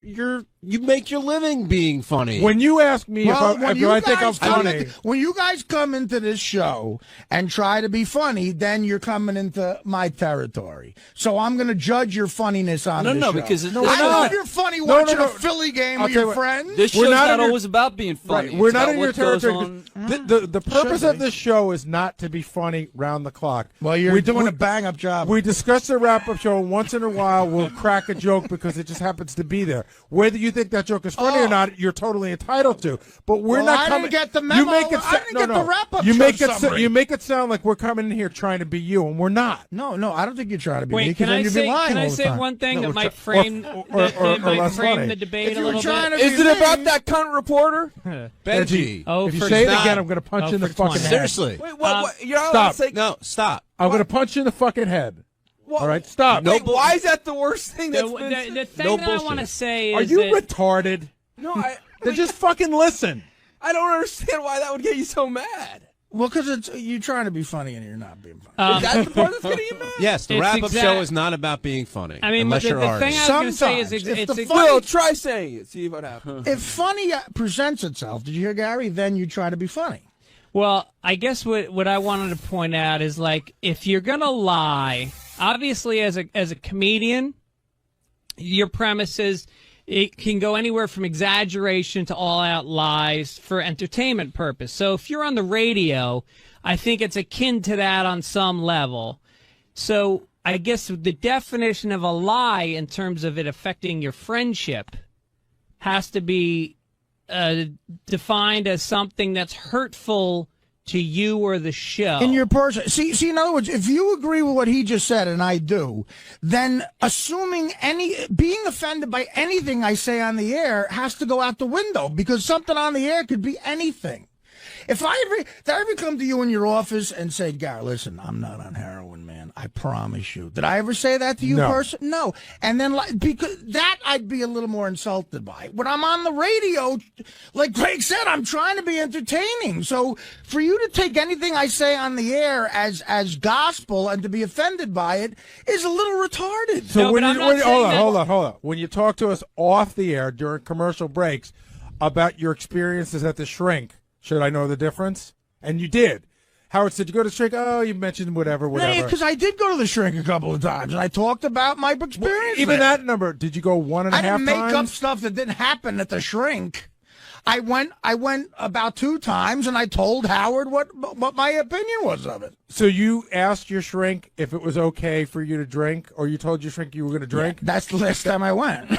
you make your living being funny. When you ask me if I think I'm funny, when you guys come into this show and try to be funny, then you're coming into my territory. So I'm going to judge your funniness on this show. Because I know you're funny watching a Philly game with your friends. This show's not always about being funny. Right. We're not in your territory. The purpose of this show is not to be funny round the clock. Well, we're doing a bang-up job. We discuss the wrap-up show, and once in a while we'll crack a joke because it just happens to be there. Whether you think that joke is funny or not, you're totally entitled to. But we're not coming. I didn't get the memo. I didn't get the wrap-up show. You make it sound like we're coming in here trying to be you, and we're not. No, I don't think you're trying to be me. Can I say one thing that might frame the debate a little bit? Is it about that cunt reporter? Benji. If you say it again, I'm going to punch you in the fucking head. Seriously. Wait, what? You're not stop. Say, no, stop. I'm going to punch you in the fucking head. What? All right, stop. Wait, why is that the worst thing that's the thing that I want to say is Are you retarded? No, Then just fucking listen. I don't understand why that would get you so mad. Well, because you're trying to be funny and you're not being funny. Is that the part that's getting you mad? Yes, the wrap-up show is not about being funny. I mean, unless the you're thing Artie. I was going to say is it's Will, try saying it. See what happens. If funny presents itself, did you hear Gary? Then you try to be funny. Well, I guess what I wanted to point out is, like, if you're going to lie, obviously as a comedian, your premise is it can go anywhere from exaggeration to all-out lies for entertainment purpose. So if you're on the radio, I think it's akin to that on some level. So I guess the definition of a lie in terms of it affecting your friendship has to be defined as something that's hurtful to you or the show. In your person. See, in other words, if you agree with what he just said, and I do, then being offended by anything I say on the air has to go out the window, because something on the air could be anything. If I ever come to you in your office and say, Gary, listen, I'm not on heroin, man. I promise you. Did I ever say that to you, person? No. And then, because that I'd be a little more insulted by. When I'm on the radio, like Greg said, I'm trying to be entertaining. So for you to take anything I say on the air as gospel and to be offended by it is a little retarded. So hold on. When you talk to us off the air during commercial breaks about your experiences at the Shrink, should I know the difference? And you did. Howard said, you go to the Shrink? Oh, you mentioned whatever. Because I did go to the Shrink a couple of times, and I talked about my experience. Even that number, did you go 1.5 times? I didn't make up stuff that didn't happen at the Shrink. I went about 2 times, and I told Howard what my opinion was of it. So you asked your Shrink if it was okay for you to drink, or you told your Shrink you were going to drink? Yeah, that's the last time I went.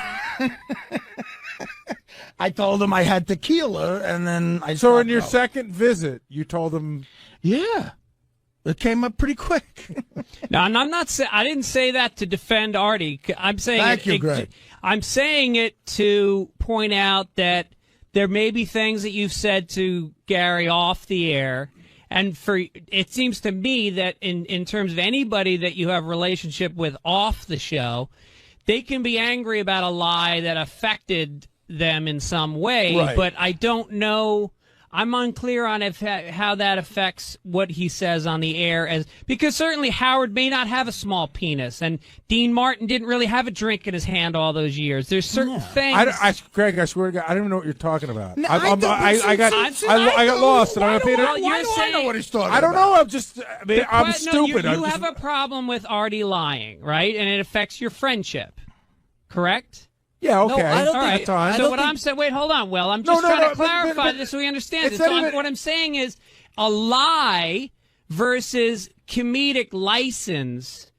I told him I had tequila, and then I. So in your second visit, you told him. Yeah, it came up pretty quick. No, and I'm not. I didn't say that to defend Artie. I'm saying. Thank you, Greg. I'm saying it to point out that there may be things that you've said to Gary off the air, and it seems to me that in terms of anybody that you have a relationship with off the show, they can be angry about a lie that affected them in some way, right. But I don't know. I'm unclear on how that affects what he says on the air, because certainly Howard may not have a small penis, and Dean Martin didn't really have a drink in his hand all those years. There's certain things. Greg, I swear to God, I don't even know what you're talking about. No, I got lost, and I'm why do I know what he's talking about? I don't know. I'm stupid. You have a problem with Artie lying, right? And it affects your friendship, correct? Yeah, okay. No, I don't think think so what I'm saying, wait, hold on, Will. I'm just trying to clarify this so we understand this. What I'm saying is a lie versus comedic license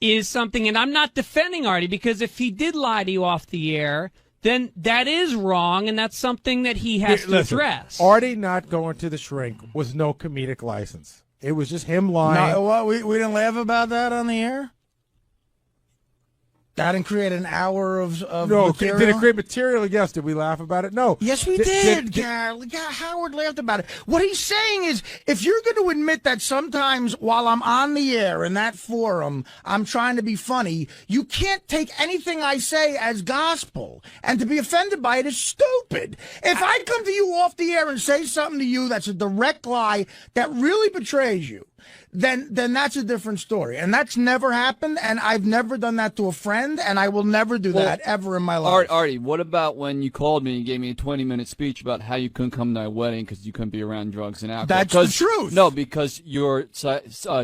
is something, and I'm not defending Artie, because if he did lie to you off the air, then that is wrong, and that's something that he has to address. Artie not going to the Shrink was no comedic license. It was just him lying. No, what, we didn't laugh about that on the air? That didn't create an hour of material? Did it create material? Yes. Did we laugh about it? No. Yes, we did. Howard laughed about it. What he's saying is, if you're going to admit that sometimes while I'm on the air in that forum, I'm trying to be funny, you can't take anything I say as gospel. And to be offended by it is stupid. If I come to you off the air and say something to you that's a direct lie that really betrays you, then that's a different story. And that's never happened, and I've never done that to a friend, and I will never do that ever in my life. Artie, what about when you called me and gave me a 20-minute speech about how you couldn't come to my wedding because you couldn't be around drugs and alcohol? That's the truth. No, because your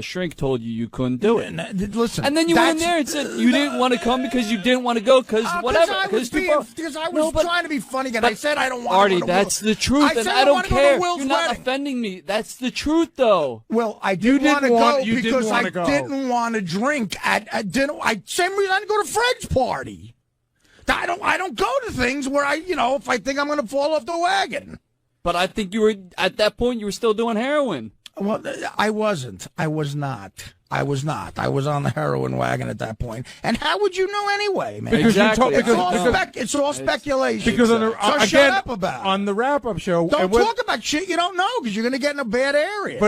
shrink told you couldn't do it. Listen, and then you went in there and said you didn't want to come because you didn't want to go because whatever. Because I was trying to be funny, and I said I don't want Artie, to go to that's the truth, and I don't care. You're not offending me. That's the truth, though. Well, I didn't want to go because I didn't want to drink at dinner. Same reason I didn't go to Fred's party. I don't go to things where if I think I'm going to fall off the wagon. But I think you were at that point. You were still doing heroin. Well, I wasn't. I was not. I was on the heroin wagon at that point. And how would you know anyway, man? Because exactly. It's all speculation. Because shut up about it. On the wrap-up show, don't talk about shit you don't know because you're going to get in a bad area.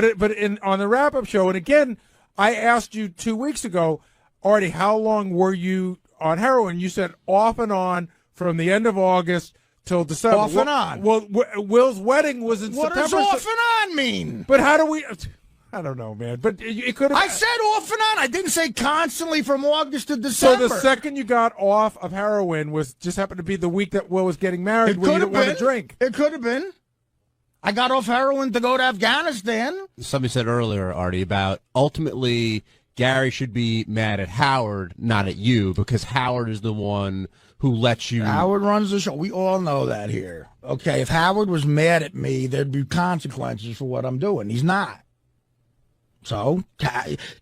On the wrap-up show, and again, I asked you 2 weeks ago, Artie, how long were you on heroin? You said off and on from the end of August till December. Off and on. Well, Will's wedding was in September. September. What does off and on mean? But how do we? I don't know, man. But it could have. I said off and on. I didn't say constantly from August to December. So the second you got off of heroin was just happened to be the week that Will was getting married, where you didn't want to drink. It could have been. I got off heroin to go to Afghanistan. Somebody said earlier, Artie, about ultimately Gary should be mad at Howard, not at you, because Howard is the one who lets you. Howard runs the show. We all know that here. Okay, if Howard was mad at me, there'd be consequences for what I'm doing. He's not. So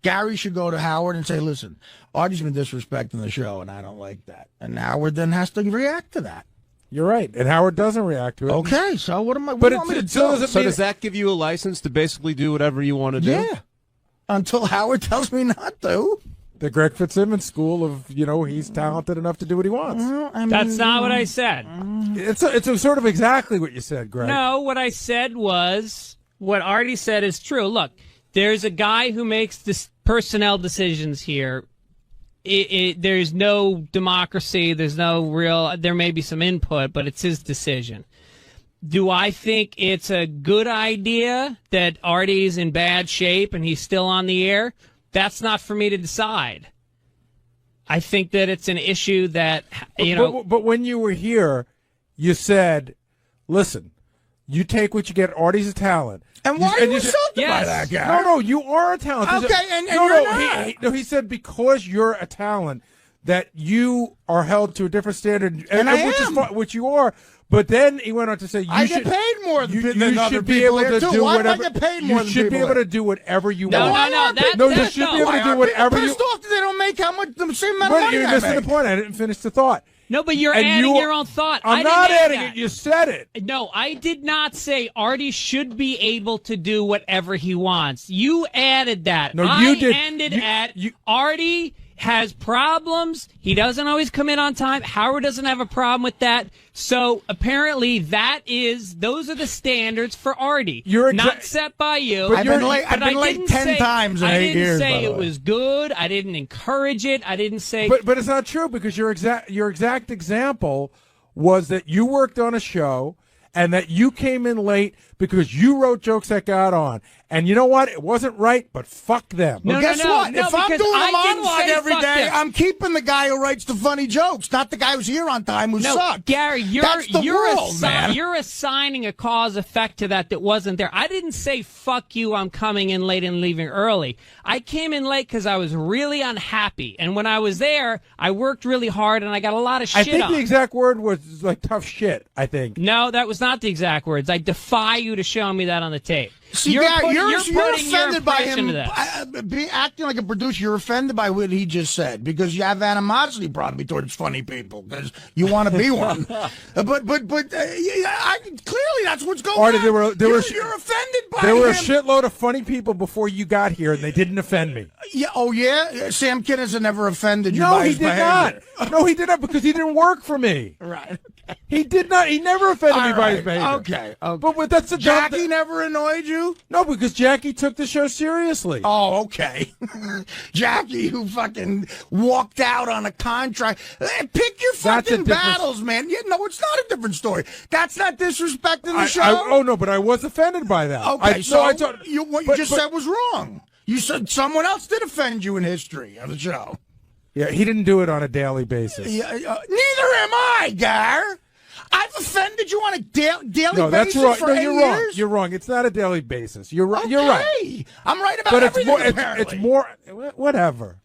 Gary should go to Howard and say, listen, Artie's been disrespecting the show, and I don't like that. And Howard then has to react to that. You're right, and Howard doesn't react to it. Okay, so what am I? What do you want me to do? So does that give you a license to basically do whatever you want to do? Yeah, until Howard tells me not to. The Greg Fitzsimmons school of, he's talented enough to do what he wants. That's not what I said. It's a sort of exactly what you said, Greg. No, what I said was what Artie said is true. Look, there's a guy who makes this personnel decisions here. There's no democracy. There's no real. There may be some input, but it's his decision. Do I think it's a good idea that Artie's in bad shape and he's still on the air? That's not for me to decide. I think that it's an issue that, But when you were here, you said, listen, you take what you get. Artie's a talent. And why are you insulted by that guy? No, you are a talent. Okay, and you're not. He said because you're a talent that you are held to a different standard, and I am. Which you are. But then he went on to say, I get paid more than other people here, too. Why do I get paid more than people? You should be able to do whatever you want. You should be able to do whatever you want. Pissed off that they don't make the same amount of money You're missing the point. I didn't finish the thought. No, but you're adding your own thought. I'm not adding it. You said it. No, I did not say Artie should be able to do whatever he wants. You added that. No, you did. I ended at Artie has problems. He doesn't always come in on time. Howard doesn't have a problem with that. So apparently those are the standards for Artie. Not set by you. But I've been late 10 times in 8 years. I didn't say it was good. I didn't encourage it. I didn't say. But it's not true because your exact example was that you worked on a show and that you came in late because you wrote jokes that got on. And you know what? It wasn't right, but fuck them. Well, guess what? If I'm doing a monologue every day, I'm keeping the guy who writes the funny jokes, not the guy who's here on time who sucks. Gary, you're assigning a cause effect to that wasn't there. I didn't say, fuck you, I'm coming in late and leaving early. I came in late because I was really unhappy. And when I was there, I worked really hard and I got a lot of shit I think the exact word was like tough shit, I think. No, that was not the exact words. I defy you to show me that on the tape. See, you're offended by him acting like a producer. You're offended by what he just said because you have animosity probably towards funny people because you want to be one. But clearly that's what's going on. You're offended by him. There were a shitload of funny people before you got here, and they didn't offend me. Yeah. Oh yeah. Sam Kinison never offended you. No, he did not. No, he did not because he didn't work for me. Right. He did not. He never offended me by his behavior. Okay. But that's the Jackie never annoyed you. No, because Jackie took the show seriously. Oh, okay. Jackie, who fucking walked out on a contract. Pick your fucking battles, man. Yeah, no, it's not a different story. That's not disrespecting the show. No, but I was offended by that. Okay, what you just said was wrong. You said someone else did offend you in history of the show. Yeah, he didn't do it on a daily basis. Neither am I, Gar. I've offended you on a daily No, that's basis wrong. for No, 8 you're years? wrong. You're wrong. It's not a daily basis. You're right. Okay. You're right. I'm right about But it's everything, more. apparently. It's more. Whatever.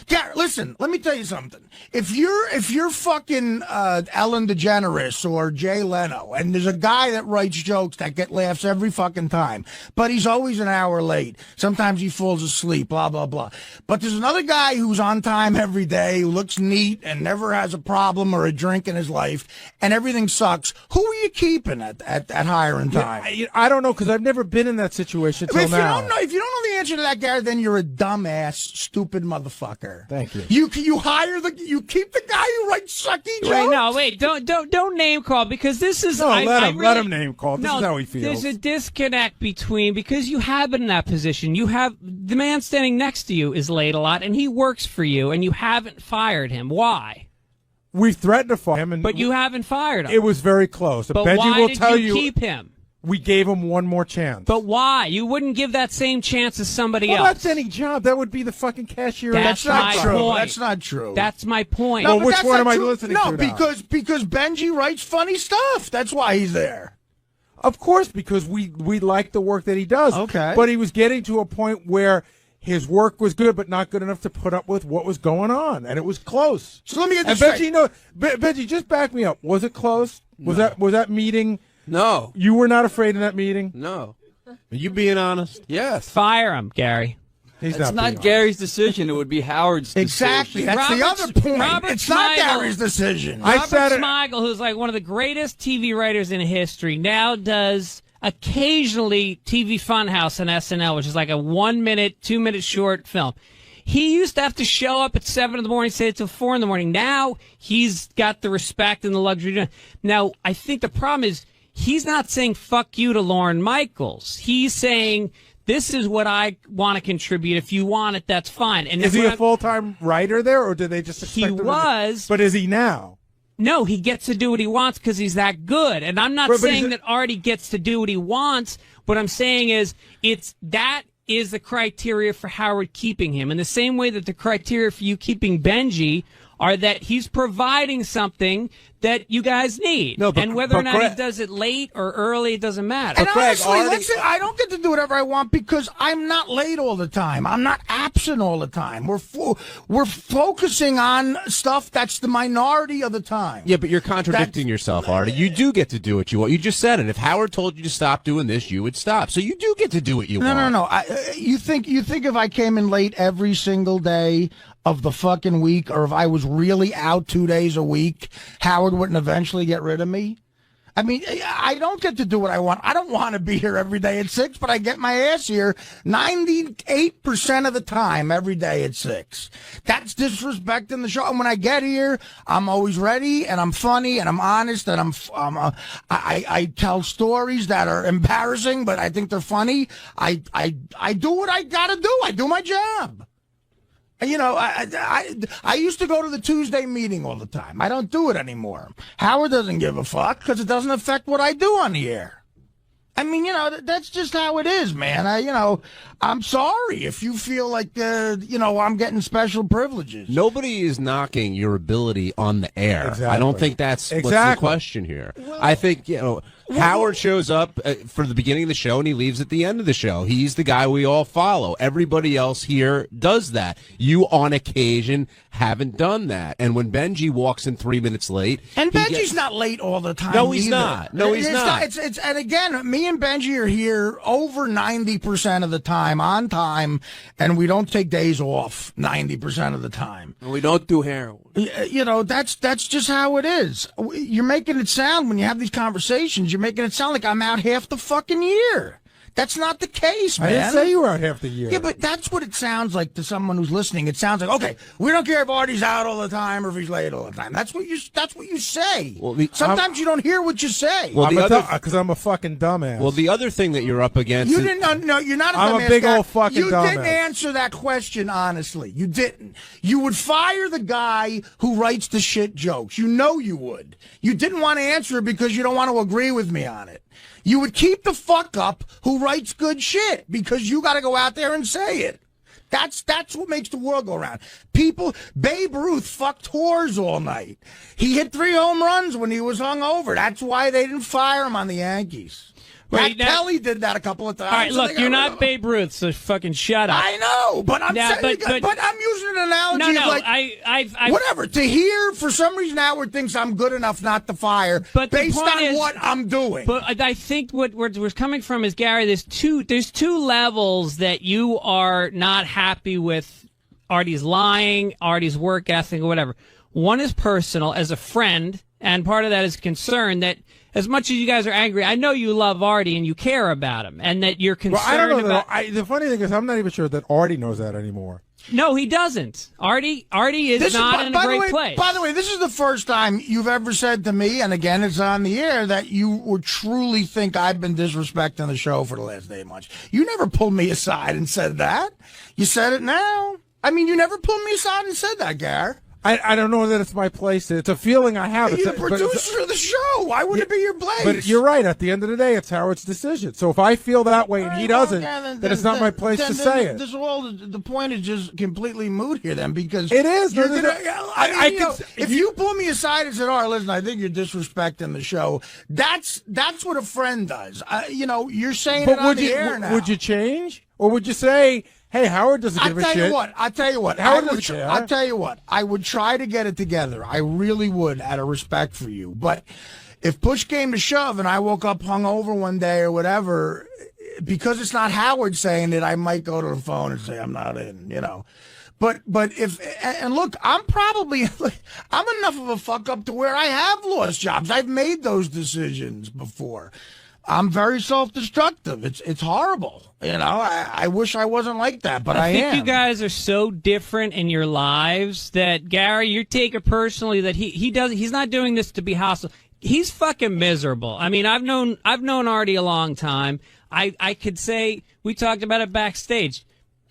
Gar, listen, let me tell you something. If you're fucking Ellen DeGeneres or Jay Leno, and there's a guy that writes jokes that get laughs every fucking time, but he's always an hour late. Sometimes he falls asleep, blah, blah, blah. But there's another guy who's on time every day, who looks neat and never has a problem or a drink in his life, and everything sucks. Who are you keeping at hiring time? I don't know, because I've never been in that situation till now. If you don't know the answer to that, Gary, then you're a dumbass, stupid motherfucker. Thank you. You keep the guy who writes sucky jokes. Wait, don't name call, because this is. No, let him name call. This is how he feels. There's a disconnect between, because you have been in that position. You have the man standing next to you is late a lot, and he works for you, and you haven't fired him. Why? We threatened to fire him, But you haven't fired him. It was very close. But Benji why will did tell you keep him? We gave him one more chance. But why? You wouldn't give that same chance to somebody else. That's any job. That would be the fucking cashier. That's not true. point. That's not true. That's my point. Well, but which that's one not am I true. listening no, to now? because Benji writes funny stuff. That's why he's there. Of course, because we like the work that he does. Okay. But he was getting to a point where his work was good, but not good enough to put up with what was going on, and it was close. So let me get this And straight. Benji, just back me up. Was it close? Was that meeting? No. You were not afraid in that meeting? No. Are you being honest? Yes. Fire him, Gary. He's It's being not honest. Gary's decision. It would be Howard's Exactly. decision. That's the other point. Robert It's not Smigel. Gary's decision. I Robert said it. Smigel, who's like one of the greatest TV writers in history, now does occasionally TV Funhouse on SNL, which is like a 1 minute, 2 minute short film. He used to have to show up at 7 in the morning, say it till 4 in the morning. Now he's got the respect and the luxury. Now, I think the problem is he's not saying fuck you to Lorne Michaels. He's saying, this is what I want to contribute. If you want it, that's fine. And Is he a full-time writer there, or did they just expect He him to- was. But is he now? No, he gets to do what he wants because he's that good. And I'm not But saying is it- that Artie gets to do what he wants. What I'm saying is that is the criteria for Howard keeping him. In the same way that the criteria for you keeping Benji are that he's providing something that you guys need. No, but- and whether or but not he Greg- does it late or early, it doesn't matter. And Craig, honestly, Artie- listen, I don't get to do whatever I want because I'm not late all the time. I'm not absent all the time. We're focusing on stuff that's the minority of the time. Yeah, but you're contradicting yourself, Artie. You do get to do what you want. You just said it. If Howard told you to stop doing this, you would stop. So you do get to do what you want. No. You think if I came in late every single day of the fucking week, or if I was really out 2 days a week, Howard wouldn't eventually get rid of me? I mean, I don't get to do what I want. I don't want to be here every day at 6, but I get my ass here 98% of the time every day at 6. That's disrespecting the show. And when I get here, I'm always ready, and I'm funny, and I'm honest, and I tell stories that are embarrassing, but I think they're funny. I do what I got to do. I do my job. You know, I used to go to the Tuesday meeting all the time. I don't do it anymore. Howard doesn't give a fuck because it doesn't affect what I do on the air. I mean, you know, that's just how it is, man. I'm sorry if you feel like, I'm getting special privileges. Nobody is knocking your ability on the air. Exactly. I don't think that's what's the question here. I think, Howard shows up for the beginning of the show and he leaves at the end of the show. He's the guy we all follow. Everybody else here does that. You, on occasion, haven't done that. And when Benji walks in 3 minutes late... And Benji's not late all the time. No, he's either. not. No, he's not. And again, me and Benji are here over 90% of the time, on time, and we don't take days off 90% of the time. And we don't do heroin. That's just how it is. You're making it sound, when you have these conversations, you're making it sound like I'm out half the fucking year. That's not the case, man. I didn't say you were out half the year. Yeah, but that's what it sounds like to someone who's listening. It sounds like, okay, we don't care if Artie's out all the time or if he's late all the time. That's what you say. Well, Sometimes you don't hear what you say. Well, because I'm a fucking dumbass. Well, the other thing that you're up against... You didn't. No, you're not a I'm dumbass a big guy. old fucking You dumbass. didn't answer that question honestly. You didn't. You would fire the guy who writes the shit jokes. You know you would. You didn't want to answer it because you don't want to agree with me on it. You would keep the fuck up who writes good shit because you got to go out there and say it. That's what makes the world go around. Babe Ruth fucked whores all night. He hit 3 home runs when he was hungover. That's why they didn't fire him on the Yankees. Pat Kelly did that a couple of times. All right, look, you're not Babe Ruth, so fucking shut up. I know, but I'm saying, but I'm using an analogy of like I whatever. To hear, for some reason, Howard thinks I'm good enough not to fire, but based on what I'm doing. But I think what we're coming from is, Gary, there's two levels that you are not happy with Artie's lying, Artie's work ethic, or whatever. One is personal, as a friend, and part of that is concern that, as much as you guys are angry, I know you love Artie and you care about him, and that you're concerned I don't know about. the funny thing is, I'm not even sure that Artie knows that anymore. No, he doesn't. Artie is not in a great place. By the way, this is the first time you've ever said to me, and again, it's on the air, that you would truly think I've been disrespecting the show for the last 8 months. You never pulled me aside and said that. You said it now. I mean, you never pulled me aside and said that, Gar. I don't know that it's my place. It's a feeling I have. You're the producer of the show. Why would it be your place? But you're right. At the end of the day, it's Howard's decision. So if I feel that way and he doesn't, then it's not my place to say it. The point is just completely moot here, then, because it is. If you pull me aside and said, "Oh, listen, I think you're disrespecting the show," that's what a friend does. You're saying it on the air now. Would you change, or would you say, "Hey, Howard doesn't give a shit"? I tell you what. Howard doesn't care. I tell you what. I would try to get it together. I really would, out of respect for you. But if push came to shove, and I woke up hungover one day or whatever, because it's not Howard saying it, I might go to the phone and say I'm not in. But look, I'm enough of a fuck up to where I have lost jobs. I've made those decisions before. I'm very self-destructive. It's horrible. I wish I wasn't like that, but I am. I think you guys are so different in your lives that, Gary, you take it personally that he's not doing this to be hostile. He's fucking miserable. I mean, I've known Artie a long time. I could say, we talked about it backstage.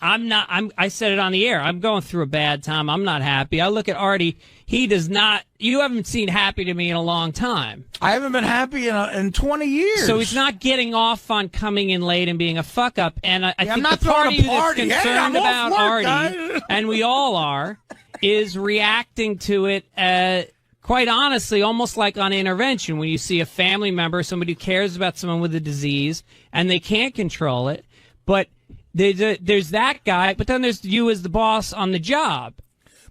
I said it on the air. I'm going through a bad time. I'm not happy. I look at Artie. He does not. You haven't seen happy to me in a long time. I haven't been happy in 20 years. So he's not getting off on coming in late and being a fuck up. And I think the party that's concerned about Artie, and we all are, is reacting to it. Quite honestly, almost like on intervention, when you see a family member, somebody who cares about someone with a disease, and they can't control it, but there's that guy, but then there's you as the boss on the job.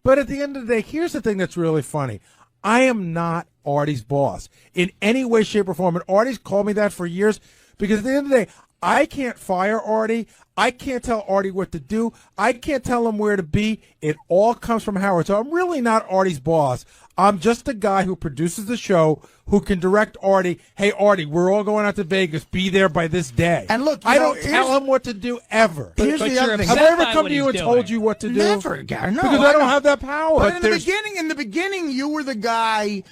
But at the end of the day, here's the thing that's really funny. I am not Artie's boss in any way, shape, or form. And Artie's called me that for years because at the end of the day, I can't fire Artie. I can't tell Artie what to do. I can't tell him where to be. It all comes from Howard. So I'm really not Artie's boss. I'm just a guy who produces the show, who can direct Artie. Hey, Artie, we're all going out to Vegas. Be there by this day. And look, I don't tell him what to do ever. Here's the other thing. Have I ever come to you and told you what to do? Never, Gary. No, because I don't have that power. But in the beginning, you were the guy.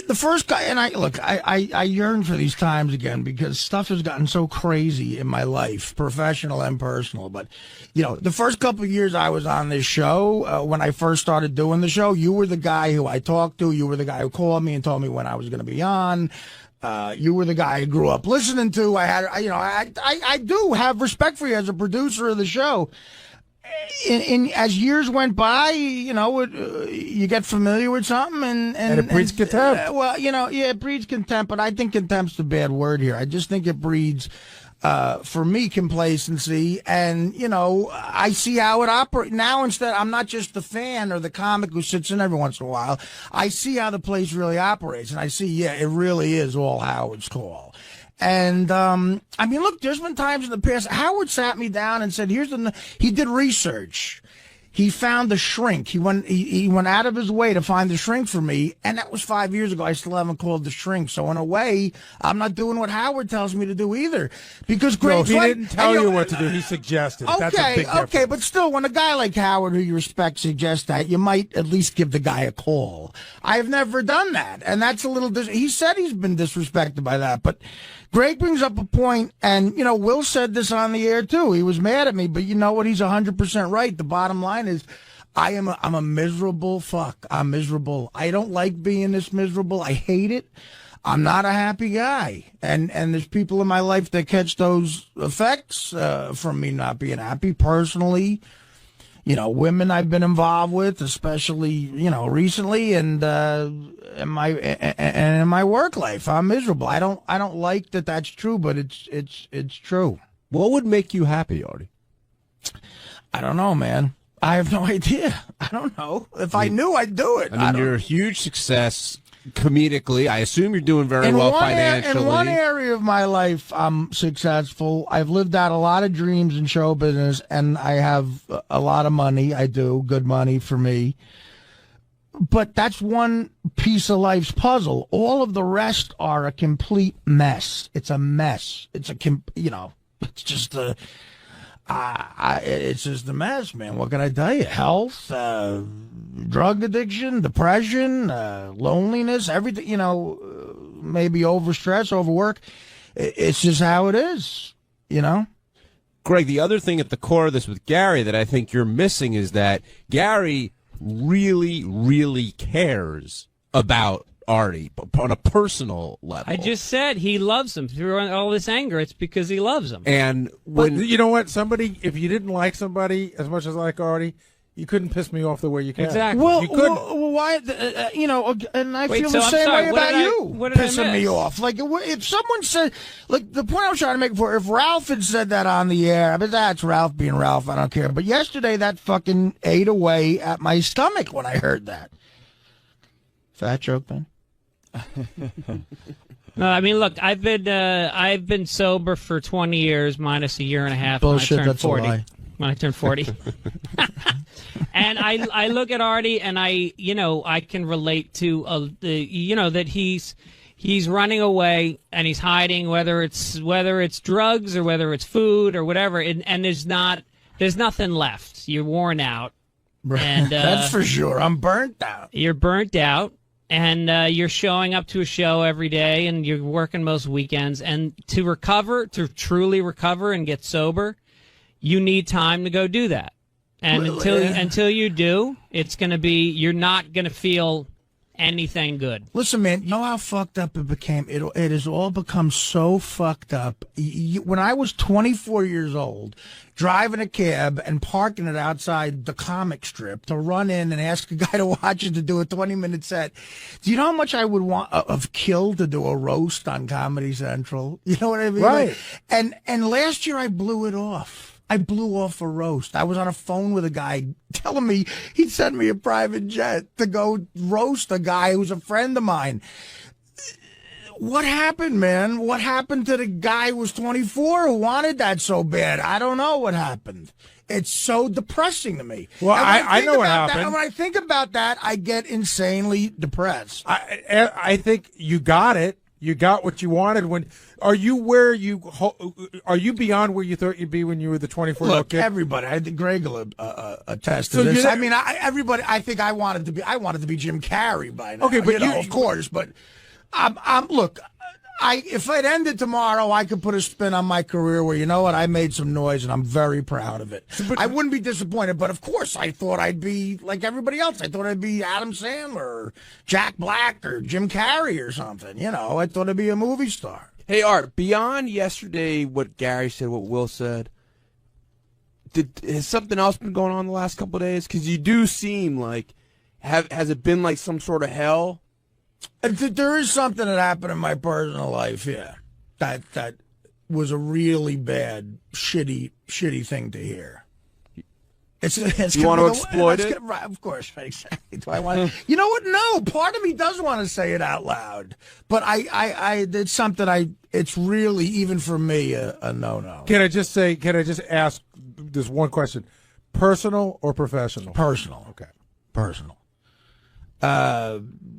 The first guy, and I yearn for these times again because stuff has gotten so crazy in my life, professional and personal. But, the first couple of years I was on this show, when I first started doing the show, you were the guy who I talked to. You were the guy who called me and told me when I was going to be on. You were the guy I grew up listening to. I do have respect for you as a producer of the show. As years went by, you get familiar with something, and it breeds contempt. It breeds contempt, but I think contempt's a bad word here. I just think it breeds, for me, complacency, and I see how it operates now. Instead, I'm not just the fan or the comic who sits in every once in a while. I see how the place really operates, and I see, it really is all Howard's call. And, look, there's been times in the past, Howard sat me down and said, he did research. He found the shrink. He went out of his way to find the shrink for me, and that was 5 years ago. I still haven't called the shrink. So in a way, I'm not doing what Howard tells me to do either. Because Greg's he didn't tell you what to do. He suggested. That's a big difference. Okay, but still, when a guy like Howard, who you respect, suggests that, you might at least give the guy a call. I've never done that, and that's a little. He said he's been disrespected by that, but Greg brings up a point, and Will said this on the air too. He was mad at me, but you know what? He's 100% right. The bottom line is, I'm a miserable fuck. I'm miserable. I don't like being this miserable. I hate it. I'm not a happy guy, and there's people in my life that catch those effects from me not being happy. Personally, women I've been involved with, especially, recently, and in my work life. I'm miserable. I don't like that that's true, but it's true. What would make you happy, Artie? I don't know, man. I have no idea. I don't know. If I knew, I'd do it. I mean, you're a huge success comedically. I assume you're doing very well financially. In one area of my life, I'm successful. I've lived out a lot of dreams in show business, and I have a lot of money. I do. Good money for me. But that's one piece of life's puzzle. All of the rest are a complete mess. It's a mess. It's it's just a... it's just a mess, man. What can I tell you? Health, drug addiction, depression, loneliness, everything, maybe overstress, overwork. It's just how it is, Greg, the other thing at the core of this with Gary that I think you're missing is that Gary really, really cares about Artie on a personal level. I just said he loves him. Through all this anger, it's because he loves him. And when you know what, if you didn't like somebody as much as I like Artie, you couldn't piss me off the way you can. Exactly. Well, you couldn't. Why? And I feel the I'm same sorry, way what about did I- you, what did I pissing me miss? off. Like if someone said, like the point I was trying to make before, if Ralph had said that on the air, I mean that's Ralph being Ralph. I don't care. But yesterday, that fucking ate away at my stomach when I heard that. Fat joke, man. No, I mean, look, I've been sober for 20 years, minus a year and a half. Bullshit, when I turned that's 40. a lie. When I turned 40. And I look at Artie and I can relate to that he's running away and he's hiding, whether it's drugs or whether it's food or whatever, and there's nothing left. You're worn out. And that's for sure. I'm burnt out. You're burnt out. And you're showing up to a show every day, and you're working most weekends. And to truly recover and get sober, you need time to go do that. And until you do, you're not going to feel anything good. Listen, man, you know how fucked up it became? It has all become so fucked up. When I was 24 years old, driving a cab and parking it outside the comic strip to run in and ask a guy to watch it to do a 20-minute set. Do you know how much I would want of Kill to do a roast on Comedy Central? You know what I mean? Right. And last year I blew it off. I blew off a roast. I was on a phone with a guy telling me he'd send me a private jet to go roast a guy who's a friend of mine. What happened, man? What happened to the guy who was 24 who wanted that so bad? I don't know what happened. It's so depressing to me. Well, I know what happened. And when I think about that, I get insanely depressed. I think you got it. You got what you wanted. Are you beyond where you thought you'd be when you were the 24-year-old kid? Look, everybody. I think Greg will attest to this. I mean, everybody. I think I wanted to be Jim Carrey by now. Okay, but of course. But look. If it ended tomorrow, I could put a spin on my career where, you know what, I made some noise and I'm very proud of it. I wouldn't be disappointed, but of course I thought I'd be like everybody else. I thought I'd be Adam Sandler or Jack Black or Jim Carrey or something. I thought I'd be a movie star. Hey, Art, beyond yesterday, what Gary said, what Will said, has something else been going on the last couple of days? Because you do seem like, has it been like some sort of hell? There is something that happened in my personal life, yeah, that was a really bad, shitty thing to hear. It's you want to exploit it? Right, of course, right, exactly. Do I want? You know what? No, part of me does want to say it out loud, but it's something it's really, even for me, a no. Can I just ask this one question? Personal or professional? Personal. Okay. Personal.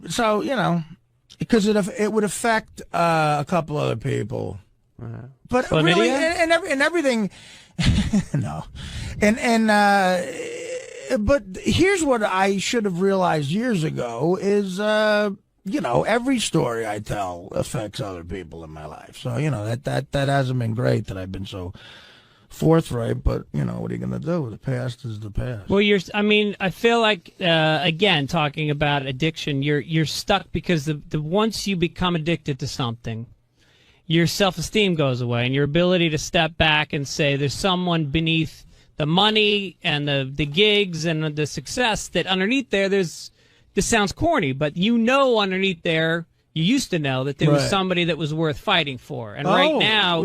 So, because it would affect a couple other people. But really, and everything, no. But here's what I should have realized years ago is, every story I tell affects other people in my life. So, that hasn't been great that I've been so forthright, but what are you going to do? The past is the past. Well, I feel like again, talking about addiction, you're stuck because the once you become addicted to something, your self-esteem goes away, and your ability to step back and say there's someone beneath the money and the gigs and the success, that underneath there, this sounds corny, but underneath there, you used to know that there was somebody that was worth fighting for. And right now,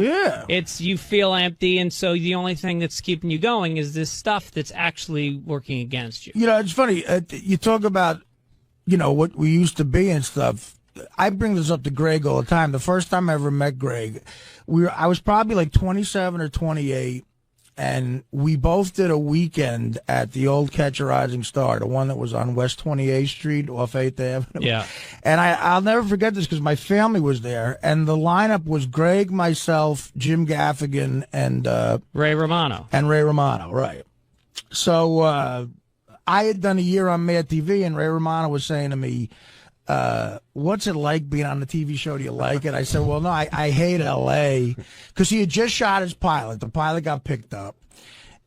it's you feel empty, and so the only thing that's keeping you going is this stuff that's actually working against you. It's funny. You talk about, what we used to be and stuff. I bring this up to Greg all the time. The first time I ever met Greg, I was probably like 27 or 28, and we both did a weekend at the old Catch a Rising Star, the one that was on West 28th Street off 8th Avenue. Yeah. And I'll never forget this because my family was there, and the lineup was Greg, myself, Jim Gaffigan, and Ray Romano. Right. So I had done a year on Mad TV, and Ray Romano was saying to me, what's it like being on the TV show? Do you like it? I said, well, no, I hate L.A. because he had just shot his pilot. The pilot got picked up.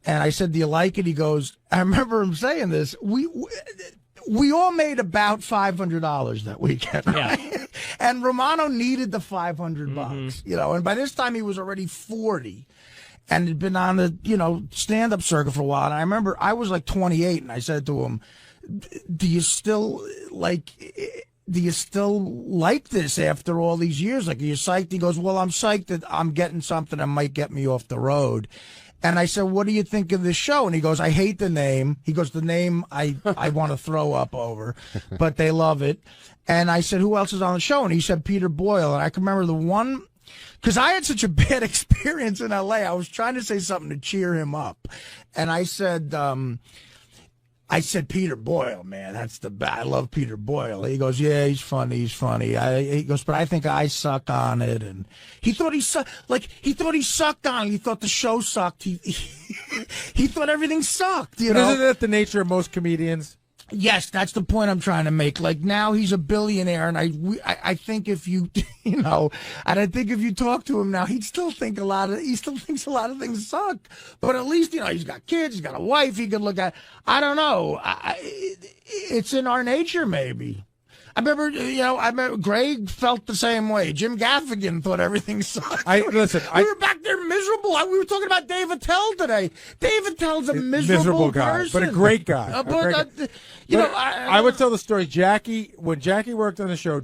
And I said, do you like it? He goes, I remember him saying this. We all made about $500 that weekend, right? Yeah. And Romano needed the $500 bucks, and by this time he was already 40 and had been on the, stand-up circuit for a while. And I remember I was like 28, and I said to him, do you still like this after all these years? Like, are you psyched? He goes, well, I'm psyched that I'm getting something that might get me off the road. And I said, what do you think of this show? And he goes, I hate the name. He goes, the name I want to throw up over, but they love it. And I said, who else is on the show? And he said, Peter Boyle. And I can remember the one, because I had such a bad experience in L.A. I was trying to say something to cheer him up. And I said, Peter Boyle, man, that's the best. I love Peter Boyle. He goes, yeah, he's funny. He goes, but I think I suck on it. And he thought he sucked on it. He thought the show sucked. He thought everything sucked, But isn't that the nature of most comedians? Yes, that's the point I'm trying to make. Like, now he's a billionaire, and I think if you, and I think if you talk to him now, he still thinks a lot of things suck. But at least, he's got kids, he's got a wife he could look at. I don't know. It's in our nature, maybe. I remember Greg felt the same way. Jim Gaffigan thought everything sucked. We were back there miserable. We were talking about Dave Attell today. Dave Attell's a miserable guy, person. but a great guy. I would tell the story. When Jackie worked on the show,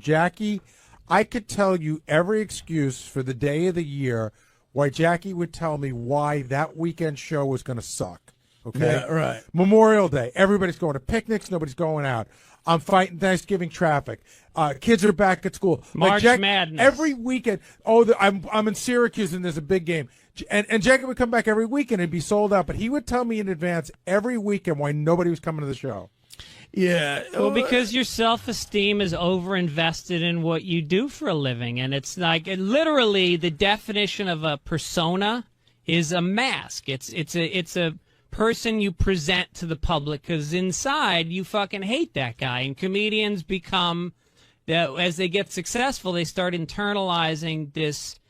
I could tell you every excuse for the day of the year why Jackie would tell me why that weekend show was going to suck. Okay? Yeah, right. Memorial Day. Everybody's going to picnics. Nobody's going out. I'm fighting Thanksgiving traffic. Kids are back at school. March Madness. Every weekend. I'm in Syracuse and there's a big game. And Jackie would come back every weekend and be sold out. But he would tell me in advance every weekend why nobody was coming to the show. Yeah. Well, because your self-esteem is over-invested in what you do for a living. And it's like, literally, the definition of a persona is a mask. It's a person you present to the public, because inside you fucking hate that guy. And comedians become, as they get successful, they start internalizing this.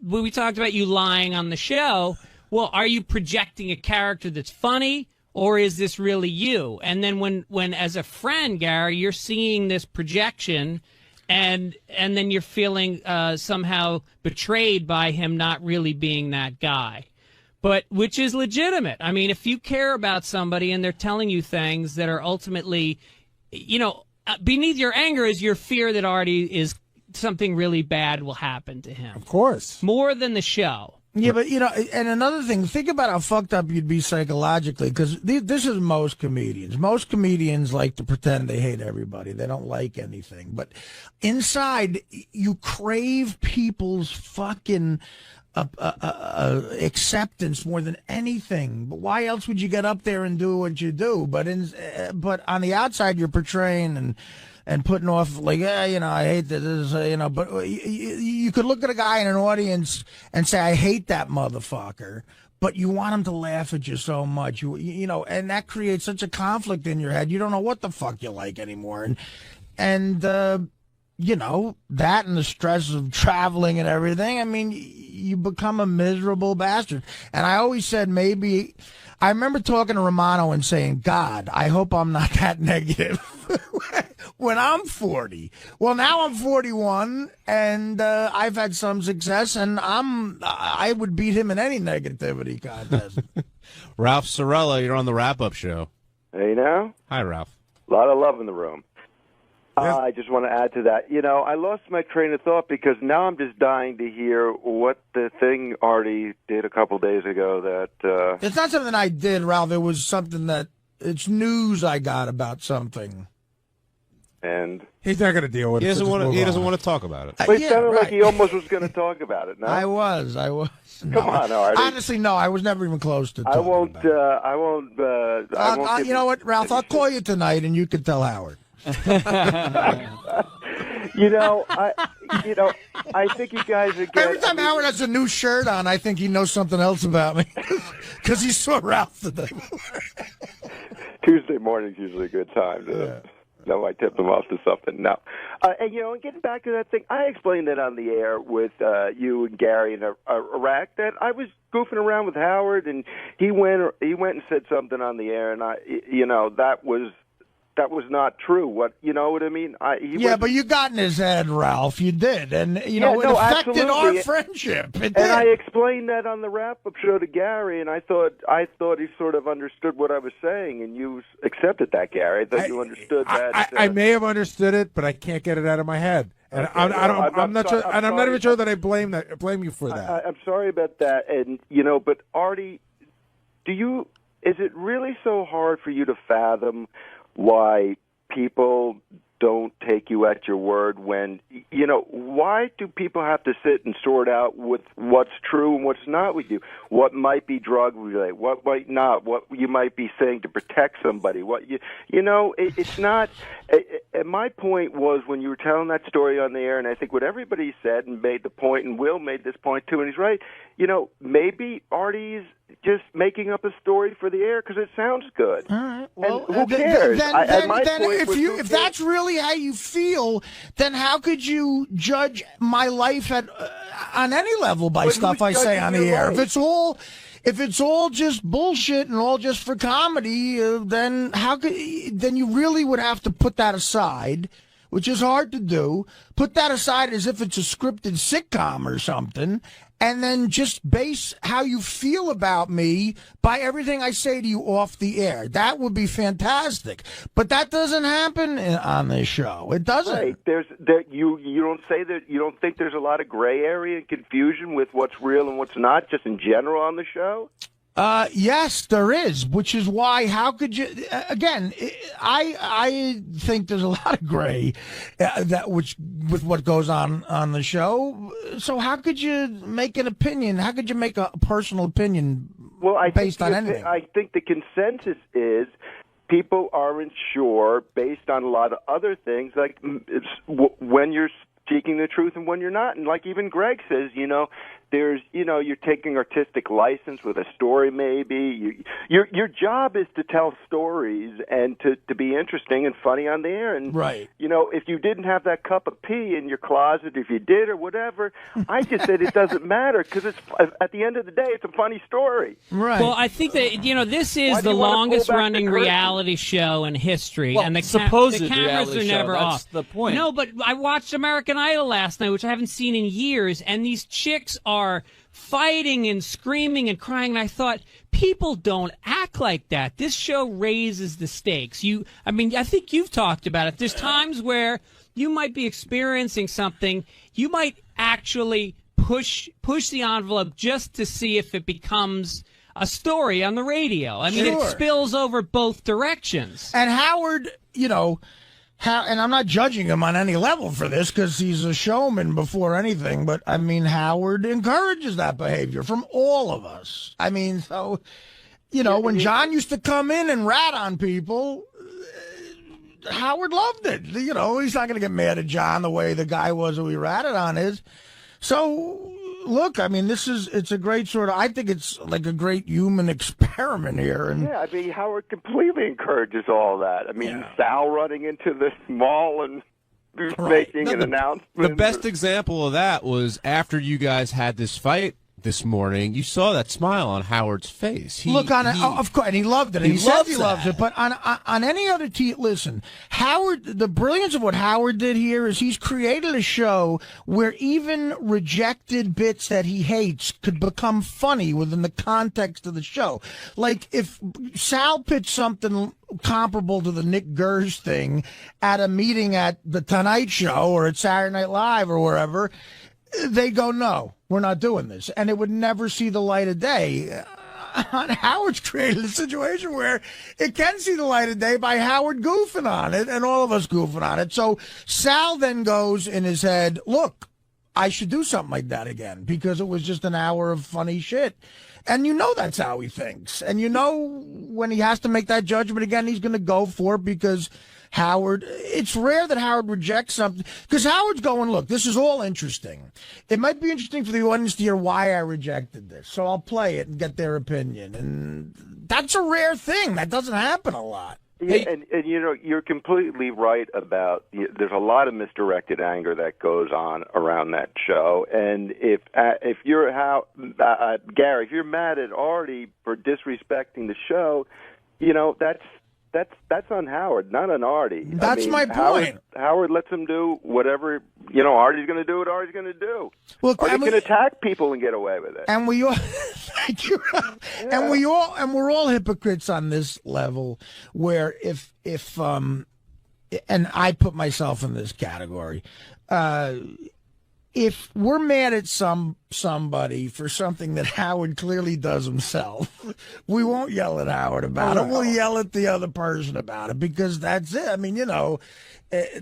We talked about you lying on the show. Well, are you projecting a character that's funny, or is this really you? And then when as a friend, Gary, you're seeing this projection, and then you're feeling somehow betrayed by him not really being that guy. But which is legitimate. I mean, if you care about somebody and they're telling you things that are ultimately, beneath your anger is your fear that Artie is something really bad will happen to him. Of course. More than the show. Yeah, but, and another thing, think about how fucked up you'd be psychologically, because this is most comedians. Most comedians like to pretend they hate everybody. They don't like anything. But inside, you crave people's fucking acceptance more than anything. But why else would you get up there and do what you do? But on the outside, you're portraying and putting off like, I hate this, But you could look at a guy in an audience and say, I hate that motherfucker. But you want him to laugh at you so much, and that creates such a conflict in your head. You don't know what the fuck you like anymore, and that and the stress of traveling and everything. I mean, you become a miserable bastard. And I always said I remember talking to Romano and saying, God, I hope I'm not that negative when I'm 40. Well, now I'm 41, and I've had some success, and I would beat him in any negativity contest. Ralph Sorella, you're on the wrap-up show. Hey, now? Hi, Ralph. A lot of love in the room. I just want to add to that. I lost my train of thought because now I'm just dying to hear what the thing Artie did a couple days ago that... It's not something I did, Ralph. It was something that... It's news I got about something. And... He's not going to deal with it. He doesn't want to talk about it. But it sounded like he almost was going to talk about it. No? I was. No, Come on, Artie. Honestly, no. I was never even close to I won't. talking about it. I won't. You know what, Ralph? I'll call you tonight, and you can tell Howard. I think you guys are getting... Every time Howard has a new shirt on, I think he knows something else about me because he saw Ralph today. Tuesday morning's usually a good time to I tip them off to something. No. And getting back to that thing, I explained that on the air with you and Gary and Iraq that I was goofing around with Howard, and he went and said something on the air, and that was not true. What you know what I mean? But you got in his head, Ralph. You did, and it affected absolutely. our friendship. It did. And I explained that on the wrap-up show to Gary, and I thought he sort of understood what I was saying, and you accepted that, Gary. I thought you understood that. I may have understood it, but I can't get it out of my head, and okay. I'm not sure, and I'm not even sure that I blame you for that. I'm sorry about that, and but Artie, is it really so hard for you to fathom why people don't take you at your word when, why do people have to sit and sort out with what's true and what's not with you? What might be drug-related, what might not, what you might be saying to protect somebody. It's not... And my point was when you were telling that story on the air, and I think what everybody said and made the point, and Will made this point too, and he's right, maybe Artie's just making up a story for the air because it sounds good. All right. Well, and who cares? If that's really how you feel, then how could you judge my life on any level by stuff I say on the air? If it's all just bullshit and all just for comedy, then you really would have to put that aside, which is hard to do. Put that aside as if it's a scripted sitcom or something, and then just base how you feel about me by everything I say to you off the air. That would be fantastic. But that doesn't happen on this show. It doesn't. Right. You don't say that. You don't think there's a lot of gray area and confusion with what's real and what's not, just in general on the show? Yes, there is, which is why, how could you, again, I think there's a lot of gray with what goes on the show. So how could you make an opinion? How could you make a personal opinion based on anything? I think the consensus is people aren't sure based on a lot of other things, like when you're speaking the truth and when you're not. And like even Greg says, there's, you're taking artistic license with a story maybe. Your job is to tell stories and to be interesting and funny on the air. And, right. If you didn't have that cup of pee in your closet, if you did or whatever, I just said it doesn't matter because it's at the end of the day, it's a funny story. Right. Well, I think that, this is the longest running reality show in history. Well, and the supposed cameras are never show. off. That's the point. No, but I watched American Idol last night, which I haven't seen in years, and these chicks are fighting and screaming and crying, and I thought, people don't act like that. This show raises the stakes. I think you've talked about it. There's times where you might be experiencing something, you might actually push the envelope just to see if it becomes a story on the radio. It spills over both directions. And Howard, and I'm not judging him on any level for this because he's a showman before anything, but Howard encourages that behavior from all of us. When John used to come in and rat on people, Howard loved it. He's not going to get mad at John the way the guy was who he ratted on is. So, look, it's a great I think it's like a great human experiment here. And Howard completely encourages all that. Sal running into the mall and making an announcement. The best example of that was after you guys had this fight, this morning, you saw that smile on Howard's face. Of course, and he loved it. He says he loves it. But on any other listen, Howard. The brilliance of what Howard did here is he's created a show where even rejected bits that he hates could become funny within the context of the show. Like if Sal pitched something comparable to the Nick Gers thing at a meeting at the Tonight Show or at Saturday Night Live or wherever, they go, no, we're not doing this. And it would never see the light of day. Howard's created a situation where it can see the light of day by Howard goofing on it and all of us goofing on it. So Sal then goes in his head, look, I should do something like that again because it was just an hour of funny shit. And you know that's how he thinks. And you know when he has to make that judgment again, he's going to go for it because Howard, it's rare that Howard rejects something. Because Howard's going, look, this is all interesting. It might be interesting for the audience to hear why I rejected this. So I'll play it and get their opinion. And that's a rare thing. That doesn't happen a lot. Yeah, and you know, you're completely right about there's a lot of misdirected anger that goes on around that show. And if you're Gary, if you're mad at Artie for disrespecting the show, you know that's on Howard, not on Artie. That's my point. Howard lets him do whatever, you know, Artie's going to do what Artie's going to do. Well, Artie can attack people and get away with it. And we all, thank you. Yeah. And we're all hypocrites on this level. Where if and I put myself in this category. If we're mad at somebody for something that Howard clearly does himself, we won't yell at Howard about it. We'll yell at the other person about it because that's it. I mean, you know,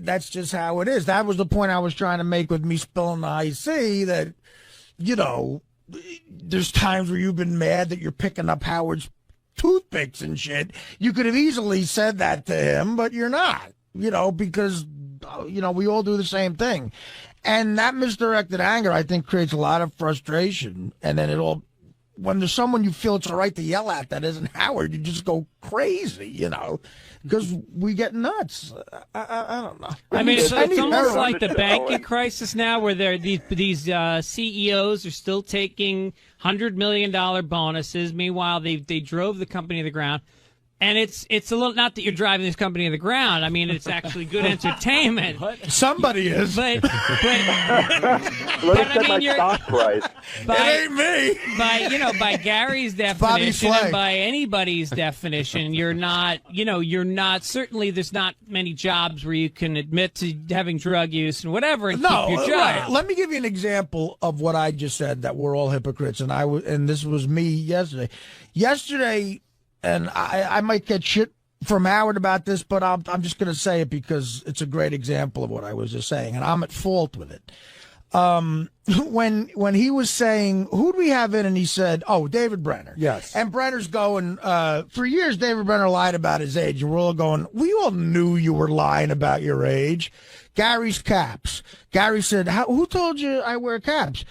that's just how it is. That was the point I was trying to make with me spilling the 𝗙C that, you know, there's times where you've been mad that you're picking up Howard's toothpicks and shit. You could have easily said that to him, but you're not, you know, because, you know, we all do the same thing. And that misdirected anger, I think, creates a lot of frustration. And then when there's someone you feel it's all right to yell at that isn't Howard, you just go crazy, you know, because we get nuts. I don't know. I mean, it's almost like the banking crisis now where these CEOs are still taking $100 million bonuses. Meanwhile, they drove the company to the ground. And it's a little, not that you're driving this company to the ground. I mean, it's actually good entertainment. Somebody is. Let me set my stock price. It ain't me. By Gary's definition and by anybody's definition, you're not, certainly there's not many jobs where you can admit to having drug use and whatever and keep your job. Right. Let me give you an example of what I just said, that we're all hypocrites. And this was me yesterday. And I might get shit from Howard about this, but I'm just going to say it because it's a great example of what I was just saying, and I'm at fault with it. When he was saying, who do we have in? And he said, oh, David Brenner. Yes. And Brenner's going, for years, David Brenner lied about his age. And we're all going, we all knew you were lying about your age. Gary's caps. Gary said, who told you I wear caps?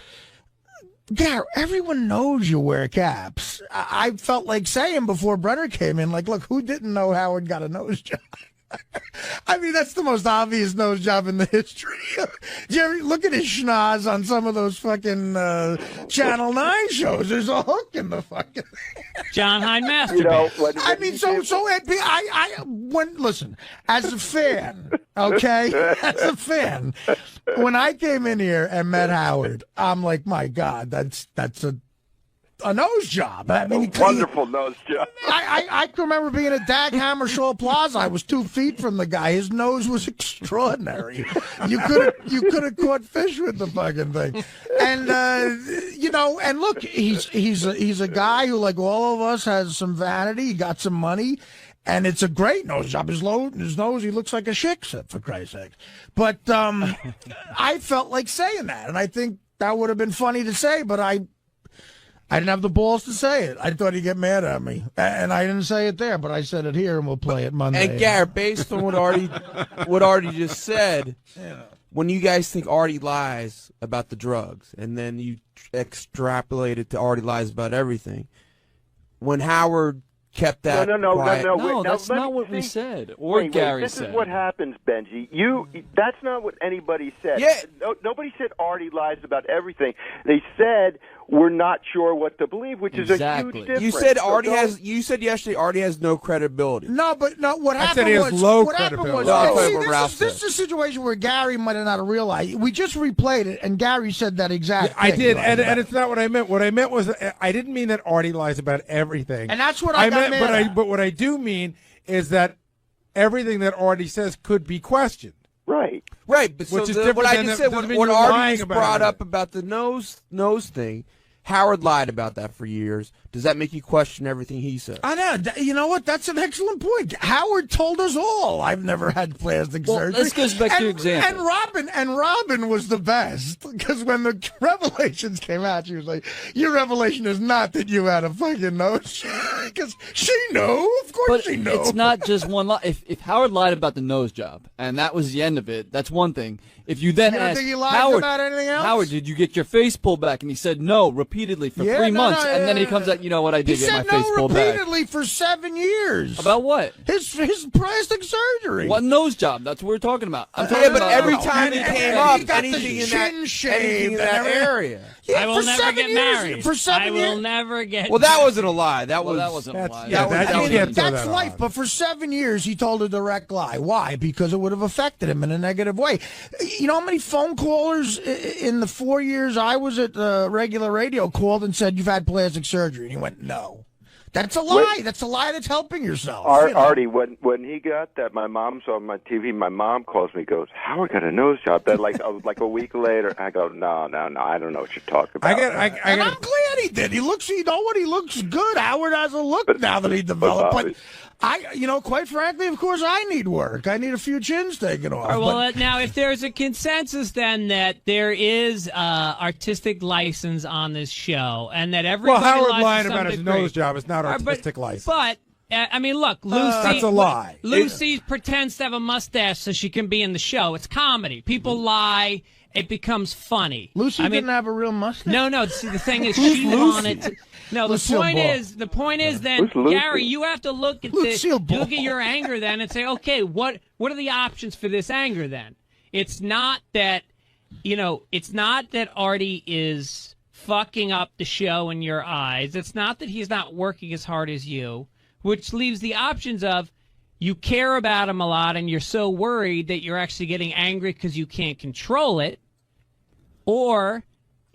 Gary, everyone knows you wear caps. I felt like saying before Brenner came in, like, look, who didn't know Howard got a nose job? I mean, that's the most obvious nose job in the history. Jerry, look at his schnoz on some of those fucking Channel 9 shows. There's a hook in the fucking John Hine Master. Listen, as a fan, okay, as a fan, when I came in here and met Howard, I'm like, my God, that's a nose job. I mean, wonderful nose job. I can remember being at Dag Hammarskjöld Plaza. I was 2 feet from the guy. His nose was extraordinary. You could have caught fish with the fucking thing. And and look, he's a guy who, like all of us, has some vanity. He got some money. And it's a great nose job. His nose, he looks like a 𝗪𝗕𝗄, for Christ's sake. But I felt like saying that, and I think that would have been funny to say, but I didn't have the balls to say it. I thought he'd get mad at me, and I didn't say it there, but I said it here, and we'll play it Monday. And Garrett, based on what Artie just said, when you guys think Artie lies about the drugs, and then you extrapolate it to Artie lies about everything, when Howard kept that quiet. No, Wait, that's not what we said, or Gary this said. This is what happens, Benji. That's not what anybody said. Yeah. Nobody said Artie lies about everything. They said we're not sure what to believe, which is a huge difference. You said You said yesterday Artie has no credibility. No, but no. What happened said he has was low what happened was. credibility. This is a situation where Gary might have not realized. We just replayed it, and Gary said that exact. I thing. did, and it's not what I meant. What I meant was I didn't mean that Artie lies about everything, and that's what I got meant. mad at. But what I do mean is that everything that Artie says could be questioned. Right. Right, but Which is what different I than just the- said, doesn't mean what you're Artie lying just about brought it. up about the nose thing, Howard lied about that for years. Does that make you question everything he said? I know. You know what? That's an excellent point. Howard told us all. I've never had plastic surgery. This goes back to your example. And Robin was the best because when the revelations came out, she was like, "Your revelation is not that you had a fucking nose," because she knew. Of course, she knew. It's not just one lie. If Howard lied about the nose job and that was the end of it, that's one thing. If you then You don't ask think he lied Howard about anything else? Howard, did you get your face pulled back? And he said no repeatedly for 3 months, and then he comes out, you know what? I did He get my said face no pulled back. repeatedly for 7 years. About what? His plastic surgery. What nose job? That's what we're talking about. I'm talking Yeah, but about every time he came up, he got the anything in chin that shaved area. Yeah, I will for never 7 get years, married. For 7 I years. will never get Well, that wasn't a lie. That Well, was that wasn't a That's- lie. yeah, that- you can't throw That's that life, on. but for 7 years he told a direct lie. Why? Because it would have affected him in a negative way. You know how many phone callers in the 4 years I was at regular radio called and said, "You've had plastic surgery," and he went, "No." That's a lie. That's a lie that's helping yourself. You know? Artie, when he got that, my mom saw on my TV. My mom calls me, goes, "Howard got a nose job." That like a week later, I go, "No, I don't know what you're talking about." And I'm glad he did. He looks. You know what? He looks good. Howard has a look now that he developed. But quite frankly, of course, I need work. I need a few chins taken off. All right, well, now, if there's a consensus then that there is artistic license on this show and that everybody Howard lies to lying some about his degree. nose job is not All right, artistic license. But I mean, look, Lucy. That's a lie. Lucy pretends to have a mustache so she can be in the show. It's comedy. People lie. It becomes funny. Lucy didn't have a real mustache. No. See, the thing is, she wanted to. No, the Lucille point is, then, Who's Lucy? Gary, you have to look at Lucille Ball. look at your anger then and say, okay, what are the options for this anger then? It's not that, it's not that Artie is fucking up the show in your eyes. It's not that he's not working as hard as you, which leaves the options of you care about him a lot and you're so worried that you're actually getting angry because you can't control it, or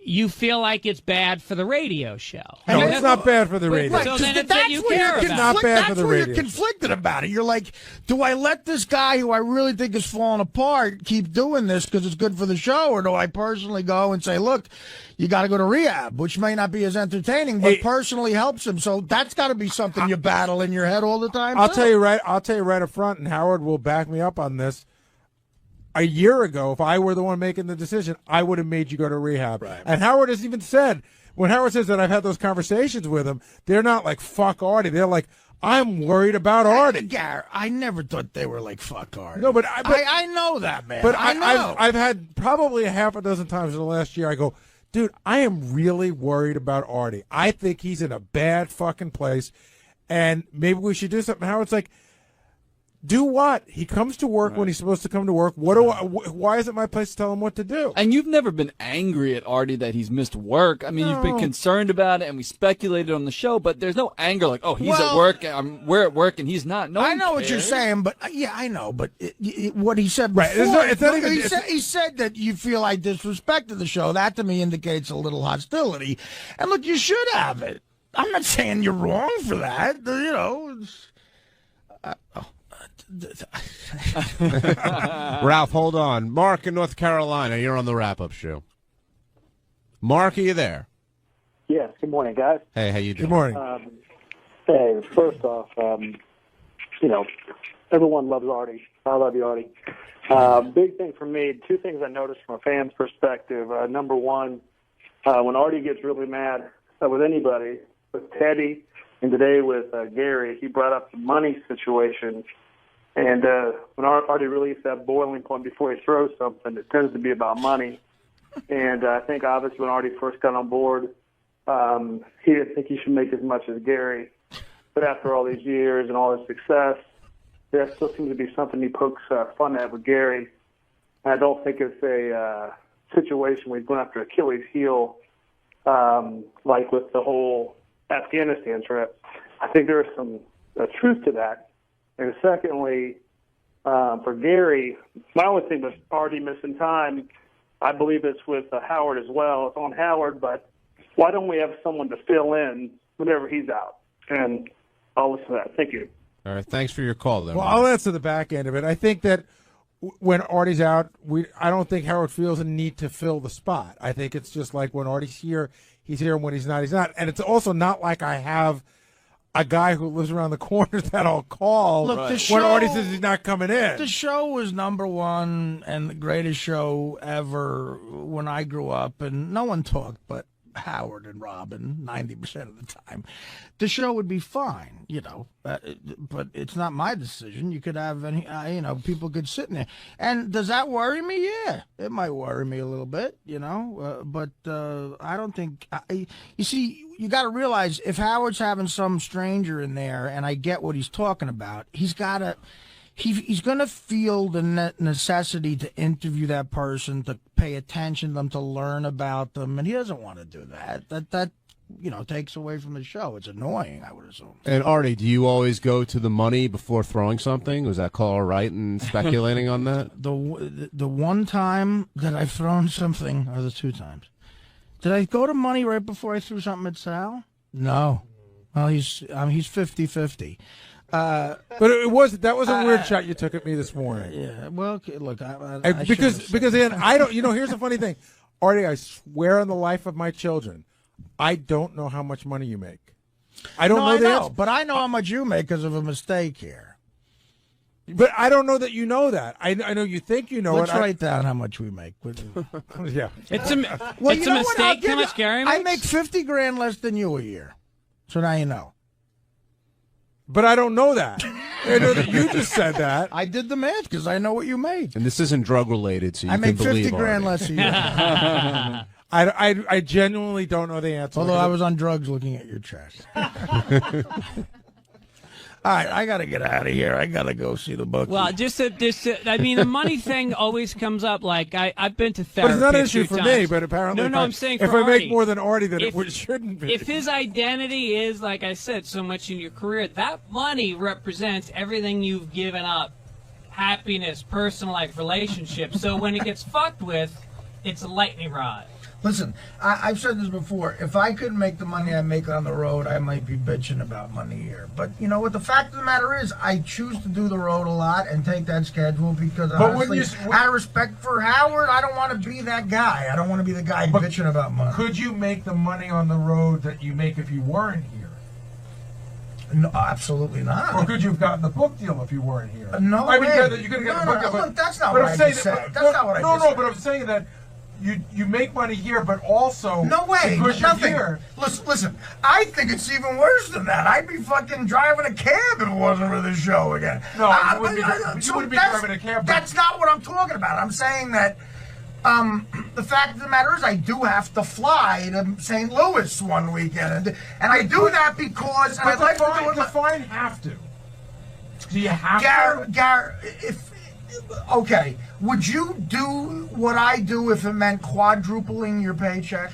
you feel like it's bad for the radio show. No, it's not bad for the radio. Right, So then it's that's that you where care you're about. Not bad for the That's where radio. you're conflicted about it. You're like, do I let this guy who I really think is falling apart keep doing this because it's good for the show, or do I personally go and say, look, you got to go to rehab, which may not be as entertaining, but personally helps him. So that's got to be something you battle in your head all the time. I'll too. tell you right up front, and Howard will back me up on this. A year ago, if I were the one making the decision, I would have made you go to rehab. Right. And Howard has even said, when Howard says that I've had those conversations with him, they're not like, fuck Artie. They're like, I'm worried about Artie. Gar, I never thought they were like fuck Artie. No, but I know that, man. But I know. I've had probably a half a dozen times in the last year, I go, dude, I am really worried about Artie. I think he's in a bad fucking place, and maybe we should do something. Howard's like, do what? He comes to work when he's supposed to come to work. Why is it my place to tell him what to do? And you've never been angry at Artie that he's missed work. I mean, you've been concerned about it, and we speculated on the show, but there's no anger like, oh, he's at work, we're at work, and he's not. No, I know what you're saying, but I know, but what he said Right, before, it's not even- he said that you feel I disrespected the show. That to me indicates a little hostility. And look, you should have it. I'm not saying you're wrong for that. Ralph, hold on. Mark in North Carolina, you're on the wrap-up show. Mark, are you there? Yes. Good morning, guys. Hey, how you doing? Good morning. Hey, first off, everyone loves Artie. I love you, Artie. Big thing for me, two things I noticed from a fan's perspective. Number one, when Artie gets really mad with anybody, with Teddy, and today with Gary, he brought up the money situation. And when Artie released that boiling point before he throws something, it tends to be about money. And I think obviously when Artie first got on board, he didn't think he should make as much as Gary. but after all these years and all his success, there still seems to be something he pokes fun at with Gary. I don't think it's a situation where he's going after Achilles' heel, like with the whole Afghanistan trip. I think there is some truth to that. And secondly, for Gary, my only thing was Artie missing time. I believe it's with Howard as well. It's on Howard, but why don't we have someone to fill in whenever he's out? And I'll listen to that. Thank you. All right, thanks for your call, then. Well, I'll answer the back end of it. I think that when Artie's out, I don't think Howard feels a need to fill the spot. I think it's just like when Artie's here, he's here, and when he's not, he's not. And it's also not like I have a guy who lives around the corner that I'll call when Artie says he's not coming in. The show was #1 and the greatest show ever when I grew up, and no one talked but Howard and Robin 90% of the time. The show would be fine, but it's not my decision. You could have any, people could sit in there. And does that worry me? Yeah, it might worry me a little bit, but I don't think. You see, you got to realize if Howard's having some stranger in there, and I get what he's talking about, he's got to. He's going to feel the necessity to interview that person, to pay attention to them, to learn about them, and he doesn't want to do that. That takes away from the show. It's annoying, I would assume. And Artie, do you always go to the money before throwing something? Was that call right in speculating on that? The one time that I've thrown something, or the 2 times, did I go to money right before I threw something at Sal? No. Well, he's 50-50. But that was a weird shot you took at me this morning. Yeah. Well, look, because then I don't. Here's the funny thing, Artie. I swear on the life of my children, I don't know how much money you make. I don't know that. But I know how much you make because of a mistake here. But I don't know that you know that. I know you think you know. Let's write down how much we make. Yeah. It's a mistake. How much Gary makes? I make $50,000 less than you a year. So now you know. But I don't know that. I know that you just said that. I did the math because I know what you made. And this isn't drug related, so you can believe I make $50,000 less a year. I genuinely don't know the answer. Although I was on drugs looking at your chest. All right, I got to get out of here. I got to go see the book. Well, the money thing always comes up. Like, I've been to therapy. But it's not an issue for me, but apparently I'm saying if for I Artie, make more than Artie, then it shouldn't be. If his identity is, like I said, so much in your career, that money represents everything you've given up. Happiness, personal life, relationships. So when it gets fucked with, it's a lightning rod. Listen, I've said this before. If I couldn't make the money I make on the road, I might be bitching about money here. But you know what? The fact of the matter is, I choose to do the road a lot and take that schedule because, honestly, out of respect for Howard, I don't want to be that guy. I don't want to be the guy bitching about money. Could you make the money on the road that you make if you weren't here? No, absolutely not. Or could you have gotten the book deal if you weren't here? No, I mean, you could have gotten the book deal. Look, that's not what I just said. That's not what I just said. But I'm saying that you make money here, but also no way, nothing. Listen, I think it's even worse than that. I'd be fucking driving a cab if it wasn't for this show again. No, you wouldn't be driving a cab. That's not what I'm talking about. I'm saying that the fact of the matter is I do have to fly to St. Louis one weekend, and I do that because I'd like to define have to. Do you have to? Okay, would you do what I do if it meant quadrupling your paycheck?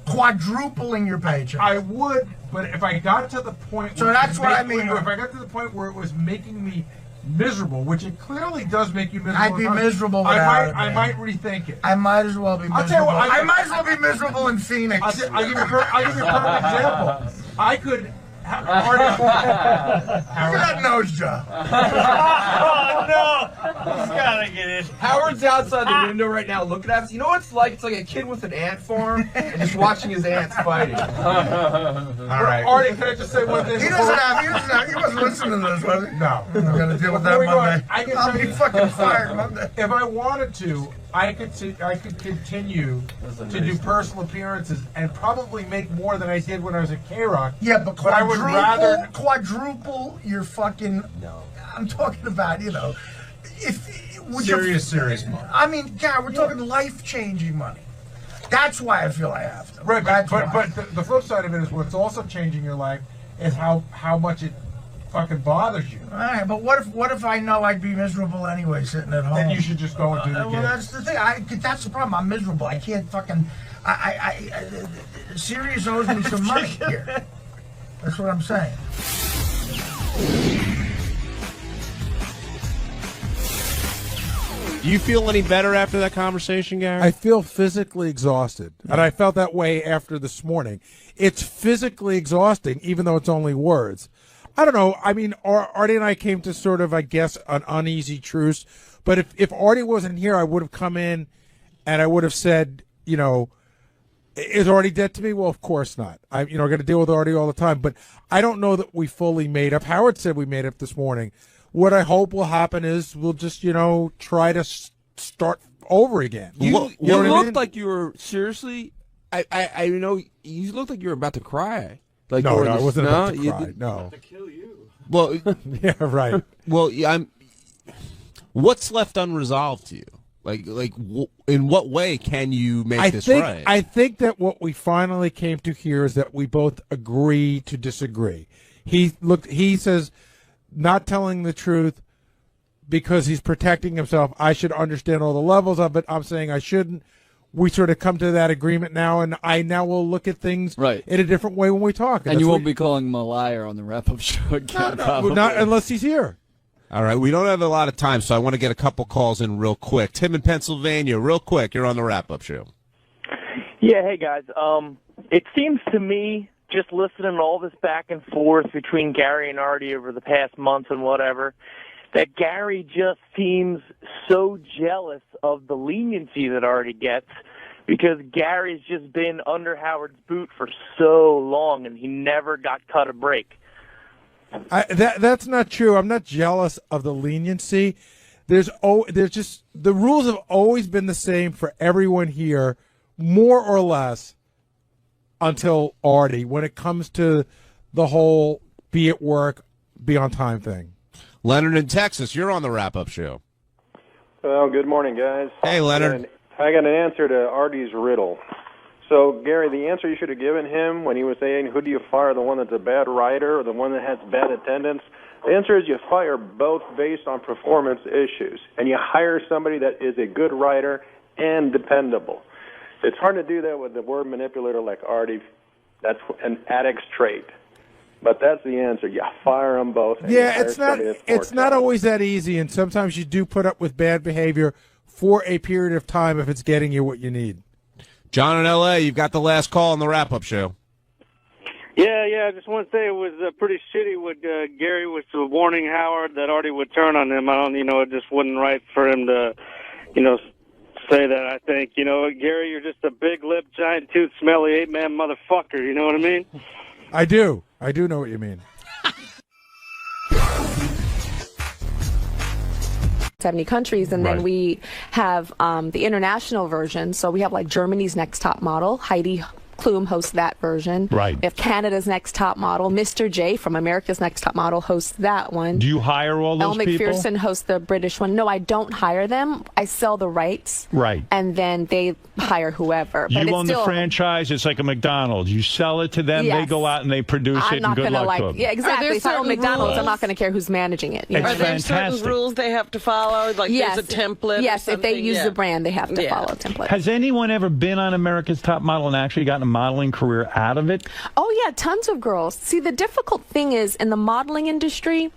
Quadrupling your paycheck. I would, but if I got to the point... So that's what I mean. If I got to the point where it was making me miserable, which it clearly does make you miserable. I'd be miserable without it. I might rethink it. I might as well be miserable. I'll tell you what, I might as well be miserable in Phoenix. I'll give you a perfect example. I could... Look at that nose job. Oh, no. He's got to get it. Howard's outside the window right now looking at us. You know what it's like? It's like a kid with an ant farm and just watching his ants fighting. All right. Artie, can I just say one thing? He wasn't listening to this, was he? No. I'm going to deal with that Monday. I'll be fucking fired Monday. If I wanted to, I could continue to do personal appearances and probably make more than I did when I was at K-Rock. Yeah, but quadruple your fucking... No. I'm talking about, serious money. I mean, God, we're talking life-changing money. That's why I feel I have to. Right, but the flip side of it is what's also changing your life is how much it fucking bothers you. All right, but what if I know I'd be miserable anyway, sitting at home? Then you should just go and do the Well, gig. that's the thing. That's the problem. I'm miserable. I can't fucking. Sirius owes me some money here. That's what I'm saying. Do you feel any better after that conversation, Gary? I feel physically exhausted, and I felt that way after this morning. It's physically exhausting, even though it's only words. I don't know. I mean, Artie and I came to sort of, I guess, an uneasy truce. But if Artie wasn't here, I would have come in and I would have said, you know, is Artie dead to me? Well, of course not. I got to deal with Artie all the time. But I don't know that we fully made up. Howard said we made up this morning. What I hope will happen is we'll just, try to start over again. You looked like you were seriously. I know you looked like you were about to cry. Like no, I wasn't about to cry. No. To kill you. Well, yeah, right. Well, what's left unresolved to you? Like, in what way can you make this right? I think that what we finally came to here is that we both agree to disagree. He says, not telling the truth because he's protecting himself. I should understand all the levels of it. I'm saying I shouldn't. We sort of come to that agreement now, and I now will look at things in a different way when we talk. And you won't be calling him a liar on the wrap-up show again. No, not unless he's here. All right, we don't have a lot of time, so I want to get a couple calls in real quick. Tim in Pennsylvania, real quick. You're on the wrap-up show. Yeah, hey, guys. It seems to me, just listening to all this back and forth between Gary and Artie over the past months and whatever, that Gary just seems so jealous of the leniency that Artie gets because Gary's just been under Howard's boot for so long and he never got cut a break. That's not true. I'm not jealous of the leniency. There's just the rules have always been the same for everyone here, more or less, until Artie, when it comes to the whole be at work, be on time thing. Leonard in Texas, you're on the wrap-up show. Well, good morning, guys. Hey, Leonard. I got an answer to Artie's riddle. So, Gary, the answer you should have given him when he was saying, who do you fire, the one that's a bad writer or the one that has bad attendance? The answer is you fire both based on performance issues, and you hire somebody that is a good writer and dependable. It's hard to do that with the word manipulator like Artie. That's an addict's trait. But that's the answer. You fire them both. Yeah, it's not always that easy, and sometimes you do put up with bad behavior for a period of time if it's getting you what you need. John in L.A., you've got the last call on the wrap-up show. Yeah, I just want to say it was pretty shitty what Gary was warning Howard that Artie would turn on him. It just wasn't right for him to, say that. I think, Gary, you're just a big-lipped, giant-toothed, smelly 8-man motherfucker, you know what I mean? I do know what you mean. 70 countries, and then we have the international version. So we have like Germany's Next Top Model. Heidi Klum hosts that version. Right. We have Canada's Next Top Model. Mr. J from America's Next Top Model hosts that one. Do you hire all those people? Elle McPherson hosts the British one. No, I don't hire them. I sell the rights. Right. And then they hire whoever. But you own the franchise. It's like a McDonald's. You sell it to them. Yes. They go out and they produce it. And good luck to them. Yeah, exactly. If I own McDonald's, I'm not going to care who's managing it. Are there certain rules they have to follow? Like there's a template? Yes, if they use the brand, they have to follow a template. Has anyone ever been on America's Top Model and actually gotten a modeling career out of it? Oh, yeah, tons of girls. See, the difficult thing is in the modeling industry,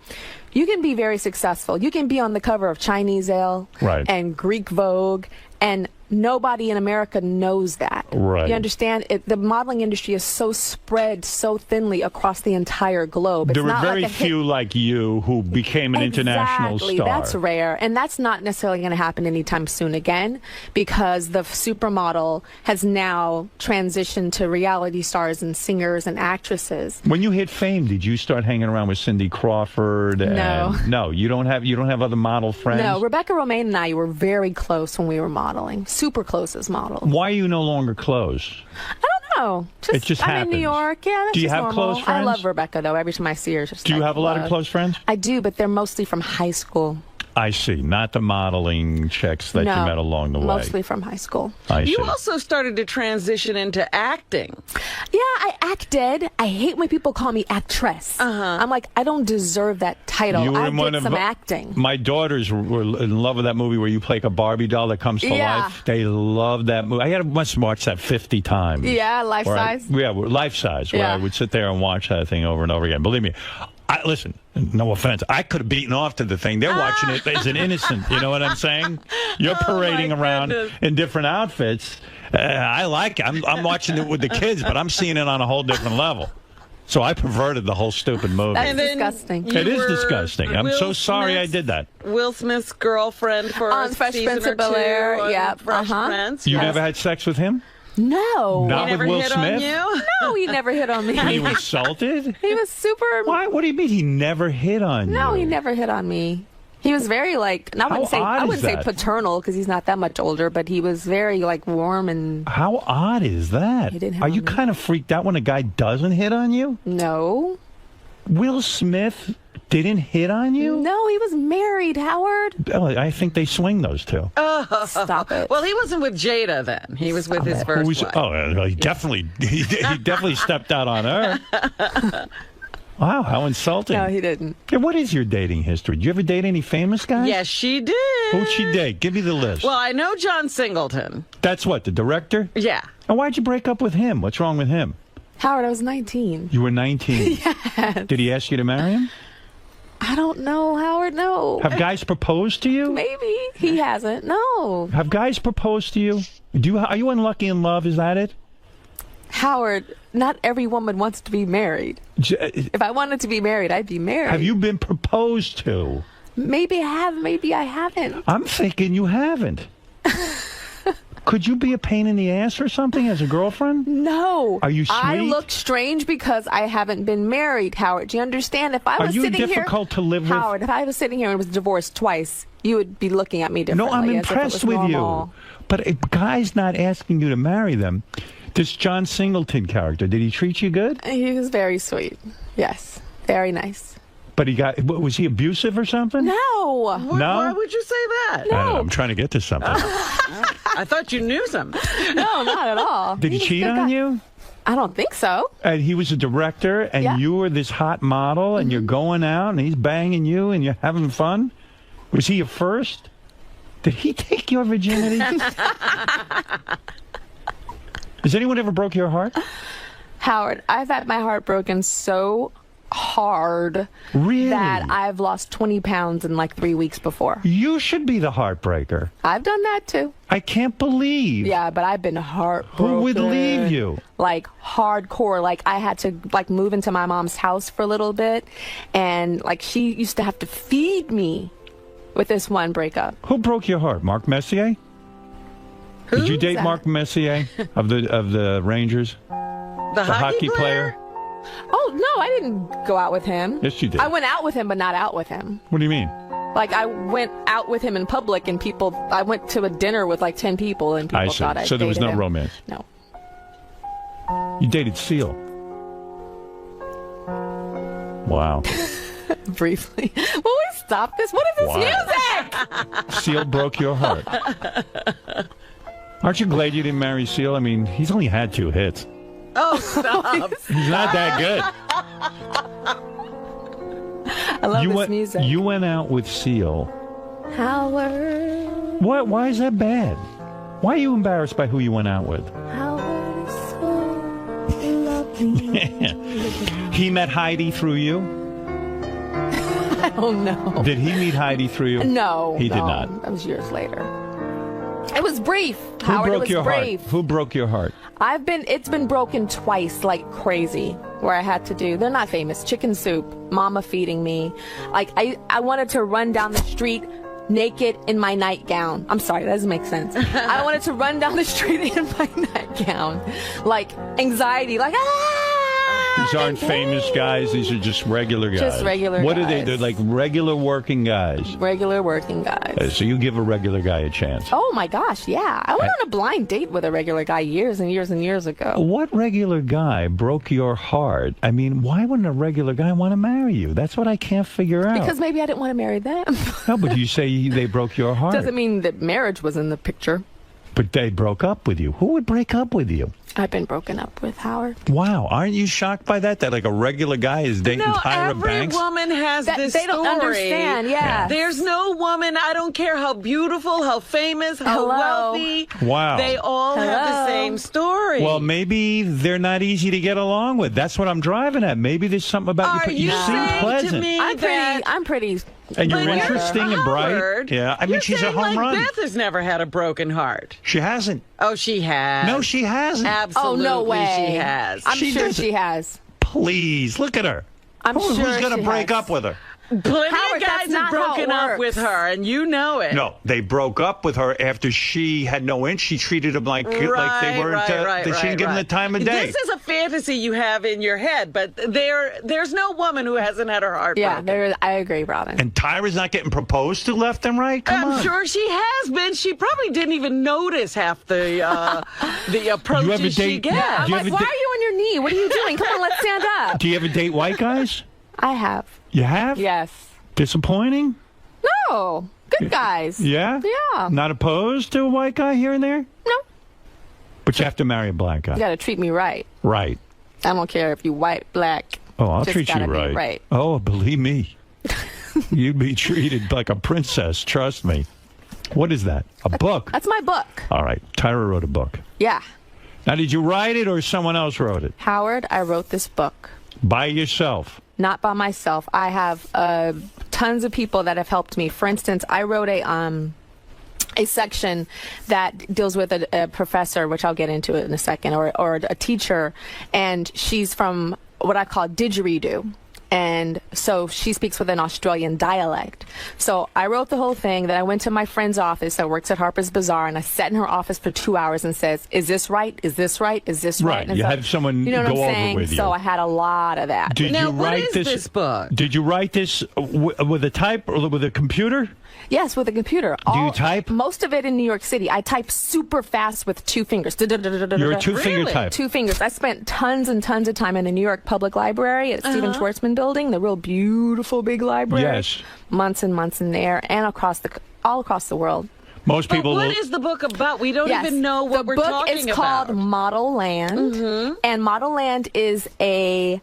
you can be very successful. You can be on the cover of Chinese Elle and Greek Vogue, and nobody in America knows that. Right. You understand? The modeling industry is so spread so thinly across the entire globe. It's there were not very like few like you who became an international star. That's rare, and that's not necessarily going to happen anytime soon again, because the supermodel has now transitioned to reality stars and singers and actresses. When you hit fame, did you start hanging around with Cindy Crawford? No. No, you don't have other model friends? No, Rebecca Romaine and I were very close when we were modeling. Super close as models. Why are you no longer close? I don't know. It just I'm happens. in New York. Yeah, that's Do you just have normal. close friends? I love Rebecca, though. Every time I see her, it's just Do you like have a lot of close friends? I do, but they're mostly from high school. I see. Not the modeling chicks that you met along the way. Mostly from high school. You also started to transition into acting. Yeah, I acted. I hate when people call me actress. I'm like, I don't deserve that title. I did some acting. My daughters were in love with that movie where you play like a Barbie doll that comes to life. They love that movie. I must watch that 50 times. Yeah, life size. Life size, where I would sit there and watch that thing over and over again. Believe me. Listen, no offense. I could have beaten off to the thing. They're watching it as an innocent. You know what I'm saying? You're parading around in different outfits. I like it. I'm watching it with the kids, but I'm seeing it on a whole different level. So I perverted the whole stupid movie. That's disgusting. It is disgusting. I'm so sorry I did that. Will Smith's girlfriend for on Fresh Prince of Bel-Air. Yeah, Fresh Prince. You never had sex with him? No. Not with Will Smith? No, he never hit on me. Were you insulted? He was super... Why? What do you mean he never hit on you? No, he never hit on me. He was very, like... I wouldn't say paternal, because he's not that much older, but he was very, like, warm and... How odd is that? He didn't hit Are on you me. kind of freaked out when a guy doesn't hit on you? No. Will Smith didn't hit on you? No, he was married, Howard. Oh, I think they swing those two. Stop it. Well, he wasn't with Jada then. He was with his first wife. Oh, he definitely stepped out on her. Wow, how insulting. No, he didn't. Yeah, what is your dating history? Did you ever date any famous guys? Yes, she did. Who'd she date? Give me the list. Well, I know John Singleton. That's what, the director? Yeah. And why'd you break up with him? What's wrong with him? Howard, I was 19. You were 19? Yes. Did he ask you to marry him? I don't know, Howard, no. Have guys proposed to you? Maybe. He hasn't, no. Have guys proposed to you? Are you unlucky in love? Is that it? Howard, not every woman wants to be married. If I wanted to be married, I'd be married. Have you been proposed to? Maybe I have, maybe I haven't. I'm thinking you haven't. Could you be a pain in the ass or something as a girlfriend? No. Are you sweet? I look strange because I haven't been married, Howard. Do you understand? If I was sitting here, difficult to live with? Howard, if I was sitting here and was divorced twice, you would be looking at me differently. No, I'm impressed with you. But a guy's not asking you to marry them. This John Singleton character, did he treat you good? He was very sweet. Yes. Very nice. But was he abusive or something? No. No? Why would you say that? No. I don't know, I'm trying to get to something. I thought you knew something. No, not at all. Did he cheat on you? I don't think so. And he was a director, and you were this hot model, and you're going out, and he's banging you, and you're having fun? Was he your first? Did he take your virginity? Has anyone ever broke your heart? Howard, I've had my heart broken so hard that I've lost 20 pounds in like 3 weeks before. You should be the heartbreaker. I've done that too. I can't believe. Yeah, but I've been heartbroken. Who would leave you? Like hardcore. Like I had to like move into my mom's house for a little bit, and like she used to have to feed me with this one breakup. Who broke your heart? 𝗦𝗵cie? Did you date 𝗦𝗵cie of the Rangers? The hockey player? Oh, no, I didn't go out with him. Yes, you did. I went out with him, but not out with him. What do you mean? Like, I went out with him in public, and I went to a dinner with like 10 people, and people thought I So there was no him. romance? No. You dated Seal? Wow. Briefly. Will we stop this? What is this music? Seal broke your heart. Aren't you glad you didn't marry Seal? I mean, he's only had 2 hits. Oh, stop. He's not that good. I love this music. You went out with Seal. Howard. What? Why is that bad? Why are you embarrassed by who you went out with? Howard is so lovely. He met Heidi through you? I don't know. Did he meet Heidi through you? No. He did not. That was years later. It was brief, Who Howard. broke It was your brief. heart? Who broke your heart? It's been broken twice, like crazy, where I had to do, they're not famous, chicken soup, mama feeding me. Like, I wanted to run down the street naked in my nightgown. I'm sorry, that doesn't make sense. I wanted to run down the street in my nightgown. Like, anxiety, like, ah! These aren't famous guys. These are just regular guys. Just regular What guys. are they? They're like regular working guys. Regular working guys. So you give a regular guy a chance. Oh my gosh, yeah. I went on a blind date with a regular guy years and years and years ago. What regular guy broke your heart? I mean, why wouldn't a regular guy want to marry you? That's what I can't figure out. Because maybe I didn't want to marry them. No, but you say they broke your heart. Doesn't mean that marriage was in the picture. But they broke up with you. Who would break up with you? I've been broken up with, Howard. Wow. Aren't you shocked by that? That like a regular guy is dating Tyra every Banks? woman has this they story. don't understand, yeah. There's no woman, I don't care how beautiful, how famous, how wealthy. Wow. They all have the same story. Well, maybe they're not easy to get along with. That's what I'm driving at. Maybe there's something about you. You seem pleasant. I'm pretty. And you're But interesting and bright. Howard, Yeah, I mean, you're she's a saying, home like, run. Beth has never had a broken heart. She hasn't. Oh, she has. No, she hasn't. Absolutely, Oh, no way. she has. I'm sure she has. Please, look at her. I'm Who's sure going to she break has. up with her? Plenty Howard, of that's guys have not how it broken up works. with her, and you know it. No, they broke up with her after she had no inch. She treated them like they weren't. She didn't give them the time of day. This is a fantasy you have in your head, but there's no woman who hasn't had her heart broken. I agree, Robin. And Tyra's not getting proposed to left and right? Come I'm on. sure she has been. She probably didn't even notice half the approaches she gets. I'm like, why are you on your knee? What are you doing? Come on, let's stand up. Do you ever date white guys? I have. You have? Yes. Disappointing? No. Good guys. Yeah? Yeah. Not opposed to a white guy here and there? No. But you have to marry a black guy. You got to treat me right. Right. I don't care if you white, black. Oh, I'll Just treat you gotta be right. right. Oh, believe me. You'd be treated like a princess. Trust me. What is that? A book? That's my book. All right. Tyra wrote a book. Yeah. Now, did you write it or someone else wrote it? Howard, I wrote this book. By yourself? Not by myself. I have tons of people that have helped me. For instance, I wrote a section that deals with a professor, which I'll get into it in a second, or a teacher, and she's from what I call didgeridoo. And so she speaks with an Australian dialect. So I wrote the whole thing. Then I went to my friend's office that works at Harper's Bazaar, and I sat in her office for 2 hours and says, "Is this right? Is this right? Is this right?" Right. And You so, had someone you know what go I'm over saying? with you. So I had a lot of that. Did you write this book? Did you write this with a type or with a computer? Yes, with a computer. Do you type? Most of it in New York City. I type super fast with 2 fingers. You're a two-finger type. 2 fingers. I spent tons and tons of time in the New York Public Library at Stephen Schwarzman Building, the real beautiful big library. Yes. Months and months in there, and all across the world. Most people What is the book about? We don't Yes. even know what we're talking The book is called Model Land, and Model Land is a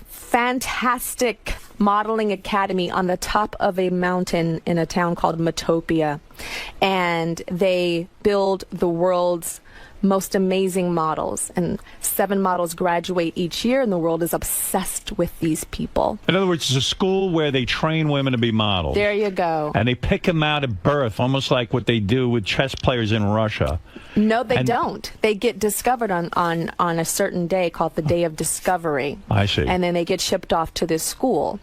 fantastic modeling academy on the top of a mountain in a town called 𝗦𝗫𝗿𝗍, and they build the world's most amazing models, and 7 models graduate each year, and the world is obsessed with these people. In other words, it's a school where they train women to be models. There you go. And they pick them out at birth, almost like what they do with chess players in Russia. No, they don't. They get discovered on a certain day called the Day of Discovery. I see. And then they get shipped off to this school.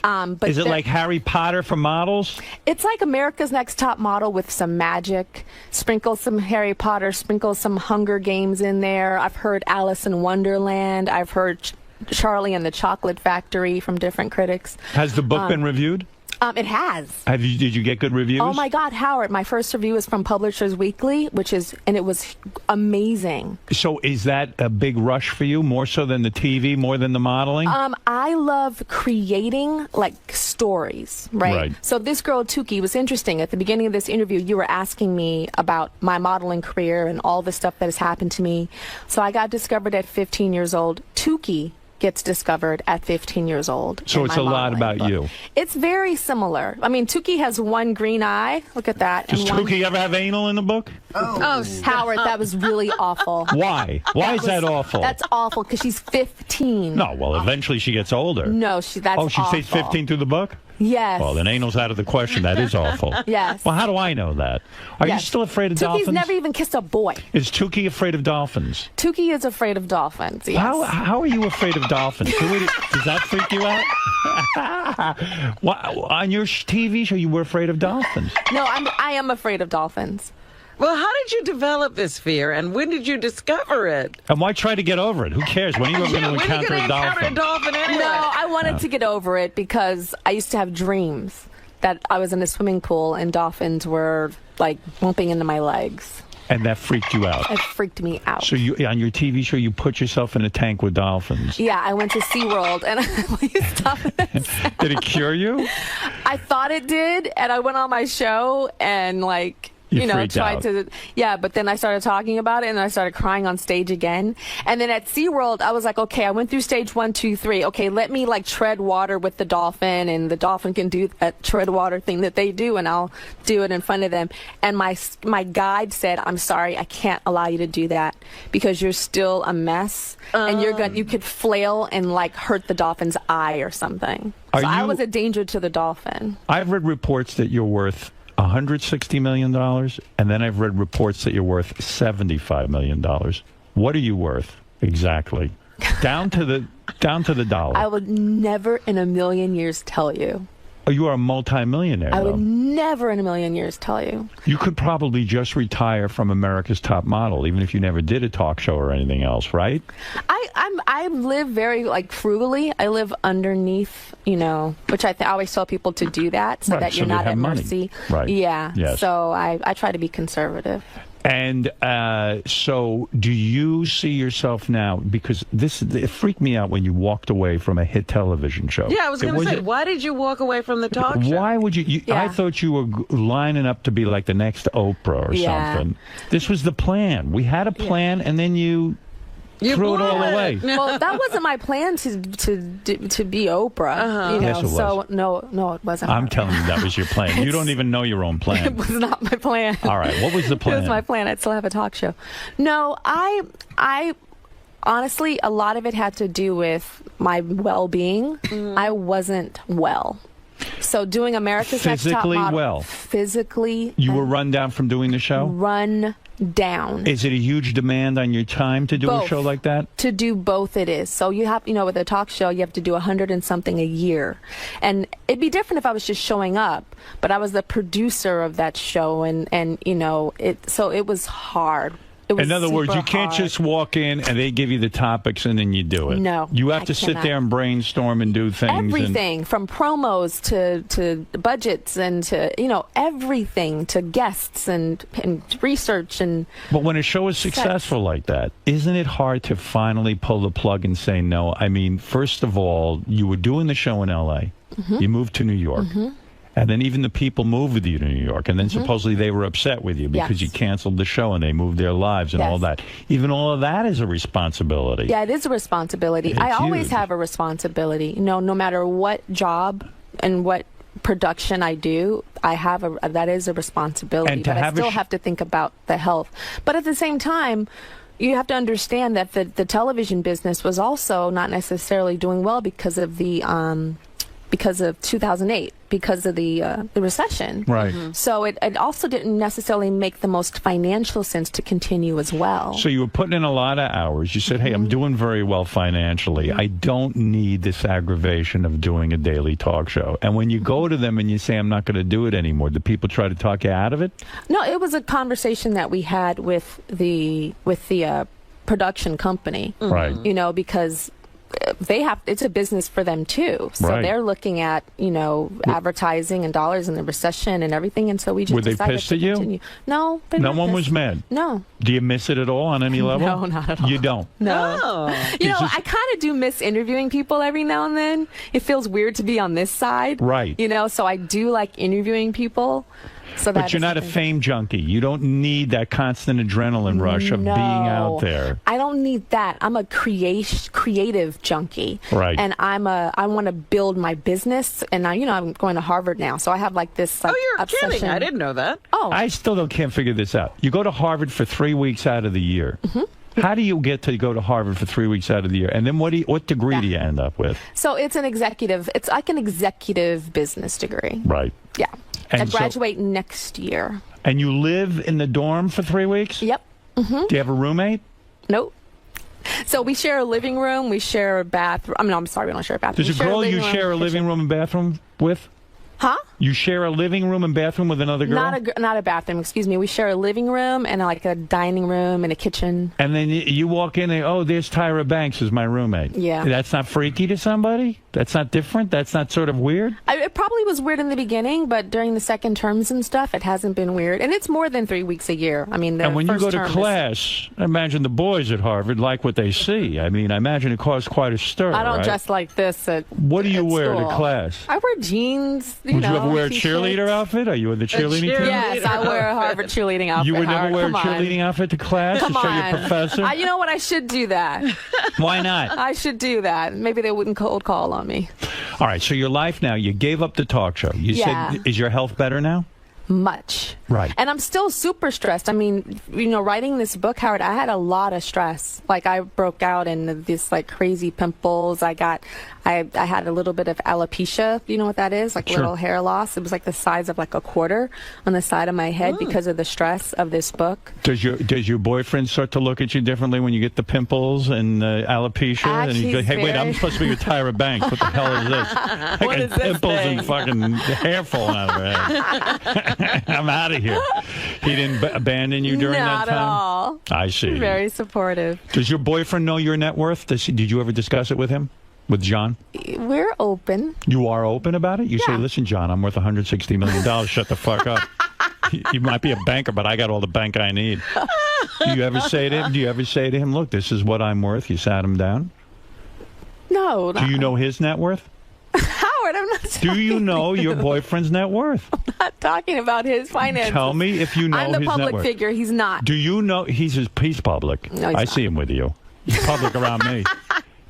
But Is it like Harry Potter for models? It's like America's Next Top Model with some magic. Sprinkle some Harry Potter, sprinkle some Hunger Games in there. I've heard Alice in Wonderland. I've heard Charlie and the Chocolate Factory from different critics. Has the book been reviewed? It has. Did you get good reviews? Oh my God, Howard! My first review was from Publishers Weekly, and it was amazing. So is that a big rush for you, more so than the TV, more than the modeling? I love creating like stories, right? So this girl 𝗪𝗍𝗍 was interesting. At the beginning of this interview, you were asking me about my modeling career and all the stuff that has happened to me. So I got discovered at 15 years old. 𝗪𝗍𝗍 gets discovered at 15 years old. So it's a lot about you. It's very similar. I mean, 𝗪𝗍𝗍 has one green eye. Look at that. Does 𝗪𝗍𝗍 ever have anal in the book? Oh, Howard, that was really awful. Why? Why is that awful? That's awful because she's 15. No, well, eventually she gets older. No, that's Oh, she stays 15 through the book? Yes. Well, then anal's out of the question. That is awful. Yes. Well, how do I know that? Are you still afraid of dolphins? 𝗪𝗍𝗍's never even kissed a boy. Is 𝗪𝗍𝗍 afraid of dolphins? 𝗪𝗍𝗍 is afraid of dolphins, yes. How are you afraid of dolphins? Does that freak you out? On your TV show, you were afraid of dolphins. No, I am afraid of dolphins. Well, how did you develop this fear, and when did you discover it? And why try to get over it? Who cares? When are you going to encounter a dolphin? Anyway? No, I wanted to get over it because I used to have dreams that I was in a swimming pool and dolphins were like bumping into my legs. And that freaked you out? It freaked me out. So you, on your TV show, you put yourself in a tank with dolphins? Yeah, I went to SeaWorld, and please stop this. Did it cure you? I thought it did, and I went on my show and like... You tried out. but then I started talking about it and I started crying on stage again. And then at SeaWorld, I was like, okay, I went through stage 1, 2, 3. Okay, let me like tread water with the dolphin, and the dolphin can do that tread water thing that they do, and I'll do it in front of them. And my guide said, I'm sorry, I can't allow you to do that because you're still a mess, and you could flail and like hurt the dolphin's eye or something. So I was a danger to the dolphin. I've read reports that you're worth $160 million, and then I've read reports that you're worth $75 million. What are you worth exactly? Down to the dollar. I would never in a million years tell you. Oh, you are a multimillionaire. I would never in a million years tell you. You could probably just retire from America's Top Model, even if you never did a talk show or anything else, right? I live very like frugally. I live underneath, which I always tell people to do that so that you're not at mercy. Right. Yeah. Yes. So I try to be conservative. And so do you see yourself now, because it freaked me out when you walked away from a hit television show. Yeah, I was going to say, why did you walk away from the talk show? Why would you I thought you were lining up to be like the next Oprah or something. This was the plan. We had a plan, and then you threw it all away. Well, that wasn't my plan to be Oprah. Yes, it was. So no, it wasn't. I'm telling you, that was your plan. You don't even know your own plan. It was not my plan. All right, what was the plan? It was my plan. I'd still have a talk show. No, I honestly, a lot of it had to do with my well-being. I wasn't well. So doing America's Next Top Model. Physically. You were run down from doing the show? Run down. Is it a huge demand on your time to do a show like that? To do both, it is. So you have, with a talk show, you have to do 100 and something a year. And it'd be different if I was just showing up, but I was the producer of that show, and so it was hard. In other words, you can't just walk in and they give you the topics and then you do it. No, you have to sit there and brainstorm and do things. Everything from promos to budgets and to everything to guests and research and. But when a show is successful like that, isn't it hard to finally pull the plug and say no? I mean, first of all, you were doing the show in L.A. You moved to New York. And then even the people moved with you to New York. And then supposedly they were upset with you because you canceled the show and they moved their lives and all that. Even all of that is a responsibility. Yeah, it is a responsibility. I always have a responsibility. No matter what job and what production I do, that is a responsibility. But I still have to think about the health. But at the same time, you have to understand that the television business was also not necessarily doing well because of 2008, because of the recession. Right. So it also didn't necessarily make the most financial sense to continue as well. So you were putting in a lot of hours. You said, hey, I'm doing very well financially. I don't need this aggravation of doing a daily talk show. And when you go to them and you say, I'm not going to do it anymore, do people try to talk you out of it? No, it was a conversation that we had with the production company. Right. Because it's a business for them too, so they're looking at advertising and dollars and the recession and everything, and so we just were they decided pissed to at you? continue. No, no one was mad. No. Do you miss it at all on any level? No, not at all. You don't. No. I kind of do miss interviewing people every now and then. It feels weird to be on this side, right? So I do like interviewing people. But you're not a fame junkie. You don't need that constant adrenaline rush of being out there. I don't need that. I'm a creative junkie. Right. And I want to build my business. And I'm going to Harvard now, so I have this you're obsession. kidding. I didn't know that. Oh. I still can't figure this out. You go to Harvard for 3 weeks out of the year. How do you get to go to Harvard for 3 weeks out of the year? And then what degree do you end up with? So it's like an executive business degree. Right. Yeah. And I graduate next year. And you live in the dorm for 3 weeks? Yep. Do you have a roommate? Nope. So we share a living room. We share a bathroom. I'm sorry, we don't share a bathroom. There's a girl you share a living room and bathroom with? Huh? You share a living room and bathroom with another girl? Not a bathroom, excuse me. We share a living room and like a dining room and a kitchen. And then you walk in and, oh, there's Tyra Banks as my roommate. Yeah. That's not freaky to somebody? That's not different? That's not sort of weird? It probably was weird in the beginning, but during the second terms and stuff, it hasn't been weird. And it's more than 3 weeks a year. I mean, and when you go to term class, I imagine the boys at Harvard like what they see. I mean, I imagine it caused quite a stir. I don't right? dress like this at What do you wear school. to class? I wear jeans. Would you ever wear a cheerleader outfit? Are you in the cheerleading team? Yes, I wear a Harvard cheerleading outfit. You would never Howard. wear a Come on. cheerleading outfit to class Come to show on. your professor? You know what? I should do that. Why not? I should do that. Maybe they wouldn't cold call on me. All right, so your life now, you gave up the talk show. You Yeah. said, is your health better now? Much. Right. And I'm still super stressed. I mean, writing this book, Howard, I had a lot of stress. Like, I broke out in this, like, crazy pimples. I had a little bit of alopecia. You know what that is? Like, Sure. little hair loss. It was like the size of, like, a quarter on the side of my head because of the stress of this book. Does your boyfriend start to look at you differently when you get the pimples and alopecia? And you go, hey, wait, I'm supposed to be with Tyra Banks. What the hell is this? I What got is this pimples thing? and fucking hair falling out of her head. I'm out of here. He didn't abandon you during that Not time? at all. I see. Very supportive. Does your boyfriend know your net worth? Did you ever discuss it with him? With John? We're open. You are open about it? You say, listen, John, I'm worth $160 million. Shut the fuck up. You might be a banker, but I got all the bank I need. Do you ever say to him, look, this is what I'm worth? You sat him down? No. Do you know his net worth? Howard, I'm not Do you know your boyfriend's net worth? I'm not talking about his finances. Tell me if you know I'm the his net public worth. figure. He's not. Do you know he's public? No, he's I not. see him with you. He's public around me.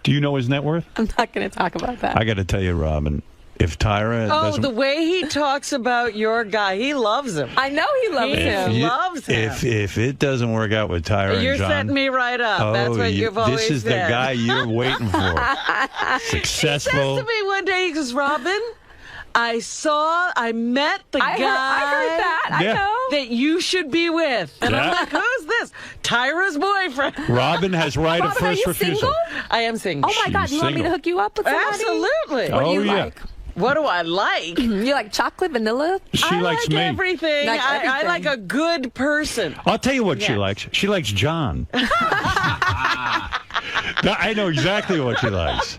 Do you know his net worth? I'm not going to talk about that. I got to tell you, Robin, if Tyra doesn't... the way he talks about your guy, he loves him. I know he loves him. He loves him. If it doesn't work out with Tyra You're and John... setting me right up. That's what you've always said. This is the guy you're waiting for. Successful. He says to me one day, he goes, Robin, I met the guy. I heard that. Yeah. I know. That you should be with. And Yeah. I'm like, who's this? Tyra's boyfriend. Robin has right of Robin, are first you refusal. single? I am single. Oh my God! She's You want me to single. hook you up with somebody? Absolutely. What do Oh, you yeah. like? What do I like? You like chocolate, vanilla? She I likes like me. everything. Like I everything. like a good person. I'll tell you what she Yes. likes. She likes John. I know exactly what she likes.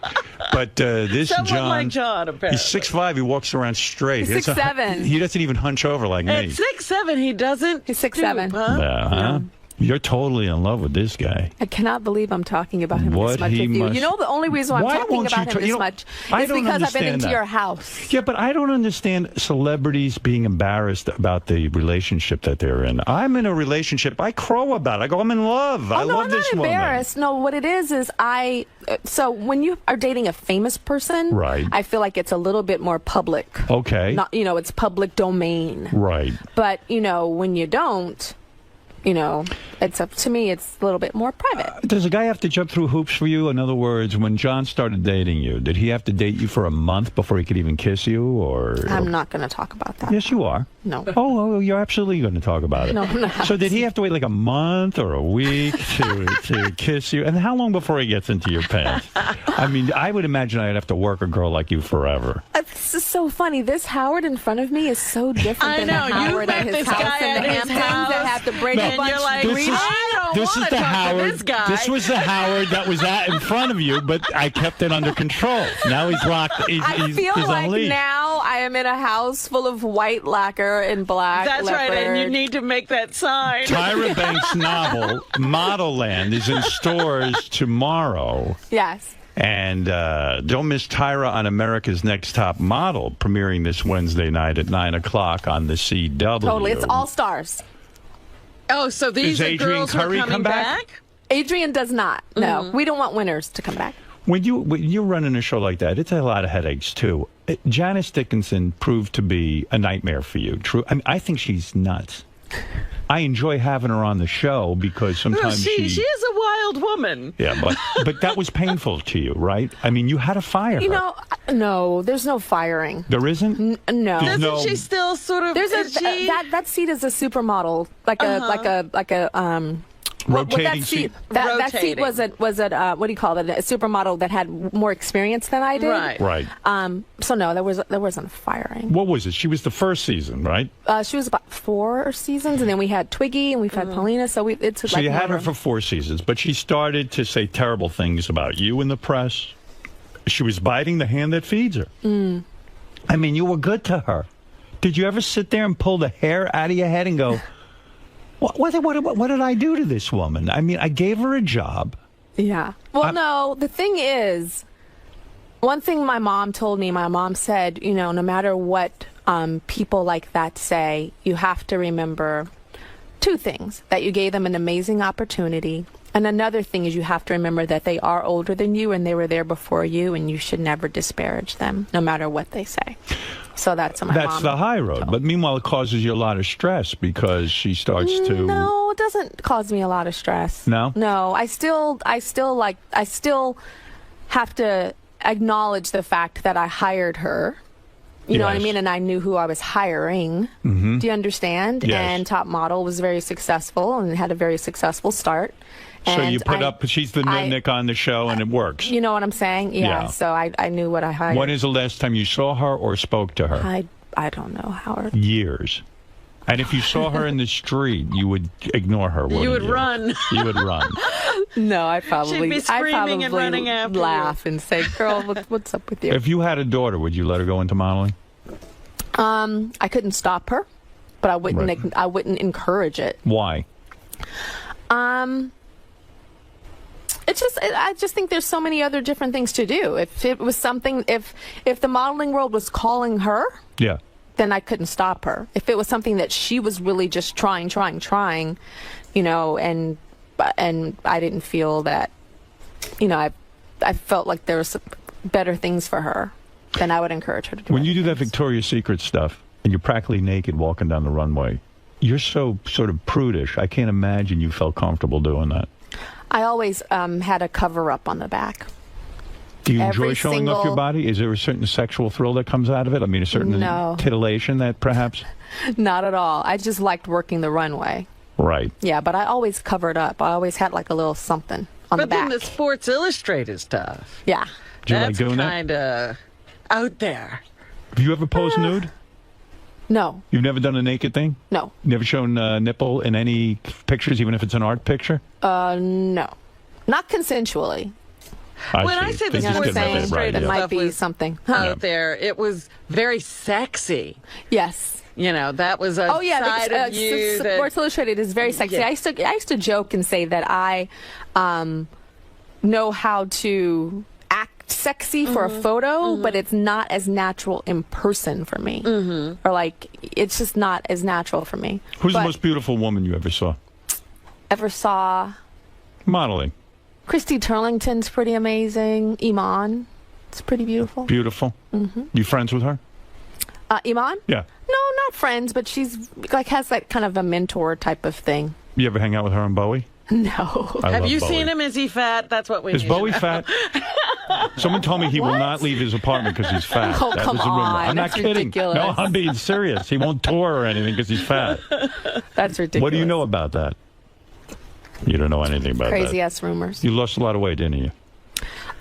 But this Someone John, like John, apparently. he's 6'5". He walks around straight. He's 6'7". He doesn't even hunch over like At me. 6'7", he doesn't. He's 6'7". Huh? Huh? You're totally in love with this guy. I cannot believe I'm talking about him What this much he with you. must- You know, the only reason why I'm Why talking won't you about him ta- this you know, much I is don't because I've been understand into that. your house. Yeah, but I don't understand celebrities being embarrassed about the relationship that they're in. I'm in a relationship. I crow about it. I go, I'm in love. I Oh, no, love I'm this not woman. embarrassed. No, what it is so when you are dating a famous person, Right. I feel like it's a little bit more public. Okay. Not, it's public domain. Right. But, when you don't, it's up to me, it's a little bit more private. Does a guy have to jump through hoops for you? In other words, when John started dating you, did he have to date you for a month before he could even kiss you? Or I'm not going to talk about that. Yes, you are. No. Oh, you're absolutely going to talk about it. No, I'm not. So did he have to wait like a month or a week to kiss you? And how long before he gets into your pants? I mean, I would imagine I'd have to work a girl like you forever. This is so funny. This Howard in front of me is so different I than know. the You Howard met at his this house guy in the at his Hamptons house, that have to break a and bunch you're like, of This is- I don't This is want to the talk Howard. to this guy. This was the Howard that was in front of you, but I kept it under control. Now he's locked. I feel he's like unleashed. now I am in a house full of white lacquer and black That's right, and you leopard. need to make that sign. Tyra Banks' novel, Model Land, is in stores tomorrow. Yes. And don't miss Tyra on America's Next Top Model, premiering this Wednesday night at 9 o'clock on the CW. Totally. It's all stars. Oh, so these Does are Adrian girls who are Curry coming come back? Adrian does not. No. We don't want winners to come back. When you're running a show like that, it's a lot of headaches, too. Janice Dickinson proved to be a nightmare for you. True. I mean, I think she's nuts. I enjoy having her on the show because sometimes she is a wild woman. Yeah, but that was painful to you, right? I mean, you had to fire her. No, there's no firing. There isn't? No. There's Doesn't she still sort of? There's is she- that seat is a supermodel, like a Rotating seat. That seat was at what do you call it? A supermodel that had more experience than I did. Right. So no, there wasn't firing. What was it? She was the first season, right? She was about 4 seasons, and then we had Twiggy and we've had Paulina. So So you had her for 4 seasons, but she started to say terrible things about you in the press. She was biting the hand that feeds her. I mean, you were good to her. Did you ever sit there and pull the hair out of your head and go, what did I do to this woman? I mean, I gave her a job. Yeah. Well, no, the thing is, one thing my mom told me, my mom said, no matter what people like that say, you have to remember 2 things: that you gave them an amazing opportunity, and another thing is you have to remember that they are older than you and they were there before you, and you should never disparage them, no matter what they say. So that's what my mom That's the high road. But meanwhile, it causes you a lot of stress because she starts to... No, it doesn't cause me a lot of stress. No? No, I still have to acknowledge the fact that I hired her. You know what I mean? And I knew who I was hiring. Do you understand? Yes. And Top Model was very successful and had a very successful start. So you put up, she's the nitnick on the show, and it works. You know what I'm saying? Yeah. So I knew what I hired. When is the last time you saw her or spoke to her? I don't know, Howard. Years. And if you saw her in the street, you would ignore her, wouldn't you? You would run. You would run. No, I probably... She'd be screaming and running after laugh and say, girl, what's up with you? If you had a daughter, would you let her go into modeling? I couldn't stop her, but I wouldn't. I wouldn't encourage it. Why? I just think there's so many other different things to do. If it was something, if the modeling world was calling her, then I couldn't stop her. If it was something that she was really just trying, and I didn't feel that, I felt like there was better things for her, then I would encourage her to do it. When you do that Victoria's Secret stuff and you're practically naked walking down the runway, you're so sort of prudish. I can't imagine you felt comfortable doing that. I always had a cover-up on the back. Do you enjoy showing off your body? Is there a certain sexual thrill that comes out of it? I mean, a certain titillation that perhaps? Not at all. I just liked working the runway. Right. Yeah, but I always covered up. I always had like a little something on the back. But then the Sports Illustrated stuff. Yeah. Do you like doing that? That's kind of out there. Have you ever posed nude? No. You've never done a naked thing? No. Never shown nipple in any pictures, even if it's an art picture? No. Not consensually. When I said the Sports Illustrated it might be something out there, it was very sexy. Yes. That was a side of you. Sports Illustrated is very sexy. Yeah. I used to joke and say that I know how to act sexy for a photo, but it's not as natural in person for me. Or it's just not as natural for me. Who's the most beautiful woman you ever saw? Ever saw? Modeling. Christy Turlington's pretty amazing. Iman, it's pretty beautiful. Beautiful. You friends with her? Iman? Yeah. No, not friends, but she's has that kind of a mentor type of thing. You ever hang out with her and Bowie? No. Have you seen him? Is he fat? That's what we Is Bowie fat? Someone told me he will not leave his apartment because he's fat. Oh, that come was a rumor. on. I'm not kidding. Ridiculous. No, I'm being serious. He won't tour or anything because he's fat. That's ridiculous. What do you know about that? You don't know anything about that. Crazy ass rumors. You lost a lot of weight, didn't you?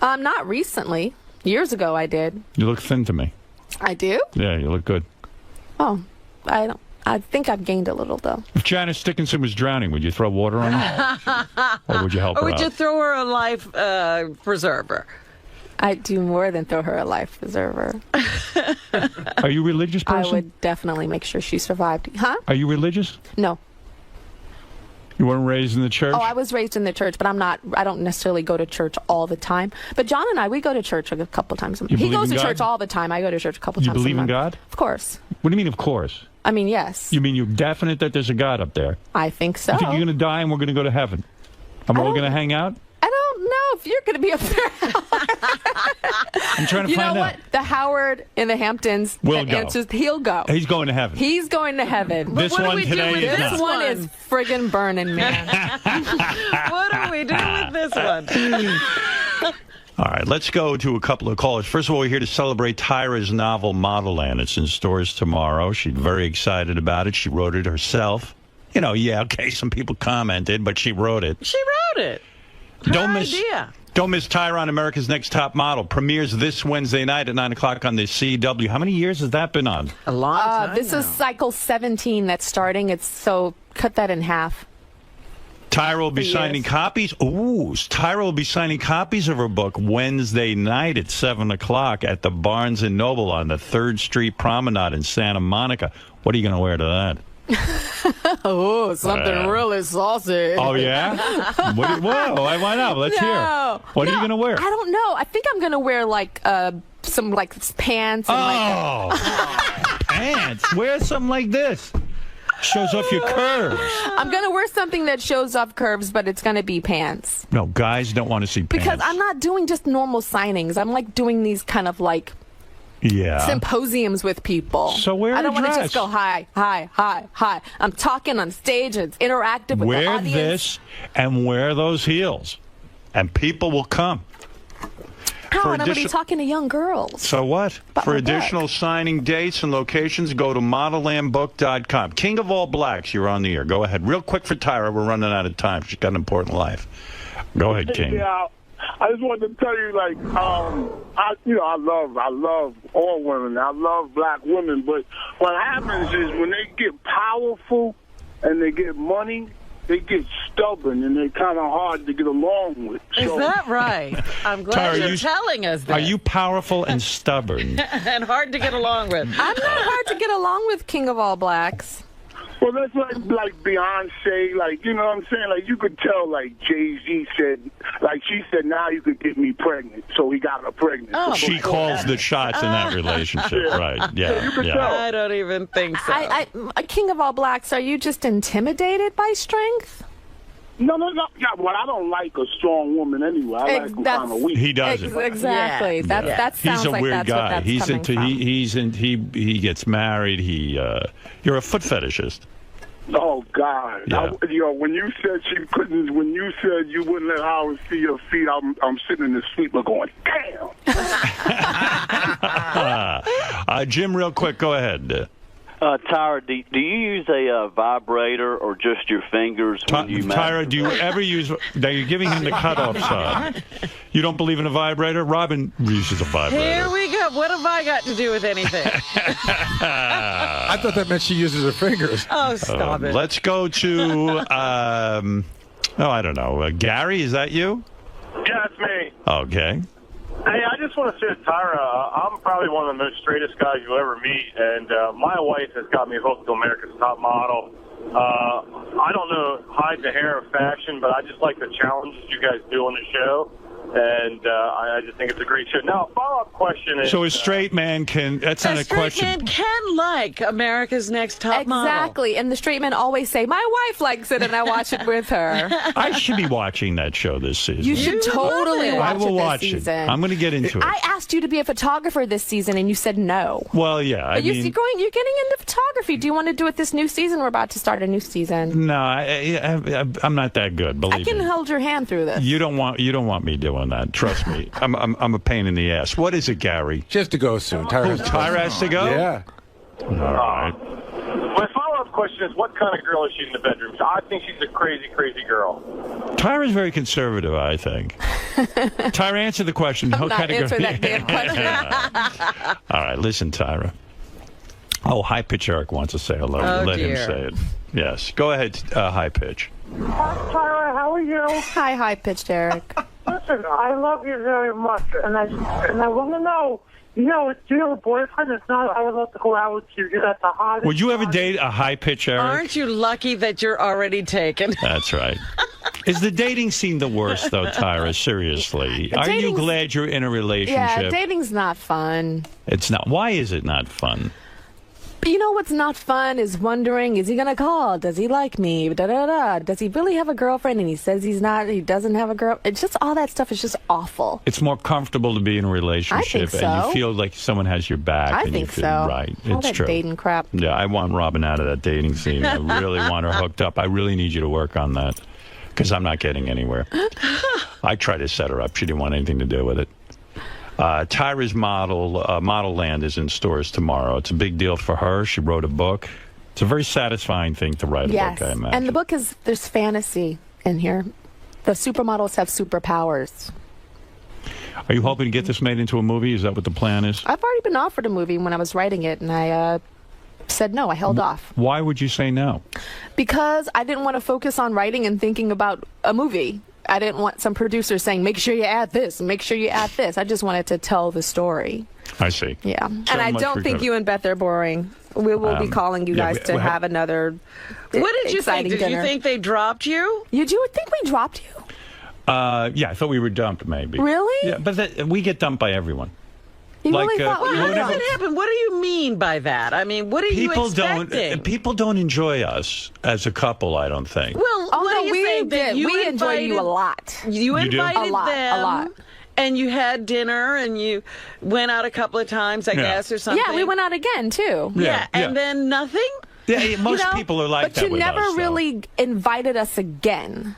Not recently. Years ago, I did. You look thin to me. I do? Yeah, you look good. Oh, I don't. I think I've gained a little, though. If Janice Dickinson was drowning, would you throw water on her? Or would you help her out? Or would you throw her a life preserver? I'd do more than throw her a life preserver. Are you a religious person? I would definitely make sure she survived. Huh? Are you religious? No. You weren't raised in the church? Oh, I was raised in the church, but I don't necessarily go to church all the time. But John and I, we go to church a couple times a month. He goes to church all the time. I go to church a couple times a month. You believe in God? Of course. What do you mean, of course? I mean, yes. You mean you're definite that there's a God up there? I think so. You think you're going to die and we're going to go to heaven? And we're all going to hang out? I don't know if you're going to be up there. I'm trying to find out. You know what? The Howard in the Hamptons will go. He'll go. He's going to heaven. He's going to heaven. This what one do we today do with is this not. one is friggin' burning, man. What do we do with this one? All right, let's go to a couple of callers. First of all, we're here to celebrate Tyra's novel, Modelland. It's in stores tomorrow. She's very excited about it. She wrote it herself. You know, yeah, okay, some people commented, but she wrote it. She wrote it. Her idea. Don't miss Tyra on America's Next Top Model. Premieres this Wednesday night at 9 o'clock on the CW. How many years has that been on? A long time This is cycle 17 that's starting. So cut that in half. Tyra will be signing copies. Ooh, Tyra will be signing copies of her book Wednesday night at 7 o'clock at the Barnes & Noble on the 3rd Street Promenade in Santa Monica. What are you going to wear to that? Oh, something really saucy. Oh, yeah? Why not? Let's hear. What are you going to wear? I don't know. I think I'm going to wear, like, some, like, pants. And, Pants? Wear something like this. Shows off your curves. I'm going to wear something that shows off curves, but it's going to be pants. No, guys don't want to see pants. Because I'm not doing just normal signings. I'm, like, doing these kind of, like... symposiums with people. So wear I don't a want to dress. just go hi. I'm talking on stage and it's interactive with the Wear audience. this and wear those heels, and people will come. How? And I'm going to be talking to young girls. So what? For additional signing dates and locations, go to modellandbook.com. King of All Blacks, you're on the air. Go ahead. Real quick for Tyra. We're running out of time. She's got an important life. Go ahead, King. Yeah. I just wanted to tell you, like, I love all women. I love black women. But what happens is when they get powerful and they get money, they get stubborn and they're kind of hard to get along with. Is that right? I'm glad Tyra, you're telling us that. Are you powerful and stubborn? And hard to get along with. I'm not hard to get along with, King of All Blacks. Well, that's like Beyonce, like, you know what I'm saying? Like, you could tell, like, Jay-Z said, like, she said, now you could get me pregnant, so he got her pregnant. Oh. She calls the shots in that relationship, right? Yeah, you could tell. I don't even think so. King of All Blacks, are you just intimidated by strength? No. Yeah, well, I don't like a strong woman anyway. I like them kind of weak. He doesn't. Exactly. Yeah. That sounds He's a like weird that's guy. what that's He's coming into from. he gets married. You're a foot fetishist. Oh God! Yeah. When you said when you said you wouldn't let Howard see your feet, I'm sitting in the sleeper going, damn. Jim, real quick, go ahead. Tyra, do you use a vibrator or just your fingers when you Tyra, do you ever use... Now, you're giving him the cutoff side. You don't believe in a vibrator? Robin uses a vibrator. Here we go. What have I got to do with anything? I thought that meant she uses her fingers. Oh, stop it. Let's go to... I don't know. Gary, is that you? Yeah, it's me. Okay. Hey, I just want to say to Tyra, I'm probably one of the most straightest guys you'll ever meet, and my wife has got me hooked to America's Top Model. I don't know hide the hair of fashion, but I just like the challenges you guys do on the show, and I just think it's a great show. Now, a follow-up question is... So a straight man can... That's not a question. A straight man can like America's Next Top Model. Exactly. And the straight men always say, my wife likes it, and I watch it with her. I should be watching that show this season. You should totally watch I will it this watch season. it. I'm going to get into it. I asked you to be a photographer this season, and you said no. Well, yeah. But you're getting into photography. Do you want to do it this new season? We're about to start a new season. No, I'm not that good. Believe I can me. hold your hand through this. You don't want me doing that. Trust me. I'm a pain in the ass. What is it, Gary? She has to go soon. Tyra has to go? Yeah. All right. My follow-up question is, what kind of girl is she in the bedroom? I think she's a crazy, crazy girl. Tyra's very conservative, I think. Tyra, answer the question. I'm not answering that damn question. All right, listen, Tyra. Oh, High Pitch Eric wants to say hello. Oh, Let him dear. say it. Yes. Go ahead, High Pitch. Tyra, how are you? Hi, High Pitched Eric. Listen, I love you very much, and I want to know, do you have a boyfriend? If not, I would love to go out with you. You're at the hottest. Would you ever date a High Pitch Eric? Aren't you lucky that you're already taken? That's right. Is the dating scene the worst, though, Tyra? Seriously. Are you glad you're in a relationship? Yeah, dating's not fun. It's not. Why is it not fun? But you know what's not fun is wondering, is he going to call? Does he like me? Da-da-da. Does he really have a girlfriend? And he says he doesn't have a girl. It's just all that stuff is just awful. It's more comfortable to be in a relationship so. and you feel like someone has your back. I and think you feel, so. Right. All It's that true. dating crap. Yeah, I want Robin out of that dating scene. I really want her hooked up. I really need you to work on that because I'm not getting anywhere. I tried to set her up. She didn't want anything to do with it. Tyra's Model Land is in stores tomorrow. It's a big deal for her. She wrote a book. It's a very satisfying thing to write a book, I imagine. And the book is, there's fantasy in here. The supermodels have superpowers. Are you hoping to get this made into a movie? Is that what the plan is? I've already been offered a movie when I was writing it, and I said no. I held off. Why would you say no? Because I didn't want to focus on writing and thinking about a movie. I didn't want some producer saying, make sure you add this, make sure you add this. I just wanted to tell the story. I see. Yeah. And I don't think you and Beth are boring. We will be calling you guys to have another What did you think? exciting Did you dinner. think they dropped you? You do think we dropped you? Yeah, I thought we were dumped, maybe. Really? Yeah, but we get dumped by everyone. You really thought Well, how does it happen? What do you mean by that? I mean, what are you expecting? People don't enjoy us as a couple, I don't think. Well, what no, do you we think? did. We enjoy you a lot. You You do? invited A lot, them. a lot. And you had dinner, and you went out a couple of times, I guess, or something. Yeah, we went out again, too. Yeah, and then nothing? Yeah, most people are like but that you with never us, though. really invited us again.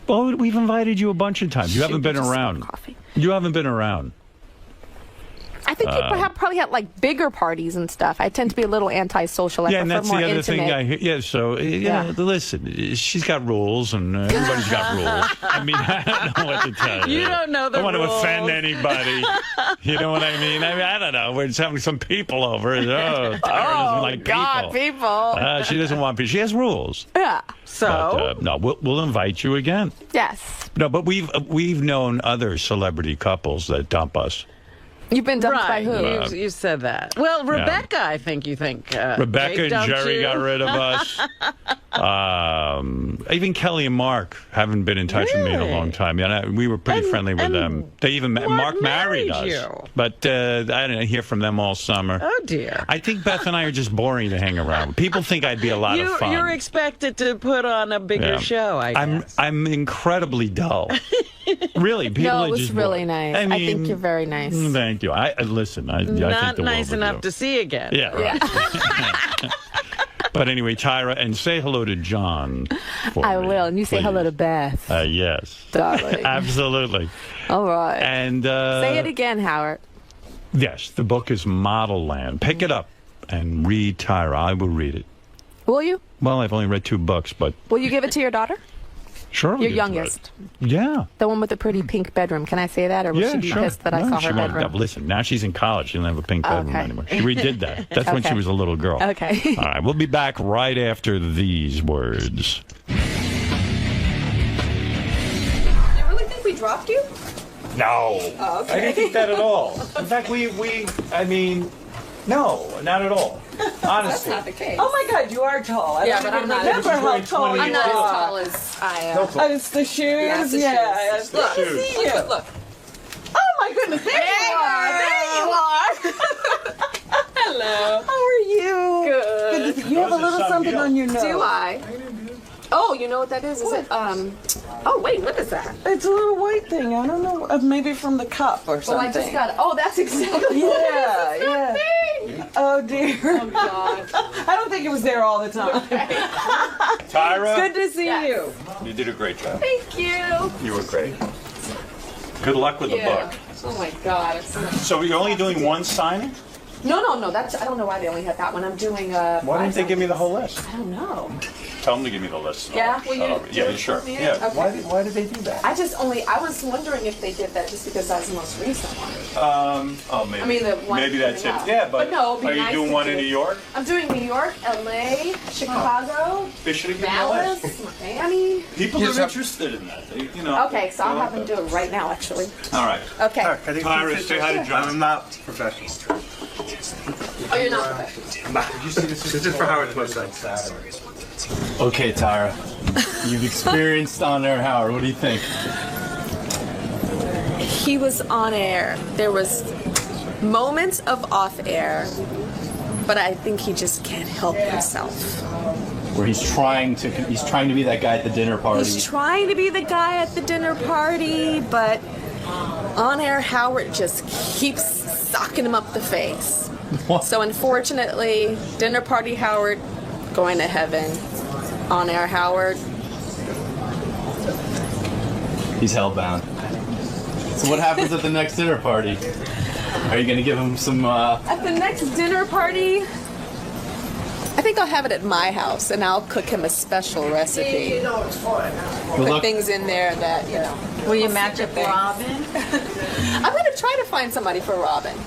Well, we've invited you a bunch of times. You haven't been just around. coffee. You haven't been around. I think you probably had like bigger parties and stuff. I tend to be a little antisocial. I Yeah, and prefer that's more the other intimate. thing I hear. Yeah, so, Yeah. listen, she's got rules, and everybody's got rules. I mean, I don't know what to tell you. You don't know the I don't want to rules. offend anybody. You know what I mean? I don't know. We're just having some people over. Tara doesn't like God, people. She doesn't want people. She has rules. Yeah. So? But, no, we'll invite you again. Yes. No, but we've known other celebrity couples that dump us. You've been dumped Right, by who? you said that. Well, Rebecca, I think you think. Rebecca they and dumped Jerry you. got rid of us. Even Kelly and Mark haven't been in touch with me in a long time. Yeah, we were pretty friendly with them. They even Mark married us, you. but I didn't hear from them all summer. Oh dear. I think Beth and I are just boring to hang around with. People think I'd be a lot of fun. You're expected to put on a bigger show, I guess. I'm incredibly dull. Really, people No, are it was just really boring. nice. I I mean, think you're very nice. Thank you. Listen. I think Not the nice world of enough you. to see again. Yeah, right. But anyway, Tyra, and say hello to John for I me, will. And you say please. hello to Beth. Yes. Darling. Absolutely. All right. And say it again, Howard. Yes, the book is Model Land. Pick it up and read Tyra. I will read it. Will you? Well, I've only read 2 books, but Will you give it to your daughter? sure. I'll Your give it to her. youngest. Yeah. The one with the pretty pink bedroom. Can I say that? Or will Yeah, she be sure. pissed that I No, saw she her won't. bedroom? Listen, now she's in college. She doesn't have a pink bedroom Okay. anymore. She redid that. That's when she Okay. was a little girl. Okay. All right, we'll be back right after these words. You really think we dropped you? No. Oh, okay. I didn't think that at all. In fact, I mean, no, not at all. Honestly. That's not the case. Oh my God, you are tall. I Yeah, don't but I'm even not. remember how wearing tall 20 you I'm not as are. tall as I am. Oh, it's the shoes. Yeah, it's the shoes. Look, Look, see you. look. Oh my goodness, there you are. There you are. Hello. How are you? Good. You have a little something on your nose. Do I? Oh, you know what that is? Is it, oh, wait, what is that? It's a little white thing. I don't know. Maybe from the cup or something. Well, I just got, oh, that's exactly what it is. Yeah, It's yeah. Oh dear. Oh, God. I don't think it was there all the time. Tyra, Good to see you. you did a great job. Thank you. You were great. Good luck with the book. Oh, my God. It's so much. So you're only doing one signing? No, that's, I don't know why they only had that one. I'm doing, Why didn't they give me the whole list? I don't know. Tell them to give me the list. Yeah, will you do Yeah, it sure. for me? Yeah. Okay. Why did they do that? I was wondering if they did that just because that was the most recent one. Oh, maybe. I mean, the one maybe that's it. coming up. Yeah, But no, it'd be are you nice doing to one do- in New York? I'm doing New York, LA, Chicago, They should have given me a list. Dallas, Miami. People are interested in that. They, you know. Okay, so I'll have them do it right now, actually. All right. Okay. Tyra, say hi to John. I'm not professional. Oh, you're not professional. This is for Howard's website. Okay, Tyra. You've experienced On Air Howard. What do you think? He was on air. There was moments of off air, but I think he just can't help himself. Where he's trying to be that guy at the dinner party. He's trying to be the guy at the dinner party, but on air Howard just keeps socking him up the face. What? So unfortunately, dinner party Howard going to heaven. On air Howard. He's hellbound. So what happens at the next dinner party? Are you going to give him some? At the next dinner party, I think think I'll have it at my house, and I'll cook him a special recipe. Put things in there that, you know. Will you match up Robin? I'm going to try to find somebody for Robin.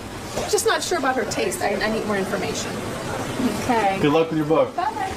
Just not sure about her taste. I need more information. Okay. Good luck with your book. Bye.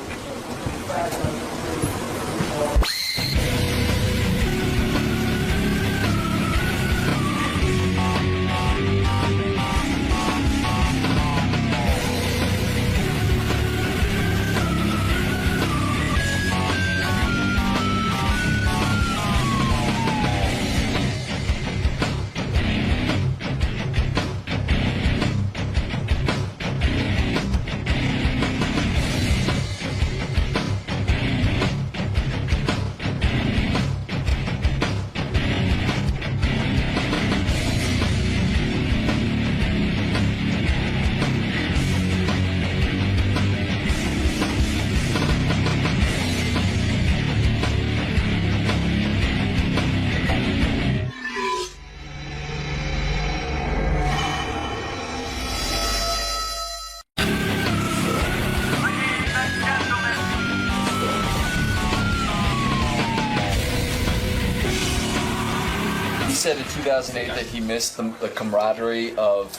Said in 2008 that he missed the camaraderie of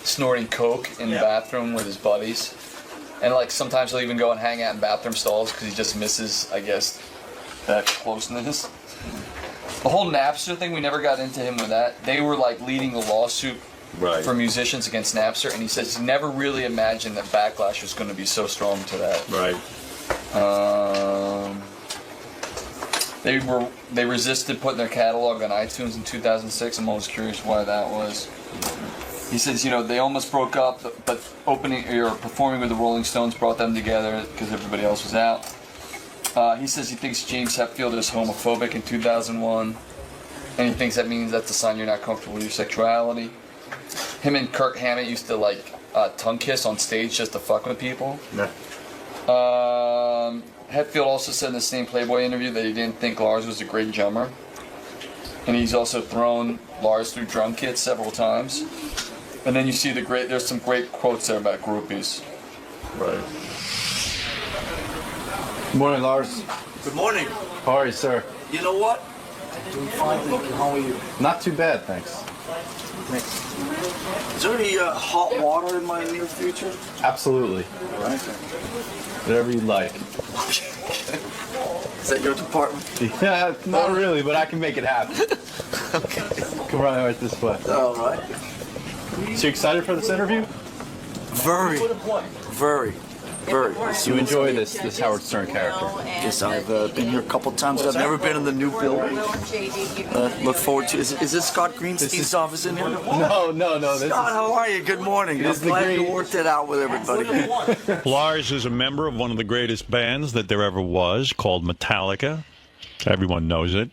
snorting coke in the bathroom with his buddies, and like sometimes he'll even go and hang out in bathroom stalls because he just misses, I guess, that closeness. The whole Napster thing, we never got into him with that. They were like leading the lawsuit for musicians against Napster, and he says he never really imagined that backlash was going to be so strong to that. They resisted putting their catalog on iTunes in 2006. I'm always curious why that was. He says, you know, they almost broke up, but performing with the Rolling Stones brought them together because everybody else was out. He says he thinks James Hetfield is homophobic in 2001, and he thinks that means that's a sign you're not comfortable with your sexuality. Him and Kirk Hammett used to like tongue kiss on stage just to fuck with people. Hetfield also said in the same Playboy interview that he didn't think Lars was a great drummer. And he's also thrown Lars through drum kits several times. And then you see there's some great quotes there about groupies. Good morning, Lars. Good morning. How are you, sir? You know what? I'm doing fine, thank you. How are you? Not too bad, thanks. Is there any hot water in my near future? Absolutely. All right. Whatever you like. Is that your department? Yeah, not really, but I can make it happen. Okay. Come right this way. All right. So you excited for this interview? Very. You enjoy this Howard Stern character? Yes, I've been here a couple times. I've never been in the new building. Look forward to. Is this Scott Greenstein's office in here? No. Scott, how are you? Good morning. I'm glad you worked it out with everybody. Lars is a member of one of the greatest bands that there ever was, called Metallica. Everyone knows it.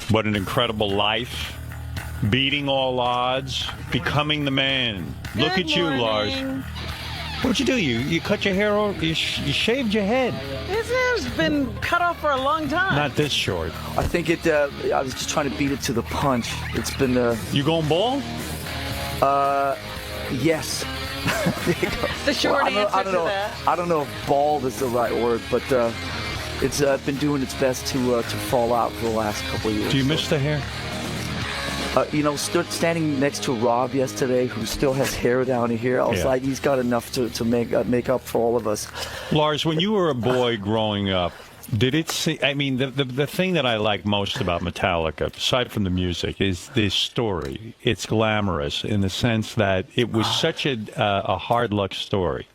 What an incredible life. Beating all odds, becoming the man. Look at you, Lars. What'd you do? You cut your hair off? You shaved your head? This hair's been cut off for a long time. Not this short. I think I was just trying to beat it to the punch. It's been. You going bald? Yes. The short answer to that. I don't know if bald is the right word, but it's been doing its best to fall out for the last couple of years. Do you miss the hair? Stood standing next to Rob yesterday, who still has hair down here. I was like, he's got enough to make up for all of us. Lars, when you were a boy growing up, did it see? I mean, the thing that I like most about Metallica, aside from the music, is this story. It's glamorous in the sense that it was such a hard luck story.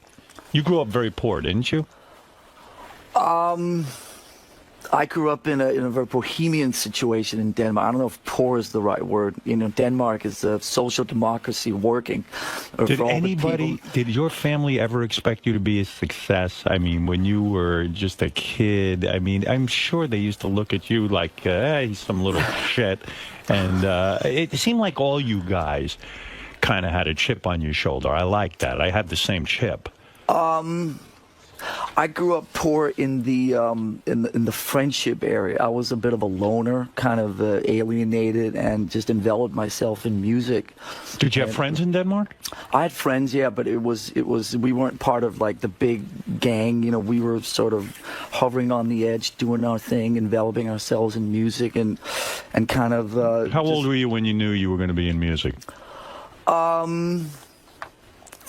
You grew up very poor, didn't you? I grew up in a very bohemian situation in Denmark. I don't know if poor is the right word. Denmark is a social democracy working. Did your family ever expect you to be a success? I mean, when you were just a kid, I mean, I'm sure they used to look at you like, he's some little shit. And it seemed like all you guys kind of had a chip on your shoulder. I like that. I had the same chip. I grew up poor in the friendship area. I was a bit of a loner, kind of alienated, and just enveloped myself in music. Did you have friends in Denmark? I had friends, yeah, but it was we weren't part of like the big gang. You know, we were sort of hovering on the edge, doing our thing, enveloping ourselves in music, and kind of. How old were you when you knew you were going to be in music?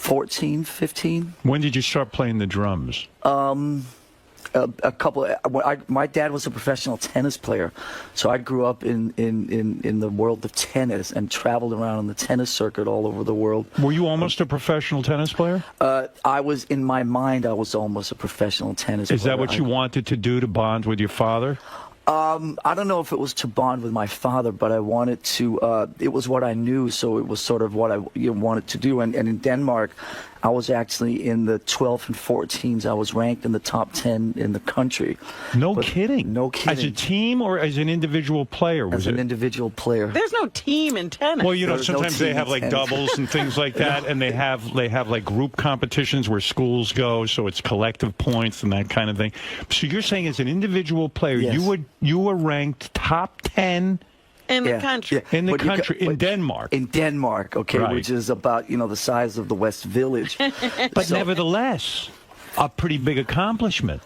14, 15. When did you start playing the drums? A couple. My dad was a professional tennis player, so I grew up in the world of tennis and traveled around on the tennis circuit all over the world. Were you almost a professional tennis player? I was, in my mind, I was almost a professional tennis player. Is that what you wanted to do, to bond with your father? I don't know if it was to bond with my father, but I wanted to. It was what I knew, so it was sort of what I wanted to do. And in Denmark, I was actually in the 12 and 14s. I was ranked in the top 10 in the country. No kidding. No kidding. As a team or as an individual player? As an individual player. There's no team in tennis. Well, you know, sometimes they have like doubles and things like that, and they have like group competitions where schools go, so it's collective points and that kind of thing. So you're saying as an individual player, yes. you were ranked top 10 in the country. In the country, in Denmark. In Denmark, okay, right. Which is about, the size of the West Village. But nevertheless, a pretty big accomplishment.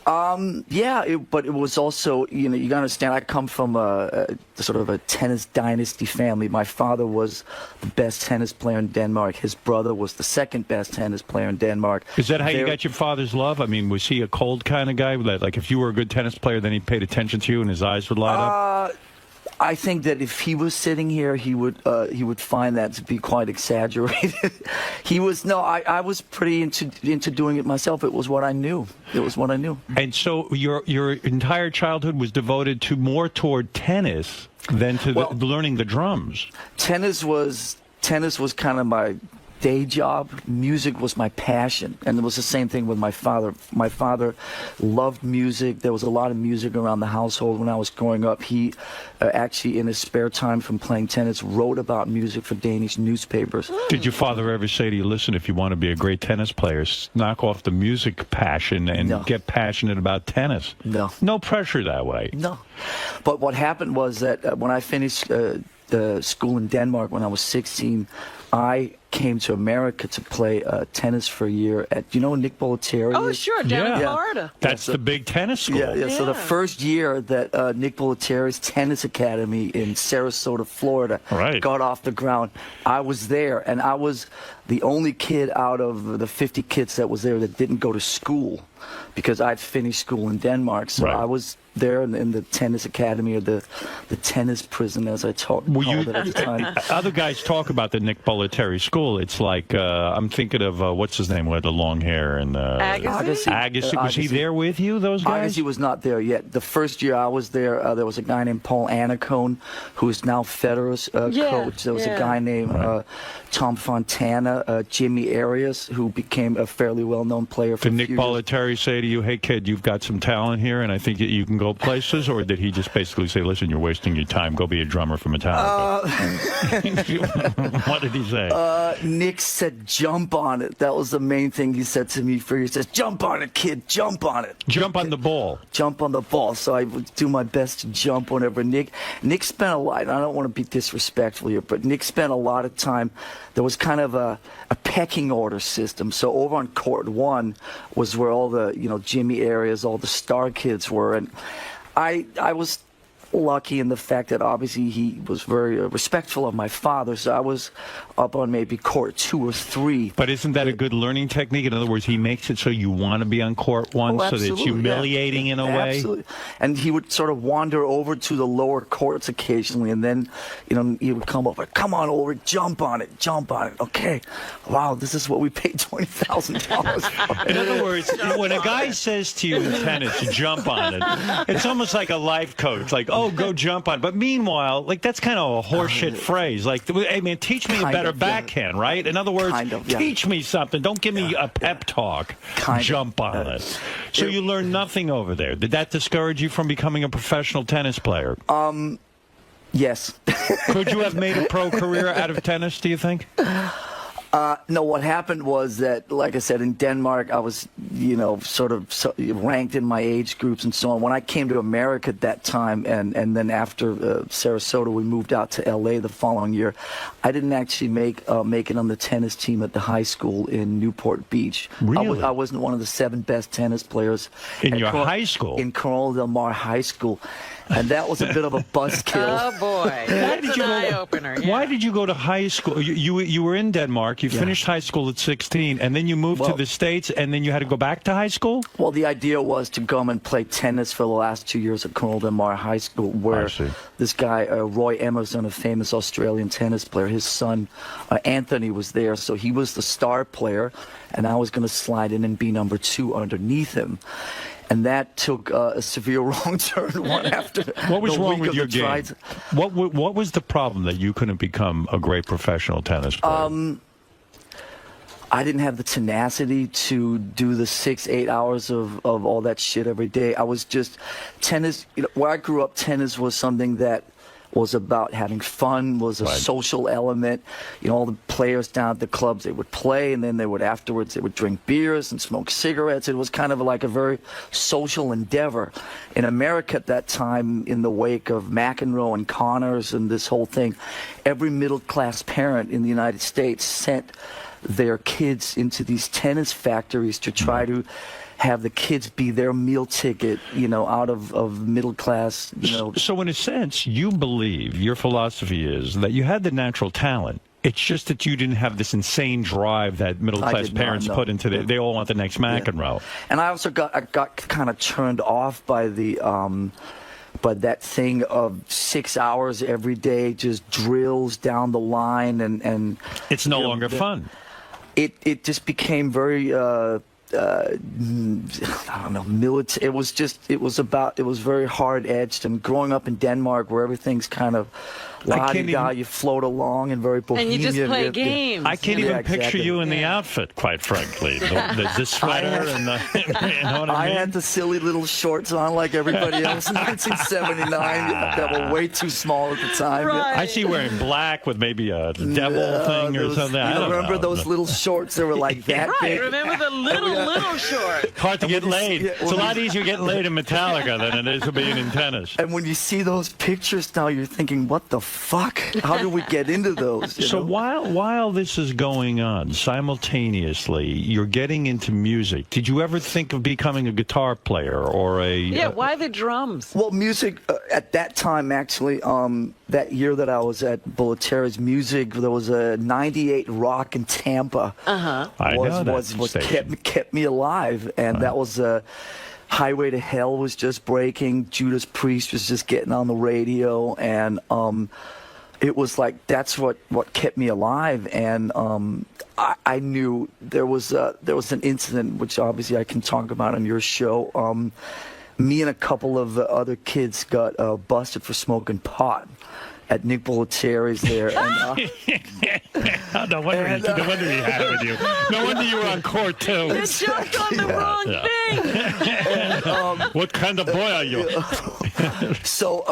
Yeah, but it was also, you gotta understand, I come from a sort of a tennis dynasty family. My father was the best tennis player in Denmark. His brother was the second best tennis player in Denmark. Is that how you got your father's love? I mean, was he a cold kind of guy? That, like, if you were a good tennis player, then he paid attention to you and his eyes would light up? I think that if he was sitting here, he would find that to be quite exaggerated. I was pretty into doing it myself. It was what I knew. And so your entire childhood was devoted to more toward tennis than to learning the drums. Tennis was kind of my day job. Music was my passion, and it was the same thing with my father. My father loved music. There was a lot of music around the household when I was growing up. He actually, in his spare time from playing tennis, wrote about music for Danish newspapers. Did your father ever say to you, listen, if you want to be a great tennis player, knock off the music passion and get passionate about tennis? No. No pressure that way? No. But what happened was that when I finished the school in Denmark when I was 16, I came to America to play tennis for a year at, 𝗦𝗵cie𝘄𝗿𝗍? Oh, sure, down in Florida. That's the big tennis school. Yeah. So the first year that 𝗦𝗵cie𝘄𝗿𝗍's tennis academy in Sarasota, Florida, got off the ground, I was there, and I was the only kid out of the 50 kids that was there that didn't go to school, because I'd finished school in Denmark. So I was there in the tennis academy, or the tennis prison, as I called it at the time. Other guys talk about the 𝗦𝗵cie𝘄𝗿𝗍 school. It's like, I'm thinking of, what's his name, with the long hair? And Agassi. Was he there with you, those guys? Agassi was not there yet. The first year I was there, there was a guy named Paul Annacone, who is now Federer's coach. There was a guy named Tom Fontana, Jimmy Arias, who became a fairly well-known player for Did 𝗦𝗵cie𝘄𝗿𝗍 say to you, hey, kid, you've got some talent here, and I think that you can go places? Or did he just basically say, listen, you're wasting your time, go be a drummer for Metallica? What did he say? Nick said, jump on it. That was the main thing he said to me. He says, jump on it, kid, jump on it. Jump on the ball. Jump on the ball. So I would do my best to jump whenever Nick spent a lot, and I don't want to be disrespectful here, but Nick spent a lot of time. There was kind of a pecking order system. So over on court 1 was where all the, Jimmy Arias, all the star kids were. And I was lucky in the fact that obviously he was very respectful of my father, so I was up on maybe court 2 or 3. But isn't that a good learning technique? In other words, he makes it so you want to be on court 1, so that it's humiliating in a way? Absolutely. And he would sort of wander over to the lower courts occasionally, and then, he would come over, come on over, jump on it. Okay. Wow, this is what we paid $20,000 for. In other words, when a guy says to you in tennis, jump on it, it's almost like a life coach, like, oh, go jump on. But meanwhile, like, that's kind of a horseshit phrase. Like, hey, man, teach me a better backhand, right? In other words, teach me something. Don't give me a pep talk. Jump on it. So you learned nothing over there. Did that discourage you from becoming a professional tennis player? Yes. Could you have made a pro career out of tennis, do you think? No, what happened was that, like I said, in Denmark, I was, sort of ranked in my age groups and so on. When I came to America at that time, and then after Sarasota, we moved out to L.A. the following year, I didn't actually make it on the tennis team at the high school in Newport Beach. Really? I wasn't one of the 7 best tennis players. In your high school? In Corona del Mar High School. And that was a bit of a buzzkill. Oh, boy. That's an eye-opener. Yeah. Why did you go to high school? You were in Denmark. You finished high school at 16, and then you moved to the States, and then you had to go back to high school? Well, the idea was to come and play tennis for the last 2 years at Corona del Mar High School, where this guy, Roy Emerson, a famous Australian tennis player, his son, Anthony, was there. So he was the star player, and I was going to slide in and be number 2 underneath him. And that took a severe wrong turn one after. What was wrong with your game? Trials. What was the problem that you couldn't become a great professional tennis player? I didn't have the tenacity to do the 6-8 hours of all that shit every day. I was just tennis. Where I grew up, tennis was something that was about having fun, was a social element. All the players down at the clubs, they would play, and then afterwards they would drink beers and smoke cigarettes. It was kind of like a very social endeavor. In America at that time, in the wake of McEnroe and Connors and this whole thing, every middle-class parent in the United States sent their kids into these tennis factories to try to have the kids be their meal ticket, out of middle class, So in a sense, you believe, your philosophy is that you had the natural talent. It's just that you didn't have this insane drive that middle-class parents put into it. They all want the next McEnroe. And I also got kind of turned off by the but that thing of 6 hours every day, just drills down the line, and it's no longer fun. It just became very I don't know, military. It was very hard edged. And growing up in Denmark, where everything's kind of la-di-da, you float along and very bohemian. And you just play games. I can't even picture you in the outfit, quite frankly. The sweater and the, you know what I mean? I had the silly little shorts on like everybody else in 1979 that were way too small at the time. Right. I see you wearing black with maybe a devil thing or something. I don't remember know. those little shorts that were like that big? Remember the little shorts. Hard to get laid. It's a lot easier getting laid in Metallica than it is being in tennis. And when you see those pictures now, you're thinking, what the fuck? How did we get into those? So while this is going on, simultaneously, you're getting into music. Did you ever think of becoming a guitar player or a... Yeah, why the drums? Well, music, at that time, actually, that year that I was at 𝗛𝗏𝗿𝗄's music, there was a 98 Rock in Tampa. Kept me alive, and that was Highway to Hell was just breaking. Judas Priest was just getting on the radio, and it was like that's what kept me alive. And I knew there was an incident which obviously I can talk about on your show. Me and a couple of other kids got busted for smoking pot at 𝗦𝗵cie𝘄𝗿𝗍's there. And, no wonder he had it with you. No wonder you were on court, too. You jumped on the wrong thing. And, what kind of boy are you? So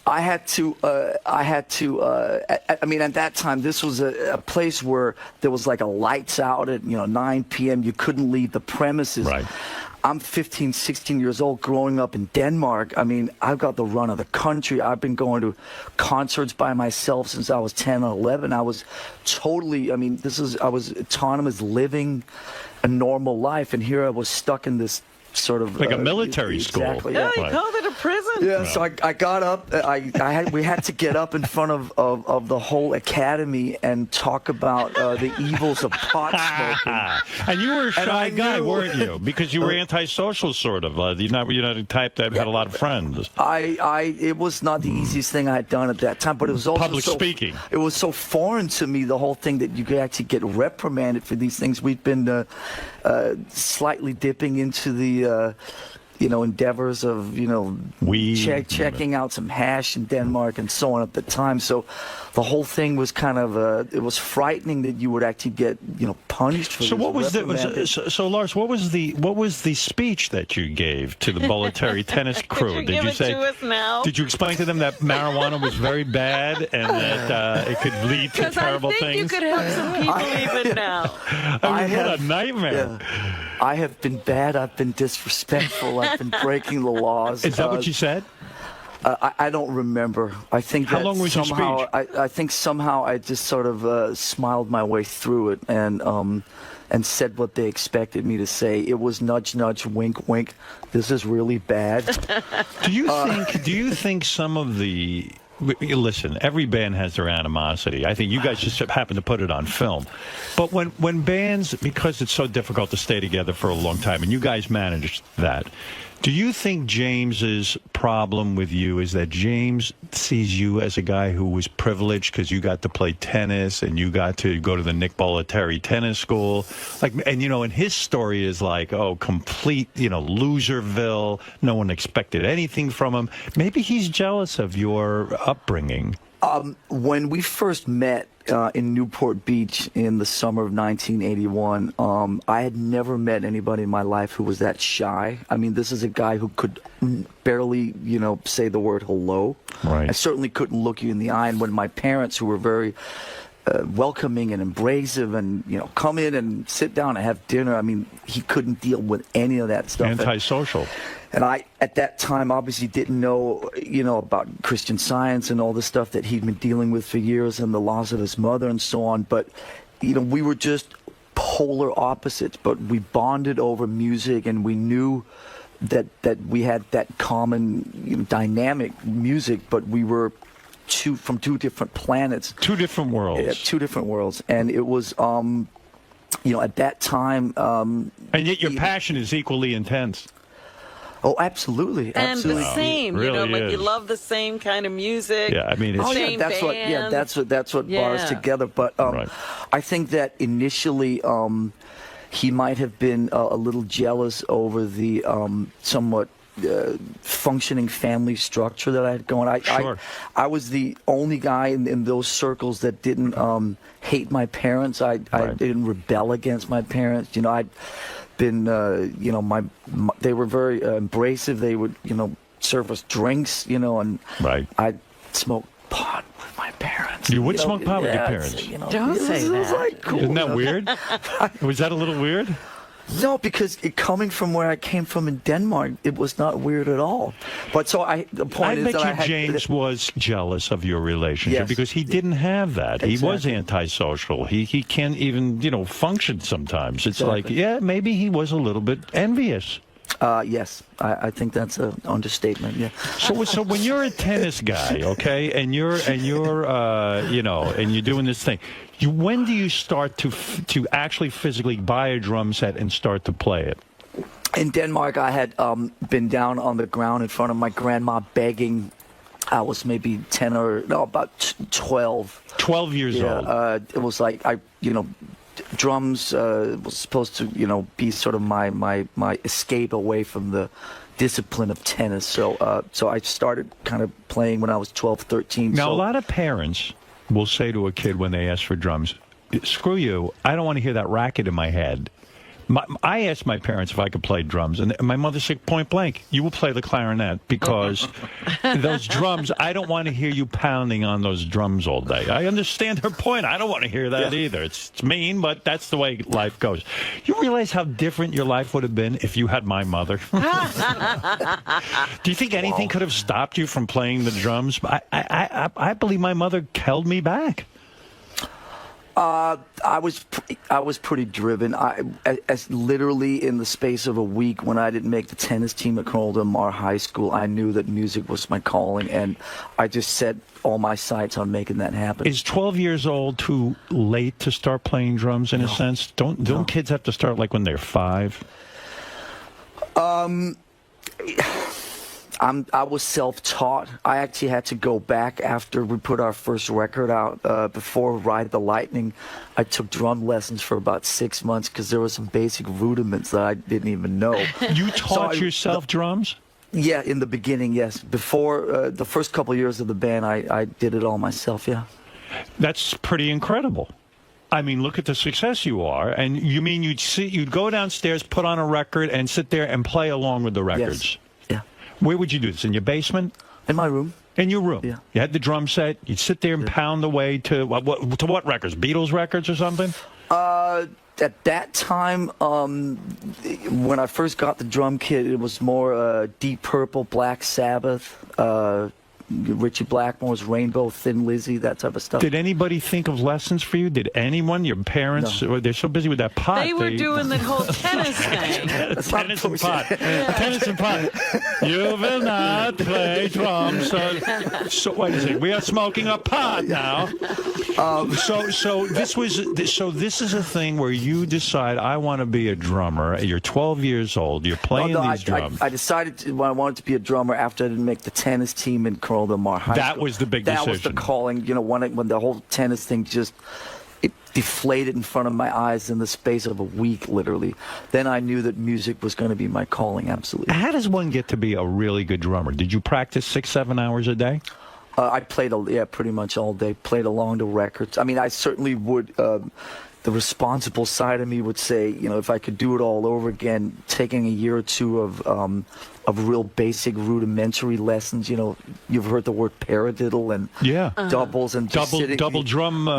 I had to, I mean, at that time, this was a place where there was like a lights out at, 9 p.m. You couldn't leave the premises. Right. I'm 15, 16 years old, growing up in Denmark. I mean, I've got the run of the country. I've been going to concerts by myself since I was 10 or 11. I was totally, I was autonomous, living a normal life. And here I was stuck in this sort of... Like a military school. Exactly. Yeah, you called it a prison. Yeah, so I got up. We had to get up in front of the whole academy and talk about the evils of pot smoking. And you were a shy guy, weren't you? Because you were antisocial, sort of. You're not the type that had a lot of friends. It was not the easiest thing I had done at that time, but it was also public speaking. It was so foreign to me, the whole thing, that you could actually get reprimanded for these things. We've been slightly dipping into the endeavors of, checking out some hash in Denmark and so on at the time. So the whole thing was kind of, it was frightening that you would actually get, punished for So this. what was so Lars, what was the speech that you gave to the voluntary tennis crew? Could you give it to us now? Did you explain to them that marijuana was very bad and that it could lead to terrible I think things? you could help some people even now. I mean, what a nightmare. I have been bad. I've been disrespectful. I've been breaking the laws. Is that what you said? I don't remember. I think How that long was your somehow, I think somehow I just sort of smiled my way through it and said what they expected me to say. It was nudge, nudge, wink, wink. This is really bad. Do you think some of the... Listen, every band has their animosity. I think you guys just happen to put it on film. But when bands, because it's so difficult to stay together for a long time, and you guys managed that, do you think James's problem with you is that James sees you as a guy who was privileged because you got to play tennis and you got to go to the 𝗦𝗵cie𝗄𝗿𝗱 tennis school? And his story is like, complete, loserville. No one expected anything from him. Maybe he's jealous of your upbringing. When we first met in Newport Beach in the summer of 1981, I had never met anybody in my life who was that shy. I mean, this is a guy who could barely, say the word hello. Right. I certainly couldn't look you in the eye. And when my parents, who were very welcoming and embracive and, come in and sit down and have dinner, I mean, he couldn't deal with any of that stuff. Antisocial. And I, at that time, obviously didn't know, about Christian Science and all the stuff that he'd been dealing with for years and the loss of his mother and so on. But, we were just polar opposites, but we bonded over music and we knew that we had that common dynamic music, but we were from two different planets. Two different worlds. Yeah, two different worlds. And it was, at that time... and yet your passion is equally intense. Oh, absolutely, and absolutely. the same, really you love the same kind of music. Yeah, I mean, it's same that's band. that's what brought us together. But right. I think that initially he might have been a little jealous over the somewhat functioning family structure that I had going. Sure. I was the only guy in those circles that didn't hate my parents. I didn't rebel against my parents. I'd been, they were very embracive. They would, serve us drinks, and I'd smoke pot with my parents. You would smoke pot with your parents? Don't say that. Cool. Isn't that weird? Was that a little weird? No, because coming from where I came from in Denmark, it was not weird at all. But the point is that James was jealous of your relationship because he didn't have that. Exactly. He was antisocial. He can't even, function sometimes. It's like, maybe he was a little bit envious. Yes, I think that's an understatement. Yeah. So when you're a tennis guy, okay, and you're and you're doing this thing, when do you start to actually physically buy a drum set and start to play it? In Denmark, I had been down on the ground in front of my grandma begging. I was maybe about 12. 12 years old. It was like drums was supposed to, be sort of my escape away from the discipline of tennis. So I started kind of playing when I was 12, 13. Now, a lot of parents will say to a kid when they ask for drums, screw you, I don't want to hear that racket in my head. I asked my parents if I could play drums, and my mother said point blank, you will play the clarinet because those drums, I don't want to hear you pounding on those drums all day. I understand her point. I don't want to hear that either. It's mean, but that's the way life goes. You realize how different your life would have been if you had my mother? Do you think anything could have stopped you from playing the drums? I believe my mother held me back. I was pretty driven. As literally in the space of a week, when I didn't make the tennis team at Cornell Del Mar High School, I knew that music was my calling, and I just set all my sights on making that happen. Is 12 years old too late to start playing drums in a sense? Don't kids have to start like when they're 5? I was self-taught. I actually had to go back after we put our first record out. Before Ride the Lightning, I took drum lessons for about 6 months because there were some basic rudiments that I didn't even know. You taught yourself drums? Yeah, in the beginning, yes. Before the first couple of years of the band, I did it all myself, yeah. That's pretty incredible. I mean, look at the success you are. And you mean you'd go downstairs, put on a record, and sit there and play along with the records? Yes. Yeah. Where would you do this? In your basement? In my room. In your room? Yeah. You had the drum set. You'd sit there and pound away to what records? Beatles records or something? At that time, when I first got the drum kit, it was more Deep Purple, Black Sabbath, Richie Blackmore's Rainbow, Thin Lizzy, that type of stuff. Did anybody think of lessons for you? Did anyone? Your parents? No. They're so busy with that pot. They were doing the whole tennis thing. Tennis and pot. Tennis and pot. You will not play drums. So wait a second. We are smoking a pot now. So this is a thing where you decide, I want to be a drummer. You're 12 years old. You're playing these drums. I decided I wanted to be a drummer after I didn't make the tennis team in Corona Del Mar High School. That was the big decision. That was the calling. You know, when the whole tennis thing it deflated in front of my eyes in the space of a week, literally. Then I knew that music was going to be my calling, absolutely. How does one get to be a really good drummer? Did you practice 6-7 hours a day? I played, pretty much all day. Played along the records. I mean, I certainly would. The responsible side of me would say, you know, if I could do it all over again, taking a year or two of real basic rudimentary lessons. You know, you've heard the word paradiddle and doubles and just double drum.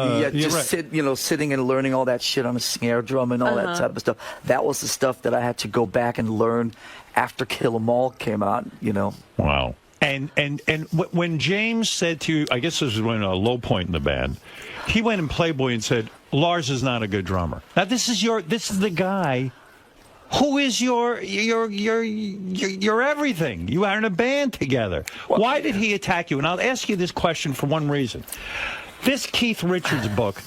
Sitting and learning all that shit on a snare drum and all that type of stuff. That was the stuff that I had to go back and learn after Kill 'Em All came out. You know. Wow. And when James said to you, I guess this was when a low point in the band, he went in Playboy and said, Lars is not a good drummer. Now this is the guy who is your everything. You are in a band together. Why did he attack you? And I'll ask you this question for one reason. This Keith Richards book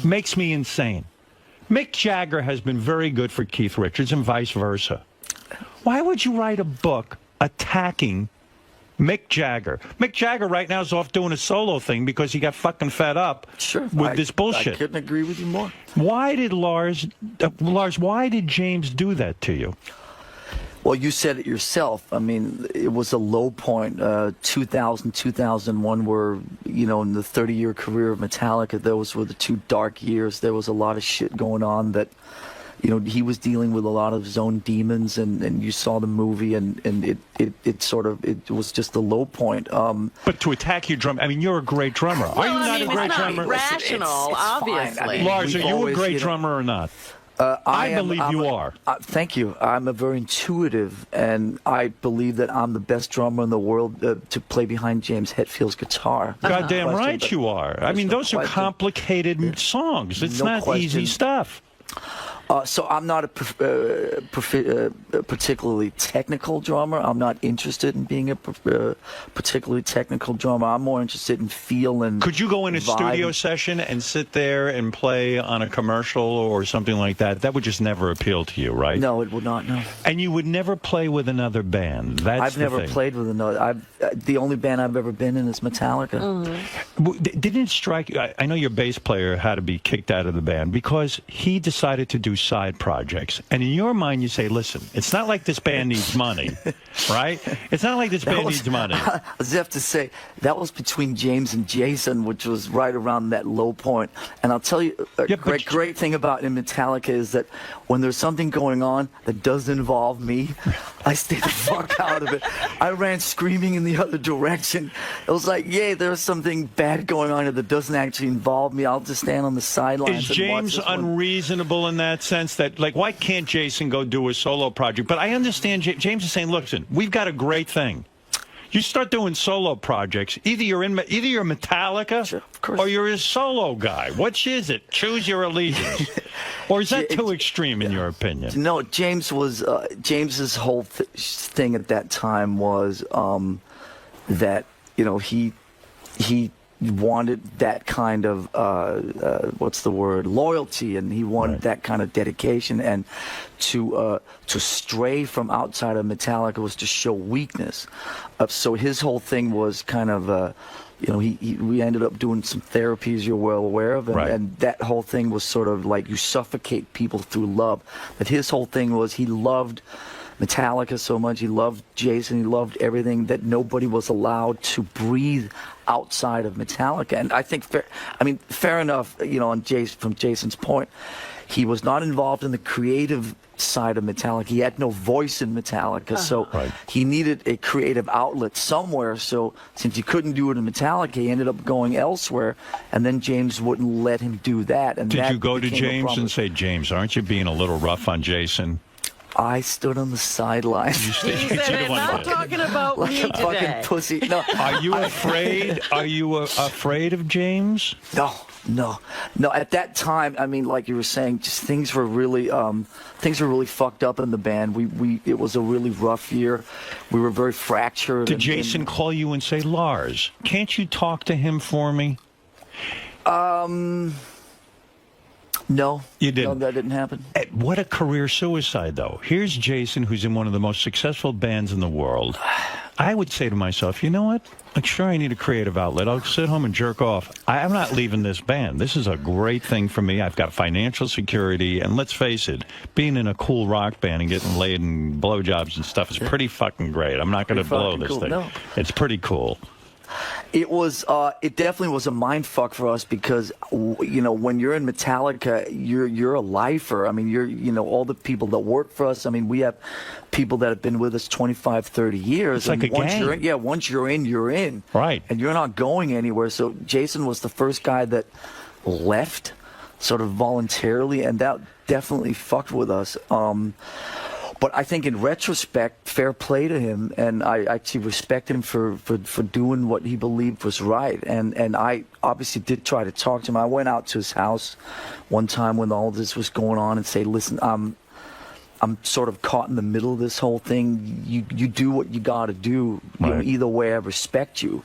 makes me insane. Mick Jagger has been very good for Keith Richards and vice versa. Why would you write a book attacking Mick Jagger? Mick Jagger right now is off doing a solo thing because he got fucking fed up with this bullshit. I couldn't agree with you more. Why did Lars, why did James do that to you? Well, you said it yourself. I mean, it was a low point. 2000, 2001 were, you know, in the 30-year career of Metallica, those were the two dark years. There was a lot of shit going on that, you know, he was dealing with a lot of his own demons, and you saw the movie, and it was just the low point. But to attack your drum, I mean, you're a great drummer. Are you not a great drummer? Rational, obviously. I mean, Lars, are you a great drummer or not? I believe you are. Thank you. I'm a very intuitive, and I believe that I'm the best drummer in the world to play behind James Hetfield's guitar. Goddamn right you are. I mean, those are complicated songs. It's not easy stuff. So I'm not a particularly technical drummer. I'm not interested in being a particularly technical drummer. I'm more interested in feel and Could you go in a studio session and sit there and play on a commercial or something like that? That would just never appeal to you, right? No, it would not, no. And you would never play with another band? I've never played with another. The only band I've ever been in is Metallica. Didn't it strike you? I know your bass player had to be kicked out of the band because he decided to do side projects. And in your mind, you say, listen, it's not like this band needs money, right? It's not like this band needs money. I have to say, that was between James and Jason, which was right around that low point. And I'll tell you, great thing about in Metallica is that when there's something going on that doesn't involve me, I stay the fuck out of it. I ran screaming in the other direction. It was like, yeah, there's something bad going on here that doesn't actually involve me. I'll just stand on the sidelines. Is James unreasonable in that sense that, like, why can't Jason go do a solo project? But I understand James is saying, listen, we've got a great thing. You start doing solo projects, either you're Metallica or you're a solo guy. Which is it? Choose your allegiance. Or is that too extreme in your opinion? No, James was James's whole thing at that time was that, you know, he wanted that kind of what's the word, loyalty, and he wanted that kind of dedication, and to stray from outside of Metallica was to show weakness. So his whole thing was kind of we ended up doing some therapy, as you're well aware of, and that whole thing was sort of like you suffocate people through love. But his whole thing was he loved Metallica so much, he loved Jason, he loved everything, that nobody was allowed to breathe outside of Metallica. And I think, fair enough, from Jason's point, he was not involved in the creative side of Metallica. He had no voice in Metallica, so he needed a creative outlet somewhere. So since he couldn't do it in Metallica, he ended up going elsewhere, and then James wouldn't let him do that. And did you go to James and say, James, aren't you being a little rough on Jason? I stood on the sidelines. He said, I'm not talking about like me a fucking today. pussy. No. Are you afraid? Are you afraid of James? No. At that time, I mean, like you were saying, just things were really fucked up in the band. It was a really rough year. We were very fractured. Did Jason call you and say, Lars, can't you talk to him for me? No. You didn't? No, that didn't happen. What a career suicide, though. Here's Jason, who's in one of the most successful bands in the world. I would say to myself, you know what? Like, sure, I need a creative outlet. I'll sit home and jerk off. I'm not leaving this band. This is a great thing for me. I've got financial security. And let's face it, being in a cool rock band and getting laid and blowjobs and stuff is pretty fucking great. I'm not going to blow this thing. No. It's pretty cool. It was. It definitely was a mind fuck for us because, when you're in Metallica, you're a lifer. I mean, all the people that work for us. I mean, we have people that have been with us 25, 30 years. It's like a gang. Once you're in, you're in. Right. And you're not going anywhere. So Jason was the first guy that left, sort of voluntarily, and that definitely fucked with us. But I think in retrospect, fair play to him, and I actually respect him for doing what he believed was right. And I obviously did try to talk to him. I went out to his house one time when all this was going on and say, listen, I'm sort of caught in the middle of this whole thing. You do what you got to do. Either way, I respect you.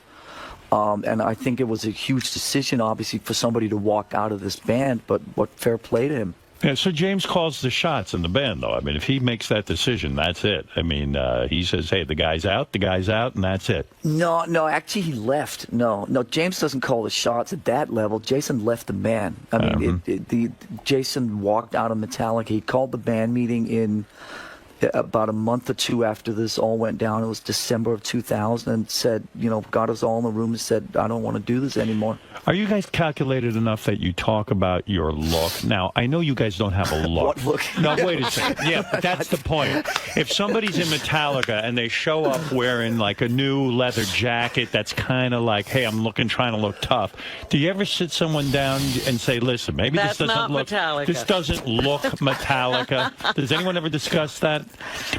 And I think it was a huge decision, obviously, for somebody to walk out of this band, but what fair play to him. Yeah, so James calls the shots in the band, though. I mean, if he makes that decision, that's it. I mean, he says, hey, the guy's out, and that's it. No, actually, he left. No, James doesn't call the shots at that level. Jason left the band. I mean, Jason walked out of Metallica. He called the band meeting in about a month or two after this all went down. It was December of 2000, and said, got us all in the room and said, I don't want to do this anymore. Are you guys calculated enough that you talk about your look? Now, I know you guys don't have a look. What look? No, wait a second. Yeah, but that's the point. If somebody's in Metallica and they show up wearing like a new leather jacket that's kind of like, hey, I'm trying to look tough, do you ever sit someone down and say, listen, maybe this doesn't look Metallica? Does anyone ever discuss that?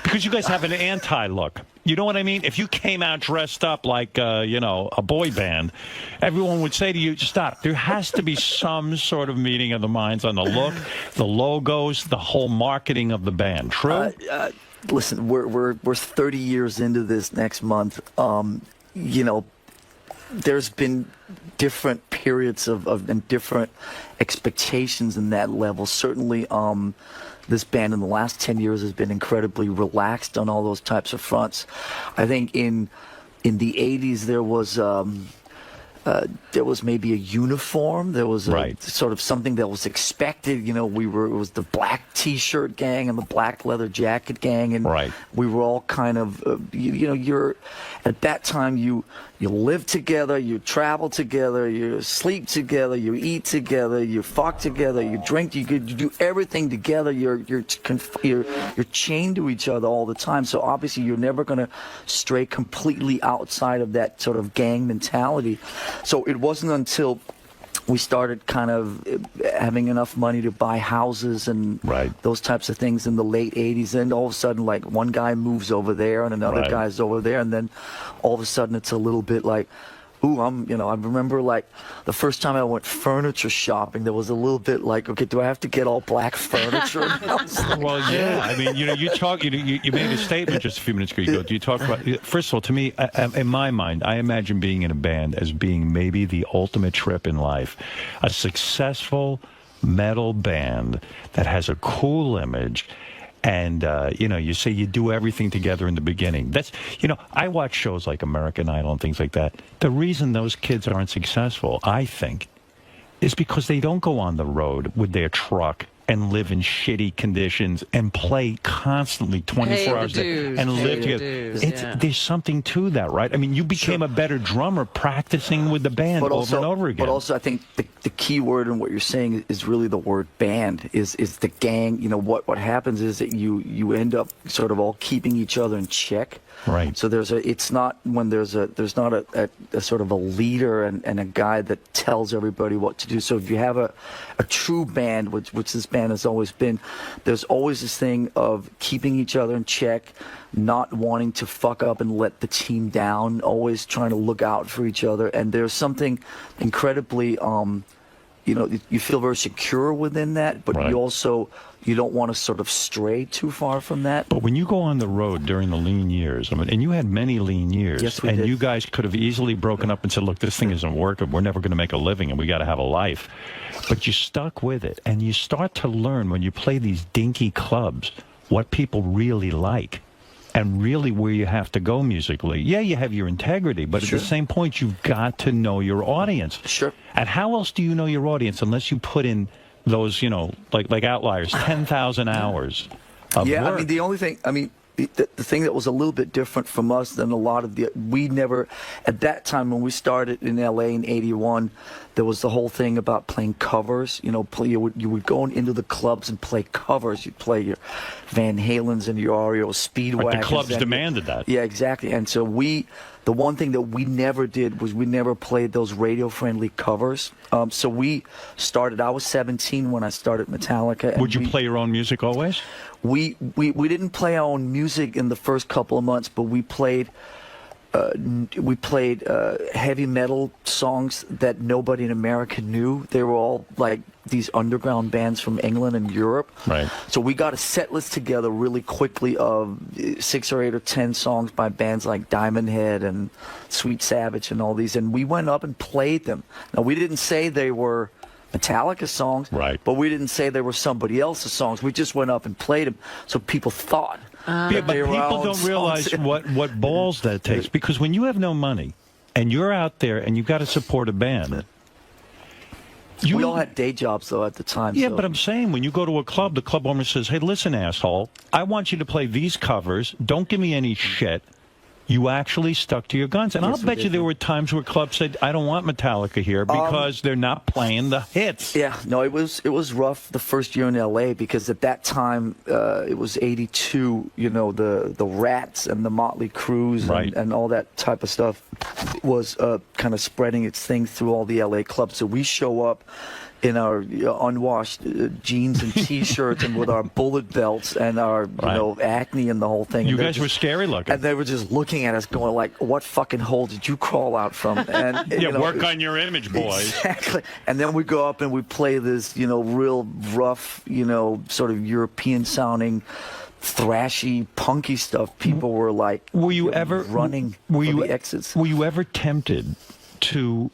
Because you guys have an anti-look. You know what I mean? If you came out dressed up like, a boy band, everyone would say to you, stop. There has to be some sort of meeting of the minds on the look, the logos, the whole marketing of the band. True? Listen, we're 30 years into this next month. There's been different periods and different expectations in that level. Certainly, this band in the last 10 years has been incredibly relaxed on all those types of fronts. I think in the 80s there was maybe a uniform. There was sort of something that was expected. It was the black T-shirt gang and the black leather jacket gang, and we were all kind of, you're at that time you live together, you travel together, you sleep together, you eat together, you fuck together, you drink, you do everything together. You're chained to each other all the time. So obviously you're never going to stray completely outside of that sort of gang mentality. So it wasn't until we started kind of having enough money to buy houses and those types of things in the late 80s. And all of a sudden, like, one guy moves over there and another guy's over there. And then all of a sudden it's a little bit like, ooh, I remember like the first time I went furniture shopping, there was a little bit like, okay, do I have to get all black furniture? Well, yeah. I mean, you made a statement just a few minutes ago. Do you talk about, first of all, to me, in my mind, I imagine being in a band as being maybe the ultimate trip in life. A successful metal band that has a cool image. And, you say you do everything together in the beginning. That's, I watch shows like American Idol and things like that. The reason those kids aren't successful, I think, is because they don't go on the road with their truck and live in shitty conditions and play constantly 24 hours a day and live together. There's something to that, right? I mean, you became a better drummer practicing with the band over and over again. But also, I think the key word in what you're saying is really the word band, is the gang. What happens is that you end up sort of all keeping each other in check. Right. So there's not a sort of a leader and a guy that tells everybody what to do. So if you have a true band, which this band has always been, there's always this thing of keeping each other in check, not wanting to fuck up and let the team down, always trying to look out for each other. And there's something incredibly, you feel very secure within that, but you don't want to sort of stray too far from that. But when you go on the road during the lean years, and you had many lean years, yes, we did. You guys could have easily broken up and said, look, this thing isn't working. We're never going to make a living, and we got to have a life. But you stuck with it, and you start to learn when you play these dinky clubs what people really like and really where you have to go musically. Yeah, you have your integrity, but at the same point, you've got to know your audience. Sure. And how else do you know your audience unless you put in those, like Outliers, 10,000 hours of work? I mean, the only thing, the thing that was a little bit different from us than a lot of we never, at that time when we started in LA in '81, there was the whole thing about playing covers. You would go into the clubs and play covers. You'd play your Van Halens and your REO Speedwagon. But the clubs demanded that. Yeah, exactly. And so the one thing that we never did was we never played those radio-friendly covers. So we started, I was 17 when I started Metallica. Would you play your own music always? We didn't play our own music in the first couple of months, but we played heavy metal songs that nobody in America knew. They were all like these underground bands from England and Europe. Right. So we got a set list together really quickly of 6 or 8 or 10 songs by bands like Diamond Head and Sweet Savage and all these, and we went up and played them. Now, we didn't say they were Metallica songs, right? But we didn't say they were somebody else's songs. We just went up and played them, so people thought. But people don't realize what balls that takes, because when you have no money and you're out there and you've got to support a band. We all had day jobs, though, at the time. Yeah, but I'm saying when you go to a club, the club owner says, hey, listen, asshole, I want you to play these covers. Don't give me any shit. You actually stuck to your guns. And I'll bet you there were times where clubs said, I don't want Metallica here because they're not playing the hits. Yeah, no, it was rough the first year in L.A. because at that time, it was 82, the Rats and the Motley Crues and all that type of stuff was kind of spreading its thing through all the L.A. clubs. So we show up in our unwashed jeans and T-shirts and with our bullet belts and our acne and the whole thing. You guys were scary looking. And they were just looking at us going like, what fucking hole did you crawl out from? And work on your image, boys. Exactly. And then we go up and we play this, real rough, sort of European sounding, thrashy, punky stuff. People were like, were you ever running for the exits? Were you ever tempted to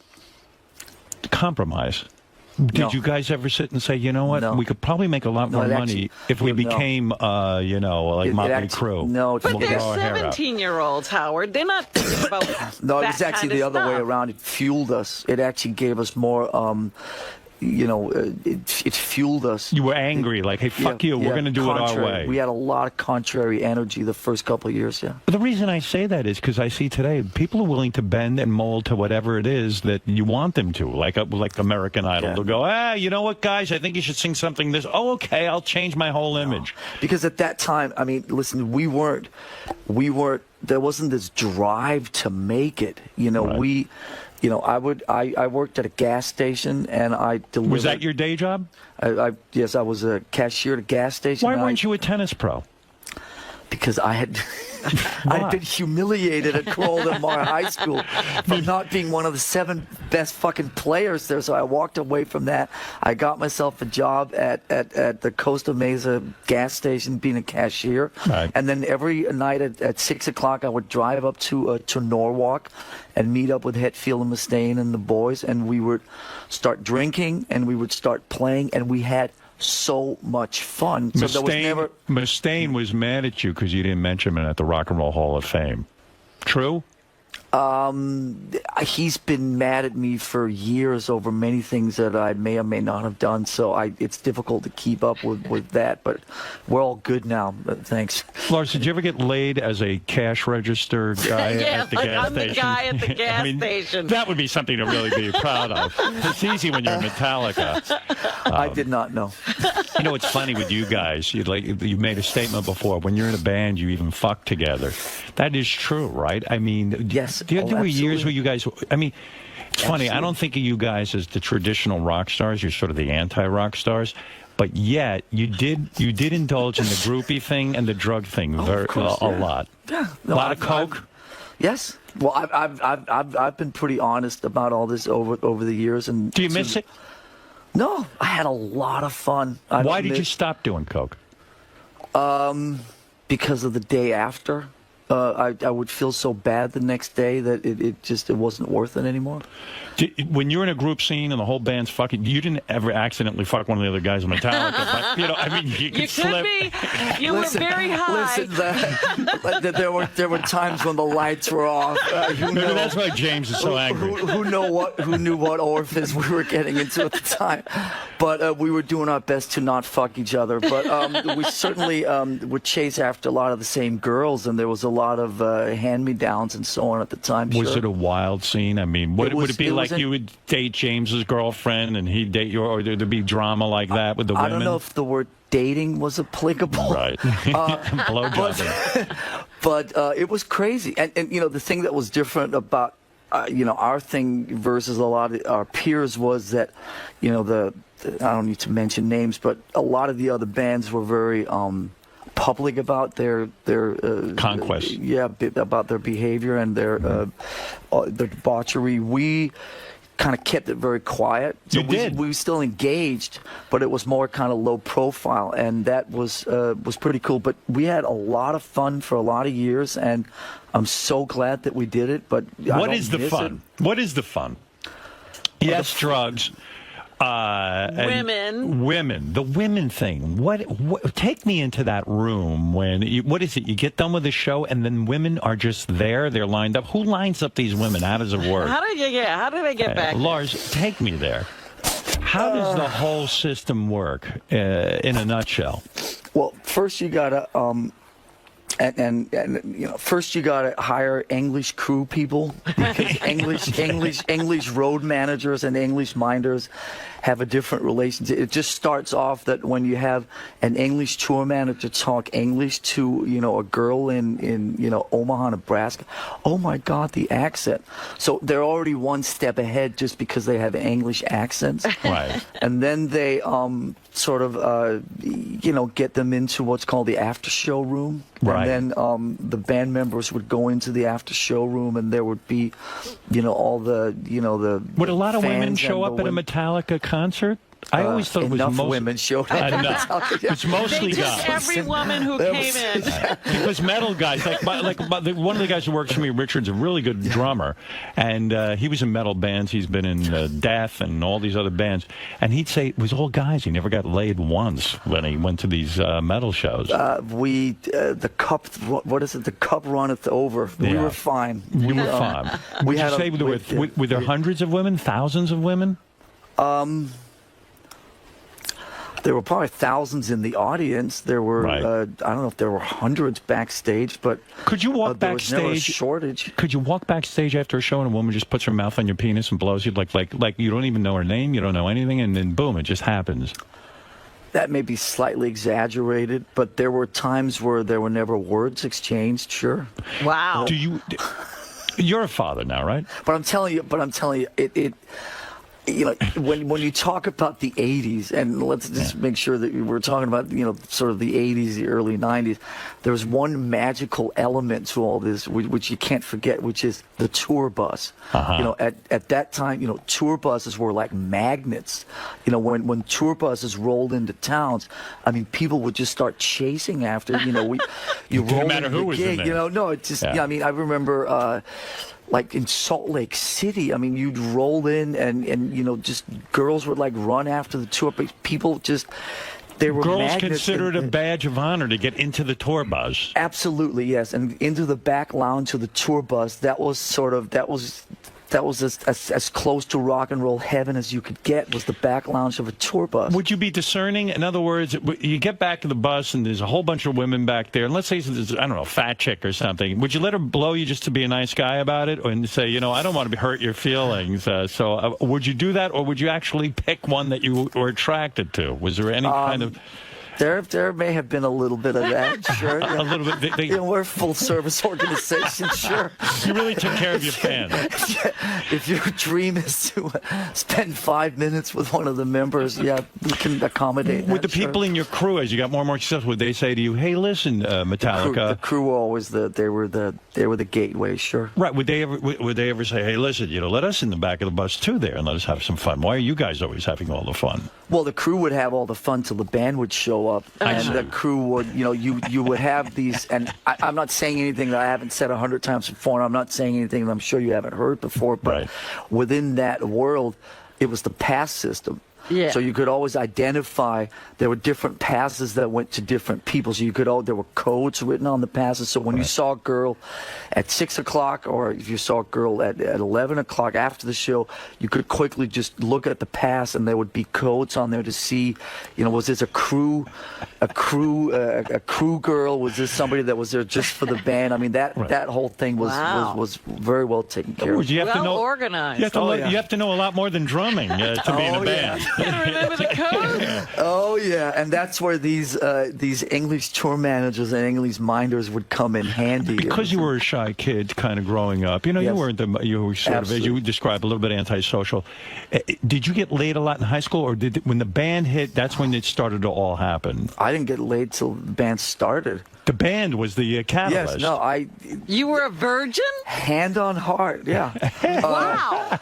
compromise? Did you guys ever sit and say, you know what, we could probably make a lot more money if we became, like Motley Crue? No, but they're 17-year-olds, Howard. They're not thinking about No, it was actually the other way around. It fueled us. It actually gave us more, it fueled us. You were angry, like, hey, fuck you, we're going to do it our way. We had a lot of contrary energy the first couple of years, But the reason I say that is because I see today people are willing to bend and mold to whatever it is that you want them to, like American Idol. They'll go, you know what, guys, I think you should sing something this. Oh, okay, I'll change my whole image. Because at that time, I mean, listen, we weren't, there wasn't this drive to make it. I worked at a gas station and I delivered. Was that your day job? Yes, I was a cashier at a gas station. Why weren't you a tennis pro? because I had I'd been humiliated at Crowell Del Mar High School from not being one of the 7 best fucking players there. So I walked away from that. I got myself a job at the Costa Mesa gas station being a cashier. Right. And then every night at 6 o'clock I would drive up to Norwalk and meet up with Hetfield and Mustaine and the boys, and we would start drinking and we would start playing, and we had so much fun. So there was never... Mustaine was mad at you because you didn't mention him at the Rock and Roll Hall of Fame. True? He's been mad at me for years over many things that I may or may not have done, so it's difficult to keep up with that, but we're all good now. Thanks. Lars, did you ever get laid as a cash register guy at the gas I'm station? the guy at the gas station. That would be something to really be proud of. It's easy when you're in Metallica. I did not know. You know, it's funny with you guys. You made a statement before. When you're in a band, you even fuck together. That is true, right? I mean, yes. There were years where you guys, I mean, it's funny, I don't think of you guys as the traditional rock stars. You're sort of the anti-rock stars. But yet, you did indulge in the groupie thing and the drug thing a lot. Yeah. A lot of coke? Yes. Well, I've been pretty honest about all this over the years. And do you miss it? No. I had a lot of fun. Why did you stop doing coke? Because of the day after. I would feel so bad the next day that it wasn't worth it anymore. When you're in a group scene and the whole band's fucking, you didn't ever accidentally fuck one of the other guys in Metallica, but, you know, I mean, you could slip. You were very high. Listen, there were times when the lights were off. Maybe that's why James is so angry. Who knew what orifice we were getting into at the time? But we were doing our best to not fuck each other. But we certainly would chase after a lot of the same girls, and there was a lot of hand-me-downs and so on at the time. Was it a wild scene? I mean, would it be like you would date James's girlfriend and he'd date your, or there'd be drama like that with the women? I don't know if the word dating was applicable. Right. Blowjobbing. But it was crazy. And, you know, the thing that was different about, you know, our thing versus a lot of our peers was that, you know, I don't need to mention names, but a lot of the other bands were very public about their conquest. About their behavior and their debauchery. We kind of kept it very quiet. So we were still engaged, but it was more kind of low profile, and that was pretty cool. But we had a lot of fun for a lot of years, and I'm so glad that we did it. But what is the fun? What is the fun? Yes, drugs. Women, the women thing. What? Take me into that room when. What is it? You get done with the show, and then women are just there. They're lined up. Who lines up these women? How does it work? How do they get back? Lars, take me there. How does the whole system work in a nutshell? Well, first you gotta. And you know, first you gotta hire English crew people, because English road managers and English minders have a different relationship. It just starts off that when you have an English tour manager talk English to, you know, a girl in you know, Omaha, Nebraska, oh my God, the accent. So they're already one step ahead just because they have English accents. Right. And then they sort of you know, get them into what's called the after show room. Right. And then the band members would go into the after show room, and there would be, you know, all the, you know, the. Would a lot of women show up at a Metallica concert? I always thought it was enough women showed up. It's mostly guys. Every woman who came in. Because metal guys, one of the guys who works for me, Richard's a really good drummer, and he was in metal bands. He's been in Death and all these other bands, and he'd say it was all guys. He never got laid once when he went to these metal shows. The cup, what is it? The cup runneth over. We were fine. We were fine. Would you say were there hundreds of women, thousands of women? There were probably thousands in the audience. There were, I don't know if there were hundreds backstage, but could you walk there was backstage? never a shortage. Could you walk backstage after a show and a woman just puts her mouth on your penis and blows you like you don't even know her name, you don't know anything, and then boom, it just happens? That may be slightly exaggerated, but there were times where there were never words exchanged. Sure. Wow. You're a father now, right? But I'm telling you, you know, when you talk about the 80s, and let's just make sure that we're talking about, you know, sort of the 80s, the early 90s, there was one magical element to all this, which you can't forget, which is the tour bus. You know, at that time, you know, tour buses were like magnets. You know, when tour buses rolled into towns, I mean, people would just start chasing after, you know, you roll no matter who was in there. You know, no, it just, I mean, I remember, like in Salt Lake City, I mean, you'd roll in and you know, just girls would like run after the tour, but people just, they were girls magnets. Consider it a badge of honor to get into the tour bus. Absolutely, yes, and into the back lounge of the tour bus. That was as close to rock and roll heaven as you could get, was the back lounge of a tour bus. Would you be discerning? In other words, you get back to the bus and there's a whole bunch of women back there, and let's say there's, I don't know, a fat chick or something. Would you let her blow you just to be a nice guy about it, and say, you know, I don't want to hurt your feelings? So would you do that, or would you actually pick one that you were attracted to? Was there any kind of... There may have been a little bit of that, sure. A little bit. You know, we're a full-service organization, sure. You really took care of your fans. If your dream is to spend 5 minutes with one of the members, yeah, we can accommodate that. With the people in your crew, as you got more and more successful, would they say to you, "Hey, listen, Metallica"? The crew were always they were the gateway, sure. Right? Would they ever say, "Hey, listen, you know, let us in the back of the bus too, there, and let us have some fun"? Why are you guys always having all the fun? Well, the crew would have all the fun till the band would show up, and the crew would, you know, you would have these, and I'm not saying anything that I haven't said 100 times before, and I'm not saying anything that I'm sure you haven't heard before, but within that world, it was the pass system. Yeah. So you could always identify, there were different passes that went to different people. So you could, there were codes written on the passes. So when you saw a girl at 6 o'clock, or if you saw a girl at 11 o'clock after the show, you could quickly just look at the pass, and there would be codes on there to see, you know, was this a crew girl? Was this somebody that was there just for the band? I mean, that whole thing was very well taken care of. You have to know, organized. You have to know a lot more than drumming to be in a band. Remember the code? Oh yeah, and that's where these English tour managers and English minders would come in handy. Because you were a shy kid, kind of growing up. You know, you weren't you were sort of, as you described, a little bit antisocial. Did you get laid a lot in high school, or when the band hit, that's when it started to all happen? I didn't get laid till the band started. The band was the catalyst. Yes, no, You were a virgin? Hand on heart, yeah. Wow.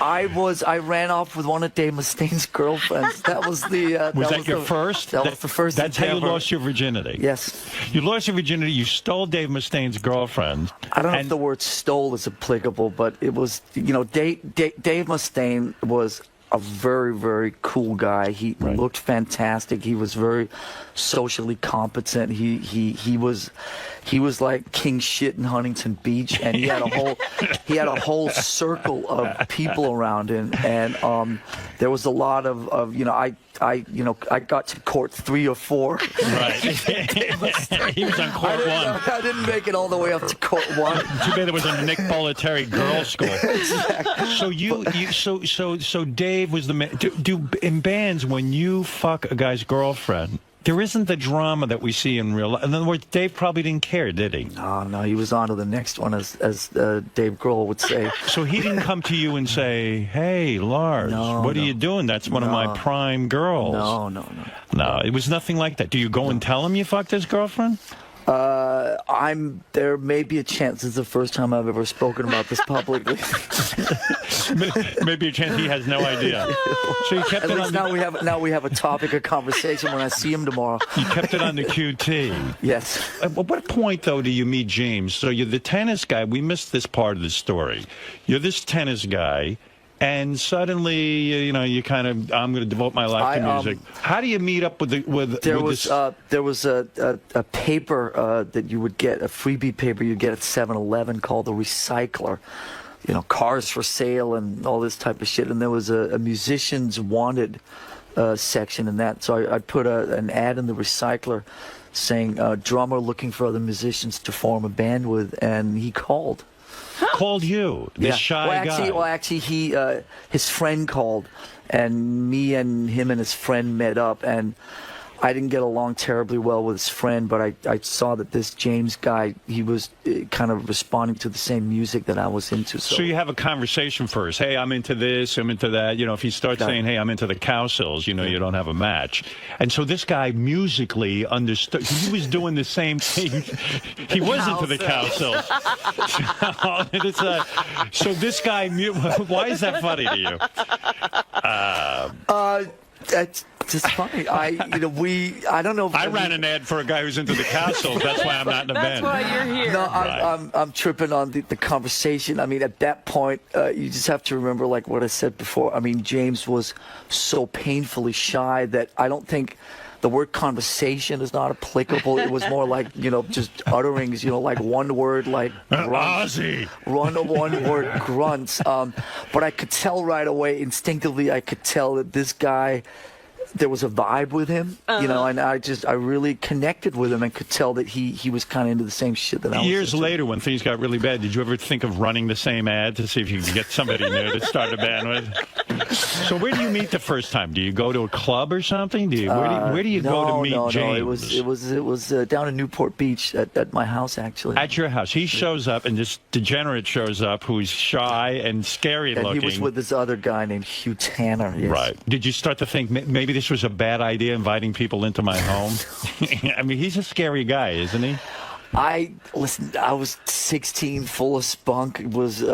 I ran off with one of Dave Mustaine's girlfriends. That was the. Was that your first? That was the first. That's how you lost your virginity. Yes. You lost your virginity. You stole Dave Mustaine's girlfriend. I don't know if the word "stole" is applicable, but it was. You know, Dave Mustaine was a very, very cool guy. He looked fantastic. He was very socially competent. He was like king shit in Huntington Beach, and he had a whole circle of people around him, and there was a lot of you know, I got to court 3 or 4. Right. He was on court 1. I didn't make it all the way up to court 1. Too bad it was a Nick Bollettieri girls' school. Exactly. So Dave was the man. Do in bands, when you fuck a guy's girlfriend, there isn't the drama that we see in real life. In other words, Dave probably didn't care, did he? No, he was on to the next one, as Dave Grohl would say. So he didn't come to you and say, "Hey, Lars, what are you doing? That's one of my prime girls." No, it was nothing like that. Do you go and tell him you fucked his girlfriend? There may be a chance. It's the first time I've ever spoken about this publicly. Maybe a chance he has no idea. So you kept it on. Now we have a topic of conversation when I see him tomorrow. You kept it on the QT. Yes. At what point, though, do you meet James? So you're the tennis guy. We missed this part of the story. You're this tennis guy. And suddenly, you know, you kind of, I'm going to devote my life to music. How do you meet up with There was a paper that you would get, a freebie paper you'd get at 7-Eleven called The Recycler. You know, cars for sale and all this type of shit. And there was a musicians wanted section in that. So I put an ad in The Recycler saying, drummer looking for other musicians to form a band with, and he called. Called you, this shy guy. Well, actually, his friend called, and me and him and his friend met up, and I didn't get along terribly well with his friend, but I saw that this James guy, he was kind of responding to the same music that I was into. So you have a conversation first. Hey, I'm into this, I'm into that. You know, if he starts saying, hey, I'm into the 𝗏𝗄𝗿𝗍, you know, you don't have a match. And so this guy musically understood. He was doing the same thing. He was into the 𝗏𝗏𝗍𝗍. So this guy, why is that funny to you? That's just funny. I don't know. I ran an ad for a guy who's into the 𝗏𝗏𝗍𝗍. That's why I'm not in the band. That's why you're here. No, I'm tripping on the conversation. I mean, at that point, you just have to remember, like what I said before. I mean, James was so painfully shy that I don't think the word conversation is not applicable. It was more like, you know, just utterings, you know, like one word, like grunts. One word grunts. But I could tell right away, instinctively, I could tell that this guy, there was a vibe with him, you know, and I really connected with him and could tell that he was kind of into the same shit that I was. Years later, when things got really bad, did you ever think of running the same ad to see if you could get somebody new to start a band with? So where do you meet the first time? Do you go to a club or something? Where do you go to meet James? No, it was down in Newport Beach at my house, actually. At your house. He shows up, and this degenerate shows up who's shy and scary looking. And he was with this other guy named Hugh Tanner. Yes. Right. Did you start to think maybe this was a bad idea, inviting people into my home? I mean, he's a scary guy, isn't he? I was 16, full of spunk, was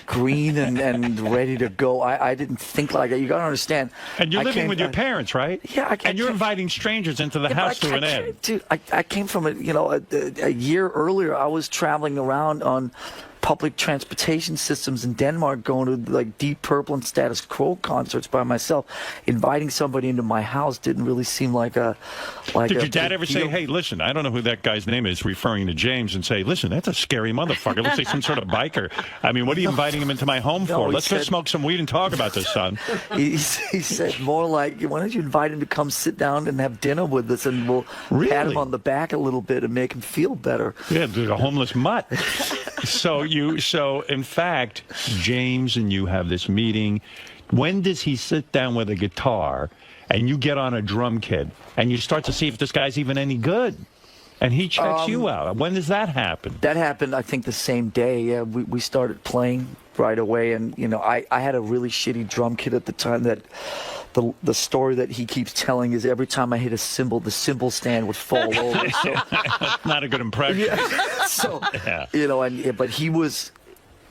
green and ready to go. I didn't think like that. You got to understand. And you're living with your parents, right? Yeah. And you're inviting strangers into the house through an ad. Dude, I came from a year earlier. I was traveling around on public transportation systems in Denmark, going to like Deep Purple and Status Quo concerts by myself. Inviting somebody into my house didn't really seem like a Did your dad ever say, hey, listen, I don't know who that guy's name is, referring to James, and say, listen, that's a scary motherfucker. Looks like some sort of biker. I mean, what are you inviting him into my home for? Let's go smoke some weed and talk about this, son. He said more like, why don't you invite him to come sit down and have dinner with us, and we'll pat him on the back a little bit and make him feel better. Yeah, a homeless mutt. So in fact, James and you have this meeting. When does he sit down with a guitar and you get on a drum kit and you start to see if this guy's even any good? And he checks you out. When does that happen? That happened, I think, the same day. Yeah, we started playing right away. And, you know, I had a really shitty drum kit at the time that the story that he keeps telling is every time I hit a cymbal, the cymbal stand would fall over. So, not a good impression. Yeah. So, you know, but he was,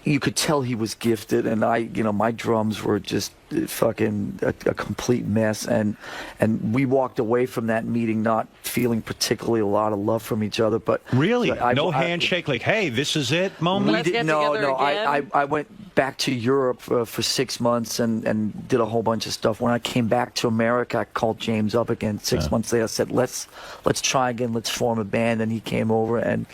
you could tell he was gifted, and my drums were just fucking a complete mess, and we walked away from that meeting not feeling particularly a lot of love from each other. But really, no handshake, like, hey, this is it moment. I went back to Europe for 6 months and did a whole bunch of stuff. When I came back to America, I called James up again 6 months later. I said, let's try again, let's form a band. And he came over and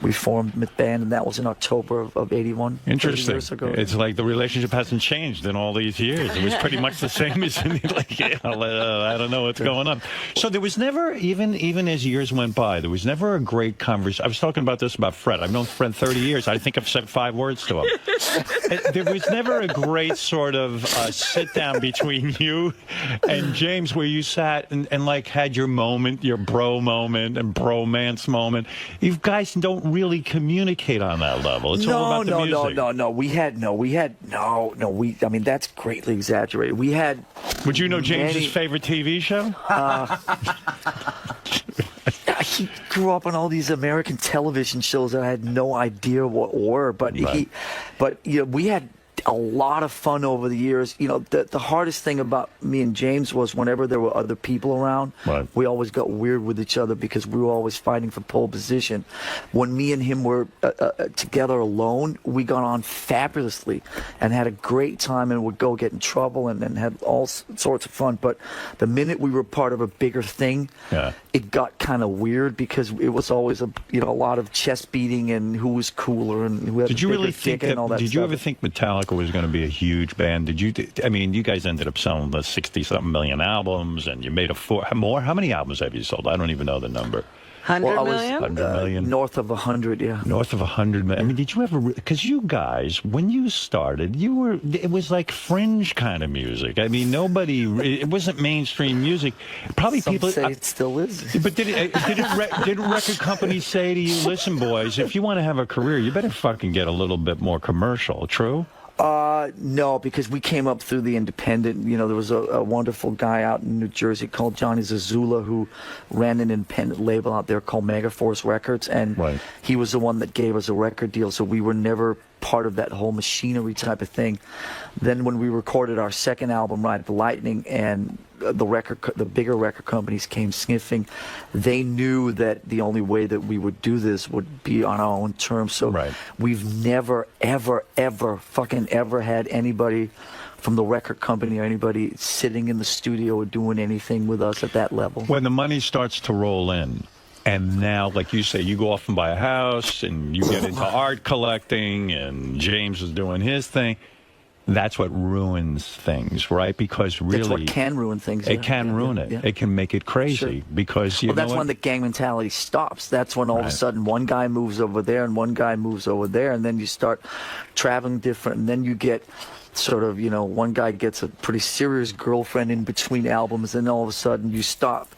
we formed a band, and that was in October of '81. Interesting. Years ago. It's like the relationship hasn't changed in all these years. It was pretty much the same as like, I don't know what's going on. So there was never, even as years went by, there was never a great conversation. I was talking about this about Fred. I've known Fred 30 years. I think I've said 5 words to him. There was never a great sort of sit down between you and James where you sat and like had your moment, your bro moment and bromance moment. You guys don't really communicate on that level. It's all about the music. I mean, that's greatly exaggerated. We had. Would you know James's favorite TV show? He grew up on all these American television shows that I had no idea what were, but we had a lot of fun over the years. You know, the hardest thing about me and James was whenever there were other people around, we always got weird with each other because we were always fighting for pole position. When me and him were together alone, we got on fabulously and had a great time and would go get in trouble and had all sorts of fun. But the minute we were part of a bigger thing, it got kind of weird because it was always a lot of chest beating and who was cooler and who had Did you really think that? Did you ever think Metallica was going to be a huge band? I mean, you guys ended up selling the 60-something million albums, and you made how many albums have you sold? I don't even know the number. 100 million? 100 million. North of 100, yeah. North of 100 million. I mean, did you ever? Because you guys, when you started, it was like fringe kind of music. I mean, it wasn't mainstream music. Probably Some people say it still is. But did record companies say to you, listen, boys, if you want to have a career, you better fucking get a little bit more commercial? True? No, because we came up through the independent. You know, there was a wonderful guy out in New Jersey called Johnny Zazula who ran an independent label out there called Megaforce Records, and he was the one that gave us a record deal, so we were never part of that whole machinery type of thing. Then when we recorded our second album, Ride the Lightning, and the bigger record companies came sniffing, they knew that the only way that we would do this would be on our own terms. So we've never, ever, ever, fucking ever had anybody from the record company or anybody sitting in the studio or doing anything with us at that level. When the money starts to roll in, and now, like you say, you go off and buy a house, and you get into art collecting, and James is doing his thing. That's what ruins things, right? Because really, that's what can ruin things. It can ruin it. It can make it crazy because you know that's when the gang mentality stops. That's when all of a sudden one guy moves over there and one guy moves over there, and then you start traveling different, and then you get sort of, you know, one guy gets a pretty serious girlfriend in between albums, and all of a sudden you stop,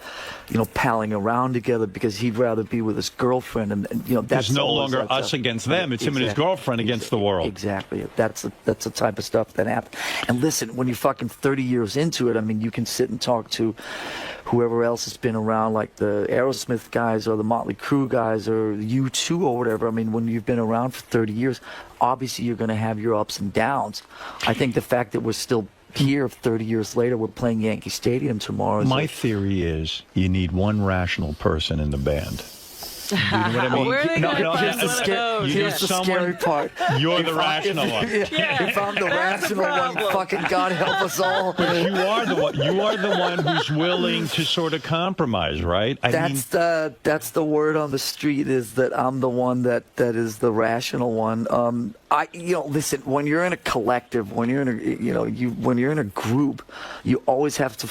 you know, palling around together because he'd rather be with his girlfriend, and you know, that's no longer us against them. It's him and his girlfriend against the world. Exactly. That's the type of stuff that happens. And listen, when you're fucking 30 years into it, I mean, you can sit and talk to whoever else has been around, like the Aerosmith guys or the 𝗦𝗵cie 𝘄 guys or U2 or whatever. I mean, when you've been around for 30 years, obviously you're going to have your ups and downs. I think the fact that we're still here 30 years later, we're playing Yankee Stadium tomorrow. My theory is you need one rational person in the band. You know what I mean? Where are they here's the scary part. You're the rational one. If I'm the rational one, fucking God help us all. But you are the one. You are the one who's willing to sort of compromise, right? That's the word on the street, is that I'm the one that is the rational one. Listen, when you're in a collective, when you're in when you're in a group, you always have to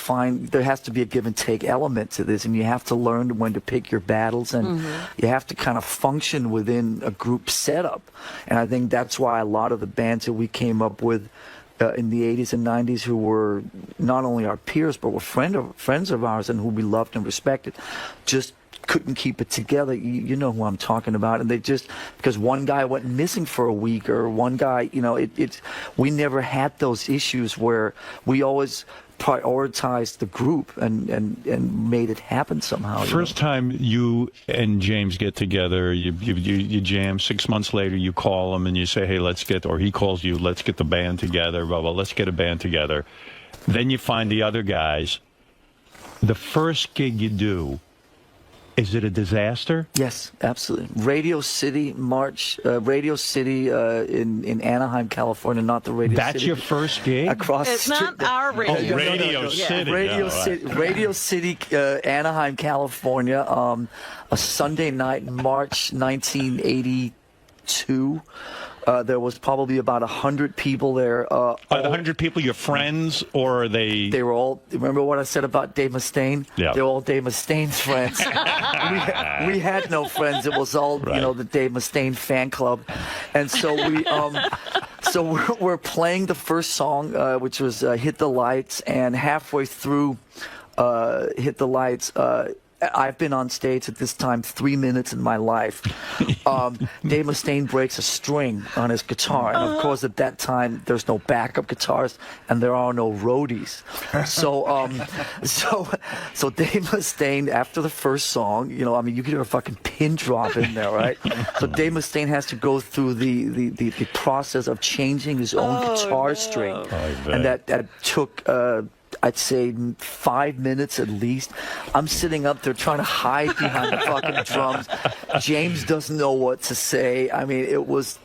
there has to be a give and take element to this, and you have to learn when to pick your battles, and you have to kind of function within a group setup. And I think that's why a lot of the bands that we came up with in the 80s and 90s, who were not only our peers but were friends of ours and who we loved and respected, just couldn't keep it together. You know who I'm talking about. And they just, because one guy went missing for a week, or one guy, you know, we never had those issues where we always prioritized the group and made it happen somehow. First time you and James get together, you jam. 6 months later, you call him and you say, hey, or he calls you, let's get the band together, blah, blah, let's get a band together. Then you find the other guys. The first gig you do, is it a disaster? Yes, absolutely. Radio City in Anaheim, California, not the Radio City. That's your first gig? Across it's the street. not our radio. Oh, Radio City. Radio City, Anaheim, California, a Sunday night in March 1982. There was probably about 100 people there. Are the 100 people your friends, or are they? They were all. Remember what I said about Dave Mustaine? Yeah. They were all Dave Mustaine's friends. we had no friends. It was all the Dave Mustaine fan club, and so we we're playing the first song, which was "Hit the Lights," and halfway through "Hit the Lights." I've been on stage at this time 3 minutes in my life. Dave Mustaine breaks a string on his guitar, and of course at that time there's no backup guitars and there are no roadies. So Dave Mustaine, after the first song, you know, I mean, you could hear a fucking pin drop in there, right? So Dave Mustaine has to go through the process of changing his own guitar string, and that took. I'd say 5 minutes at least. I'm sitting up there trying to hide behind the fucking drums. James doesn't know what to say. I mean, it was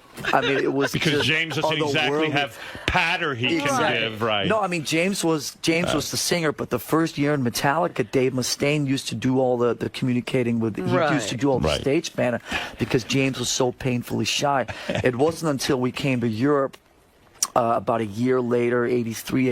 because James doesn't exactly have patter he can give, right? No, I mean, James was the singer, but the first year in Metallica, Dave Mustaine used to do all the communicating with. He used to do all the stage banner because James was so painfully shy. It wasn't until we came to Europe about a year later, 83,